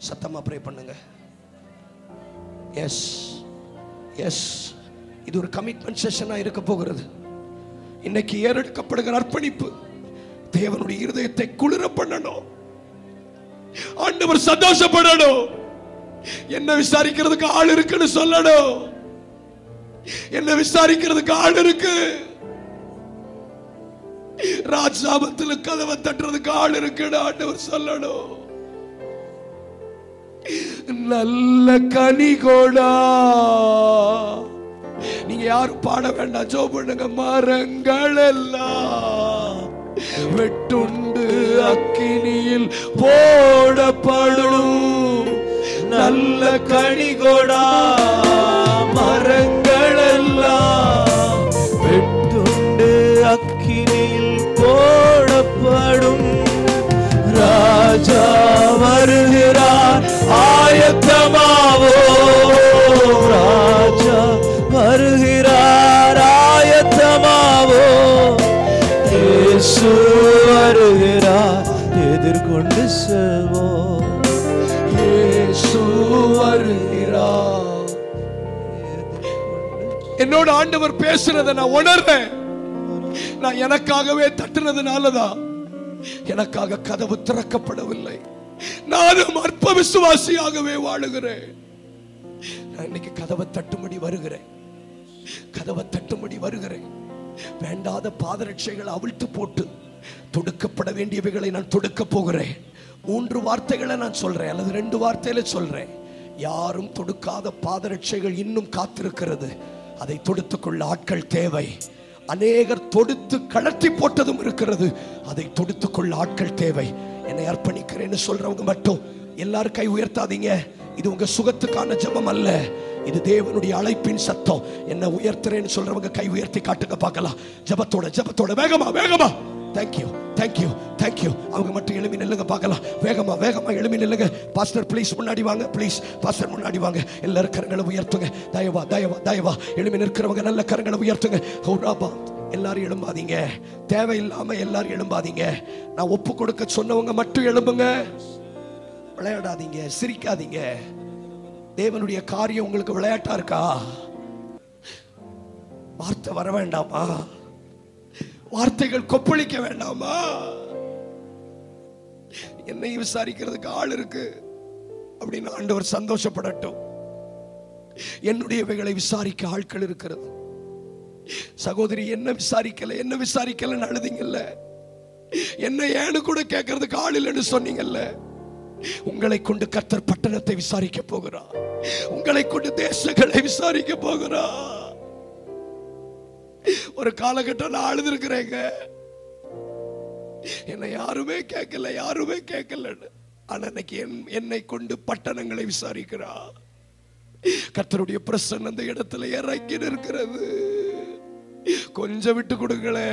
சத்தமா ப்ரே பண்ணுங்க. எஸ் எஸ், இது ஒரு கமிட்மெண்ட் செஷனா இருக்க போகிறது. இன்னைக்கு ஏறெடுக்கப்படுகிற அர்ப்பணிப்பு தேவனுடைய இருதயத்தை குளிர பண்ணணும். ஆண்டவர் சந்தோஷப்படணும். என்ன விசாரிக்கிறதுக்கு ஆள் இருக்குன்னு சொல்லணும். என்ன விசாரிக்கிறதுக்கு ஆள் இருக்கு. ராஜாபத்தில் கதவை தட்டுறதுக்கு ஆள் இருக்குன்னு ஆண்டவர் சொல்லணும். நல்ல கனிகோடா. நீங்க யாரும் பாட வேண்டாம், ஜோ பண்ணுங்க. மரங்கள் எல்லாம் வெட்டுண்டு அக்கினியில் போடப்படும். நல்ல கனிகோடா. மரங்கள் எல்லாம் வெட்டுண்டு அக்கினியில் போடப்படும். ராஜா வருகிறார், ஆயத்தமாவோ. ராஜா வருகிறார், ஆயத்தமாவோ. இயேசு வருகிறார், எதிர்கொண்டு செல்வோம். இயேசு வருகிறார். என்னோட ஆண்டவர் பேசுறத நான் உணர்றேன். நான் எனக்காகவே தட்டுனதுனாலதான் எனக்காக கதவு திறக்கப்படவில்லை. நானும் அற்ப விசுவாசியாகவே வாழுகிறேன். நான் இன்னைக்கு கதவை தட்டும்படி வருகிறேன், கதவை தட்டும்படி வருகிறேன். வேண்டாத பாதரட்சைகளை அவிழ்த்து போட்டு தொடுக்கப்பட வேண்டியவைகளை நான் தொடுக்க போகிறேன். 3 வார்த்தைகளை நான் சொல்றேன், அல்லது 2 வார்த்தையில சொல்றேன். யாரும் தொடுக்காத பாதரட்சைகள் இன்னும் காத்திருக்கிறது. அதை தொடுத்துக்கொள்ள ஆட்கள் தேவை. அநேகர் தொடுத்து கலட்டி போட்டதும் இருக்கிறது. அதை தொடுத்துக்கொள்ள ஆட்கள் தேவை. என்னை அர்ப்பணிக்கிறேன்னு சொல்றவங்க மட்டும் எல்லாரும் கை உயர்த்தாதீங்க. இது உங்க சுகத்துக்கான ஜெபம் அல்ல, இது தேவனுடைய அழைப்பின் சத்தம். என்ன உயர்த்துறேன்னு சொல்றவங்க கை உயர்த்தி காட்டுங்க பார்க்கலாம். ஜெபத்தோட ஜெபத்தோட வேகமா வேகமா. Thank you thank you thank you. அவங்க மட்டும் எழுப்பி நில்லுங்க பார்க்கலாம். வேகமா வேகமா எழுப்பி நில்லுங்க. பாஸ்டர் ப்ளீஸ் முன்னாடி வாங்க. ப்ளீஸ் பாஸ்டர் முன்னாடி வாங்க. எல்லாரும் கரங்களை உயர்த்துங்க. தயவா தயவா தயவா. எழுப்பி நிற்கிறவங்க நல்ல கரங்களை உயர்த்துங்க. ஹோராபா. எல்லாரும் எழும்பாதீங்க, தேவையில்லாம எல்லாரும் எழும்பாதீங்க. நான் ஒப்பு கொடுக்க சொன்னவங்க மட்டும் எழும்புங்க. விளையாடாதீங்க, சிரிக்காதீங்க. தேவனுடைய காரியம் உங்களுக்கு விளையாட்டா இருக்கா? வார்த்தை வர வேண்டாமா? வார்த்தைகள் கொப்பளிக்க வேண்டாமா? என்னை விசாரிக்கிறதுக்கு ஆள் இருக்கு அப்படின்னு ஆண்டவர் சந்தோஷப்படட்டும். என்னுடையவைகளை விசாரிக்க ஆட்கள் இருக்கிறது. சகோதரி, என்ன விசாரிக்கல என்ன விசாரிக்கலன்னு அழுதிங்கல்ல, என்ன ஏன்னு கூட கேட்கறதுக்கு ஆள் இல்லைன்னு சொன்னீங்கல்ல. உங்களை கொண்டு கர்த்தர் பட்டணத்தை விசாரிக்க போகிறார். உங்களை கொண்டு தேசங்களை விசாரிக்க போகிறார். ஒரு காலகட்டம் நான் அழுதுருக்கிறேங்க, என்னை யாருமே கேட்கல யாருமே கேட்கலன்னு. ஆனா இன்னைக்கு என்னை கொண்டு பட்டணங்களை விசாரிக்கிறார். கர்த்தருடைய பிரசன்னம் அந்த இடத்துல இறங்கி இருக்கிறது. கொஞ்சம் விட்டு கொடுங்களே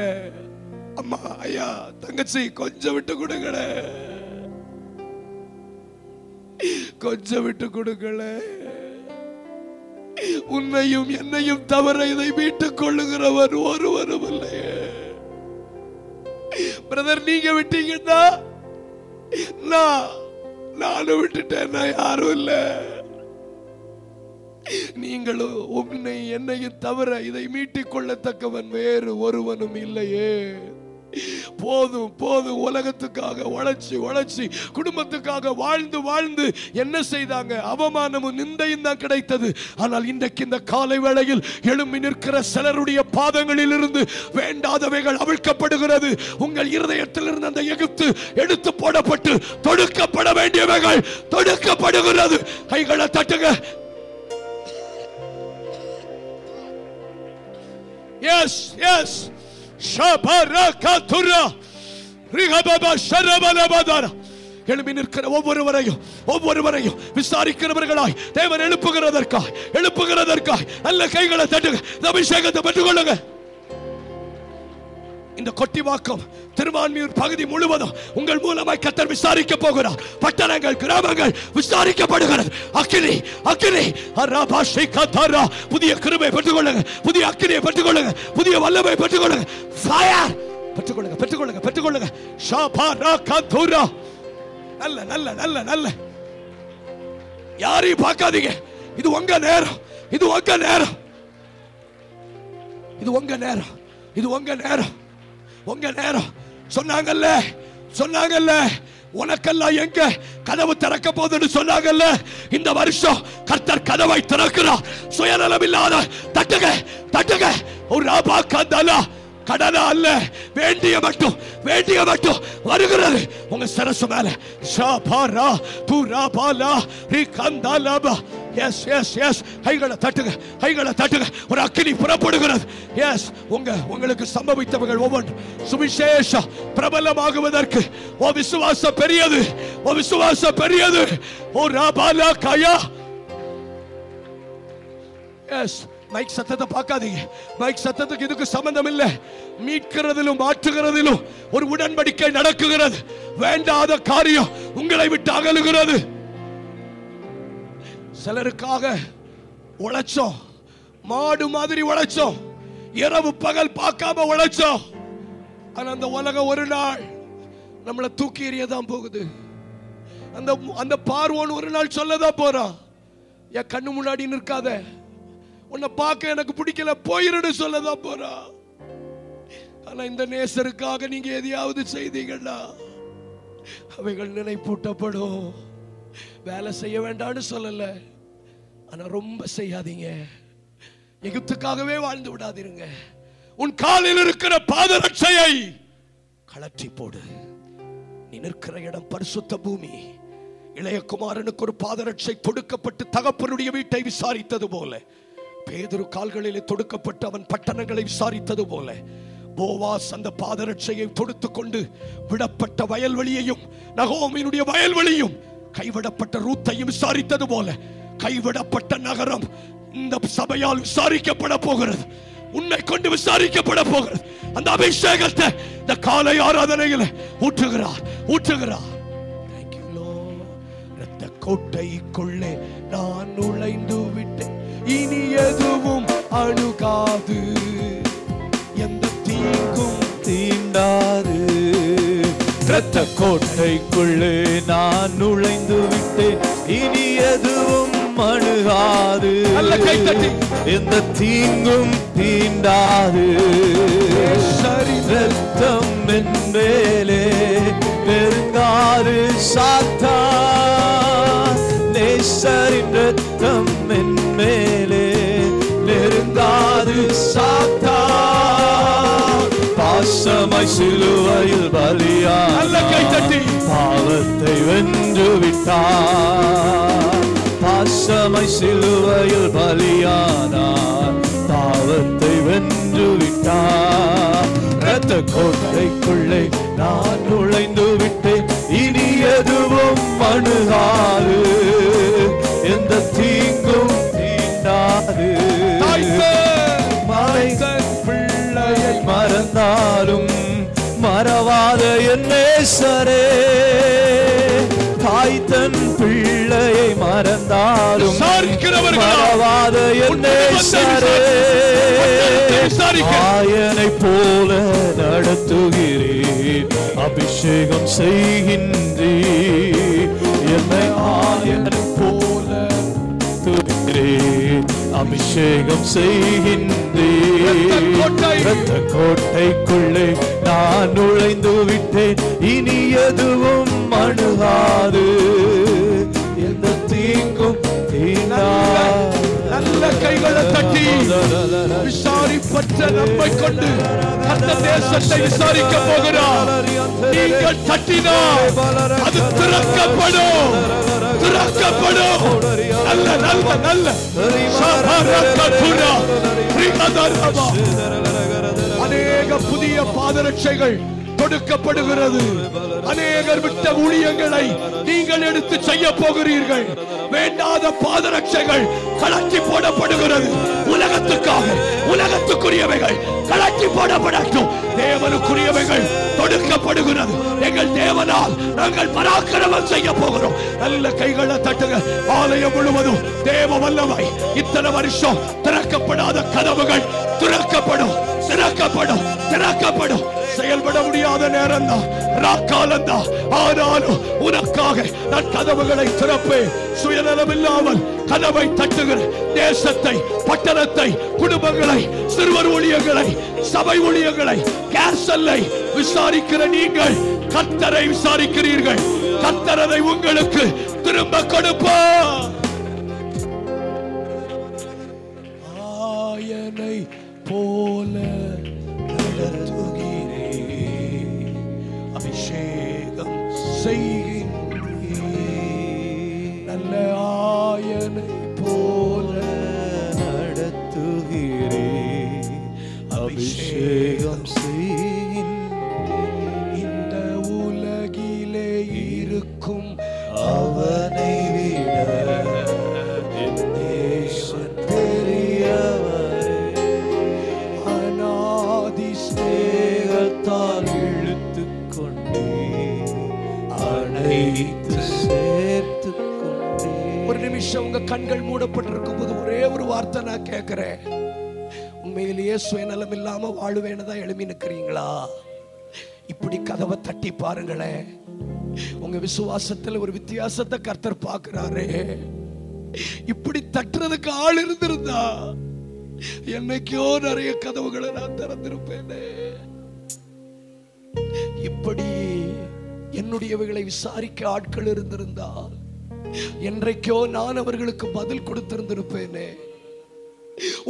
அம்மா, ஐயா, தங்கச்சி, கொஞ்சம் விட்டு கொடுங்களே, கொஞ்சம் விட்டு கொடுங்களே. உன்னையும் என்னையும் தவிர இதை மீட்டுக் கொள்ளுகிறவர் ஒருவரும் இல்லையே. பிரதர் நீங்க விட்டீங்கன்னா நானும் விட்டுட்டேன், யாரும் இல்ல. நீங்களும் உன்னை என்னையும் தவிர இதை மீட்டிக் கொள்ளத்தக்கவன் வேறு ஒருவனும் இல்லையே. போதும் போதும், உலகத்துக்காக உழைச்சி குடும்பத்துக்காக வாழ்ந்து என்ன செய்தாங்க? அவமானமும் நிந்தையும் தான் கிடைத்தது. ஆனால் இன்றைக்கு இந்த காலை வேளையில் எழும்பி நிற்கிற சிலருடைய பாதங்களில் இருந்து வேண்டாதவைகள் அவிழ்க்கப்படுகிறது. உங்கள் இருதயத்திலிருந்து அந்த எகிப்து எடுத்து போடப்பட்டு தொடுக்கப்பட வேண்டியவைகள் தொடுக்கப்படுகிறது. கைகளை தட்டுங்க. எஸ் எஸ் எழுப்பி நிற்கிற ஒவ்வொருவரையும் விசாரிக்கிறவர்களாய் தேவன் எழுப்புகிறதற்காய் நல்ல கைகளை தட்டுங்க. அபிஷேகத்தை பெற்றுக்கொள்ளுங்க. இந்த கொட்டிவாக்கம் திருவான்மியூர் பகுதி முழுவதும் உங்கள் மூலமாய் கர்த்தர் விசாரிக்க போகிறார். பட்டணங்கள், கிராமங்கள் விசாரிக்கப்படுகிறது. அக்கினி புதிய கிருபை பெற்றுக்கொள்ளுங்க, புதிய அக்கினியை பெற்றுக்கொள்ளுங்க, புதிய வல்லமை பெற்றுக்கொள்ளுங்க. ஃபயர் பெற்றுக்கொள்ளுங்க. நல்ல நல்ல நல்ல நல்ல யாரையும் பார்க்காதீங்க. இது உங்க நேரம், இது உங்க நேரம். சொன்னாங்கல்ல உனக்கெல்லாம் எங்க கதவு திறக்க போதுன்னு சொன்னாங்கல்ல. இந்த வருஷம் கர்த்தர் கதவை திறக்கிறார். சுயநலம் இல்லாத தட்டுங்க. ஒரு ராபா கந்தலா கடனா அல்ல, வேண்டிய மட்டும் வருகிறது உங்க சரசு மேல. ஷாபாரா துராபாலா ரிகந்தலபா. எஸ் எஸ் எஸ், கைகளை தட்டுங்க. ஒரு அக்கினி புறப்படுகிறது. எஸ், உங்களுக்கு சம்பவித்தவர்கள் ஒவ்வொன்றும் சுவிசேஷ பிரபலமாகுவதற்கு ஓ விசுவாசம் பெரியது. ஓ ராபாலா கயா. எஸ், மைக் சத்தத்தை பார்க்காதீங்க. மைக் சத்தத்துக்கு இதுக்கு சம்பந்தம் இல்லை. மீட்கிறதிலும் மாற்றுகிறதிலும் ஒரு உடன்படிக்கை நடக்குகிறது. வேண்டாத காரியம் உங்களை விட்டு அகலுகிறது. சிலருக்காக உழைச்சோம், மாடு மாதிரி உழைச்சோம், இரவு பகல் பார்க்காம உழைச்சோம். ஆனா அந்த உலகம் ஒரு நாள் நம்மளை தூக்கி எறியதான் போகுது. அந்த பார்வோன் ஒரு நாள் சொல்லதான் போறான், என் கண்ணு முன்னாடி நிற்காத, உன்னை பார்க்க எனக்கு பிடிக்கல, போயிருன்னு சொல்லதான் போறா. ஆனா இந்த நேசருக்காக நீங்க எதையாவது செய்தீங்கன்னா அவைகள் நினைப்பூட்டப்படும். வேலை செய்ய வேண்டாம்னு சொல்லல, ஆனா ரொம்ப செய்யாதீங்க. எகிப்துக்காகவே வாழ்ந்து விடாதீருங்க. உன் காலில் இருக்கிற பாதரட்சையை கழற்றி போடு. நீ நிற்கிற இடம் பரிசுத்த பூமி. இளைய குமாரனுக்கு ஒரு பாதரட்சை தொடுக்கப்பட்டு தகப்பனுடைய வீட்டை விசாரித்தது போல, பேதுரு கால்களிலே தொடுக்கப்பட்டு அவன் பட்டணங்களை விசாரித்தது போல, போவாஸ் அந்த பாதரட்சையை தொடுத்துக் கொண்டு விடப்பட்ட வயல்வெளியையும் நகோமியினுடைய வயல்வெளியும் கைவிடப்பட்ட ரூத்தையும் விசாரித்தது போல, கைவிடப்பட்ட நகரம் இந்த சபையால் விசாரிக்கப்பட போகிறது. உன்னை கொண்டு விசாரிக்கப்பட போகிறது. அந்த அபிஷேகத்தை இந்த காலை ஆராதனையில் ஊற்றுகிறார். இரத்த கோட்டைக்குள்ளே நான் நுழைந்து விட்டேன், இனி எதுவும் அணுகாது, எந்த தீங்கும் தீண்டாது. இரத்த கோட்டைக்குள்ளே நான் நுழைந்து விட்டேன், இனி எதுவும் அணுகாது, எந்த தீங்கும் தீண்டாது. இரத்தம் என் மேலே நெருங்காது சாத்தான், நேசரின் இரத்தம் என் மேலே நெருங்காது சாத்தான். பாசமாய் சிலுவையில் பலியானார், பாவத்தை வென்று விட்டார். பாசமாய் சிலுவையில் பலியானார், பாவத்தை வென்று விட்டார். இரத்த கோட்டைக்குள்ளே நான் நுழைந்து விட்டேன், இனி எதுவும் அணுகாது, எந்த தீங்கும் தீண்டாது. மலைகள் பிள்ளையை மறந்தாலும் மறவாத என் நேசரே, தாய் தன் பிள்ளையை மறந்தாலும் மறவாத என் நேசரே, ஆயனை போல நடத்துகிறேன், அபிஷேகம் செய்கின்றேன். என்னை ஆயனை போல நடத்துகிறேன், அபிஷேகம் செய்கின்றேன். இரத்த கோட்டைக்குள்ளே நான் நுழைந்து விட்டேன், இனி எதுவும் அணுகாது, எந்த தீங்கும் தீண்டாது. நல்ல கைகளை தட்டி விசாரிப்பற்ற நம்மை கொண்டு அந்த தேசத்தை விசாரிக்க போகிறார். நீங்கள் தட்டினால் அது திறக்கப்படும், திறக்கப்படும். நல்ல நல்ல நல்ல அநேக புதிய பாதரட்சைகள் கொடுக்கப்படுகிறது. அநேகர் விட்ட ஊழியங்களை நீங்கள் எடுத்து செய்ய போகிறீர்கள். வேண்டாத பாதரட்சைகள் கலட்டி போடப்படுகிறது. உலகத்துக்காக உலகத்துக்குரியவைகள் கலட்டி போடப்படட்டும். தேவனுக்குரியவைகள் கொடுக்கப்படுகிறது. எங்கள் தேவனால் நாங்கள் பராக்கிரமம் செய்ய போகிறோம். நல்ல கைகளை தட்டுங்க. ஆலயம் முழுவதும் தேவ வல்லமை. இத்தனை வருஷம் திறக்கப்படாத கதவுகள் திறக்கப்படும், திறக்கப்படும், திறக்கப்படும். செயல்பட முடியாத நேரம் தான், ராக்காலம் தான். ஆனாலும் உனக்காக நான் கதவுகளை திறப்பேன். சுயநலம் இல்லாமல் கதவை தட்டுகிற தேசத்தை, பட்டணத்தை, குடும்பங்களை, சிறுவர் ஊழியர்களை, சபை ஊழியர்களை, கேர்சல்லை விசாரிக்கிற நீங்கள் கர்த்தரை விசாரிக்கிறீர்கள். கர்த்தரை உங்களுக்கு திரும்ப கொடுப்பார். ஆயனை போல நடத்துகிறேன், அபிஷேகம் செய்கின்றேன். நல்ல ஆயனை போல நடத்துகிறேன், அபிஷேகம் செய்கின்றேன். இந்த உலகிலே இருக்கும் அவனை விட என் தேசம் பெரியவரே, அநாதி ஸ்நேகத்தால் இழுத்துக் கொண்டே அணைத்து சேர்த்துக் கொண்டே. ஒரு நிமிஷம் உங்க கண்கள் மூடப்பட்டிருக்கும் போது ஒரே ஒரு வார்த்தை நான் கேட்கிறேன். உண்மையிலேயே சுயநலம் இல்லாம வாழுவேன்னு தான் எழுப்பி நிற்கிறீங்களா? இப்படி கதவை தட்டி பாருங்களேன். உங்க விசுவாசத்துல ஒரு வித்தியாசத்தை கர்த்தர் பார்க்கிறாரே. இப்படி தட்டுறதுக்கு ஆள் இருந்திருந்தா என்னைக்கோ நிறைய கதவுகளை நான் திறந்திருப்பேனே. இப்படி என்னுடையவைகளை விசாரிக்க ஆட்கள் இருந்திருந்தால் என்றைக்கோ நான் அவர்களுக்கு பதில் கொடுத்திருந்திருப்பேனே.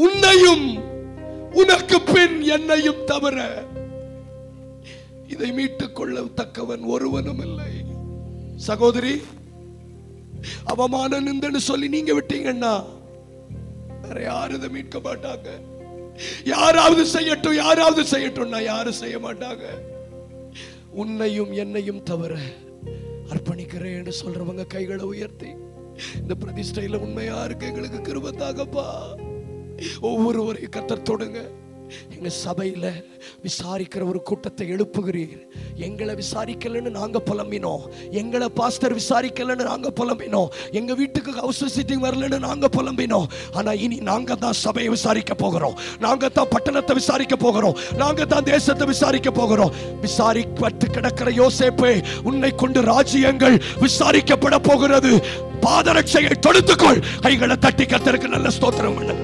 உன்னையும் உனக்கு பின் என்னையும் தவிர இதை மீட்டுக் கொள்ள தக்கவன் ஒருவனும் இல்லை. சகோதரி, அவமான நிந்தன்னு சொல்லி நீங்க விட்டீங்கன்னா வேற யாரும் இதை மீட்க மாட்டாங்க. யாராவது செய்யட்டும், யாராவது செய்யட்டும், யாரும் செய்ய மாட்டாங்க. உன்னையும் என்னையும் தவிர அர்ப்பணிக்கிறேன் என்று சொல்றவங்க கைகளை உயர்த்தி இந்த பிரதிஷ்டையில உண்மையா இருக்கு எங்களுக்கு கிருபை தாங்கப்பா. ஒவ்வொருவரையும் கர்த்தர் தொடுங்க. எங்க சபையில விசாரிக்கிற ஒரு கூட்டத்தை எழுப்புகிறீர். எங்களை விசாரிக்கலன்னு நாங்க புலம்பினோம், எங்களை பாஸ்டர் விசாரிக்கலன்னு நாங்க புலம்பினோம், எங்க வீட்டுக்கு ஹவுஸ் விசிட்டிங் வரலன்னு நாங்க புலம்பினோம். ஆனா இனி நாங்க தான் சபையை விசாரிக்க போகிறோம், நாங்க தான் பட்டணத்தை விசாரிக்க போகிறோம், நாங்க தான் தேசத்தை விசாரிக்க போகிறோம். விசாரிக்கப்பட்டு கிடக்கிற யோசேப்பே, உன்னை கொண்டு ராஜ்யங்கள் விசாரிக்கப்பட போகிறது. பாதரட்சையை தொடுத்துக்கொள். கைகளை தட்டி கர்த்தருக்கு நல்ல ஸ்தோத்திரம் பண்ணு.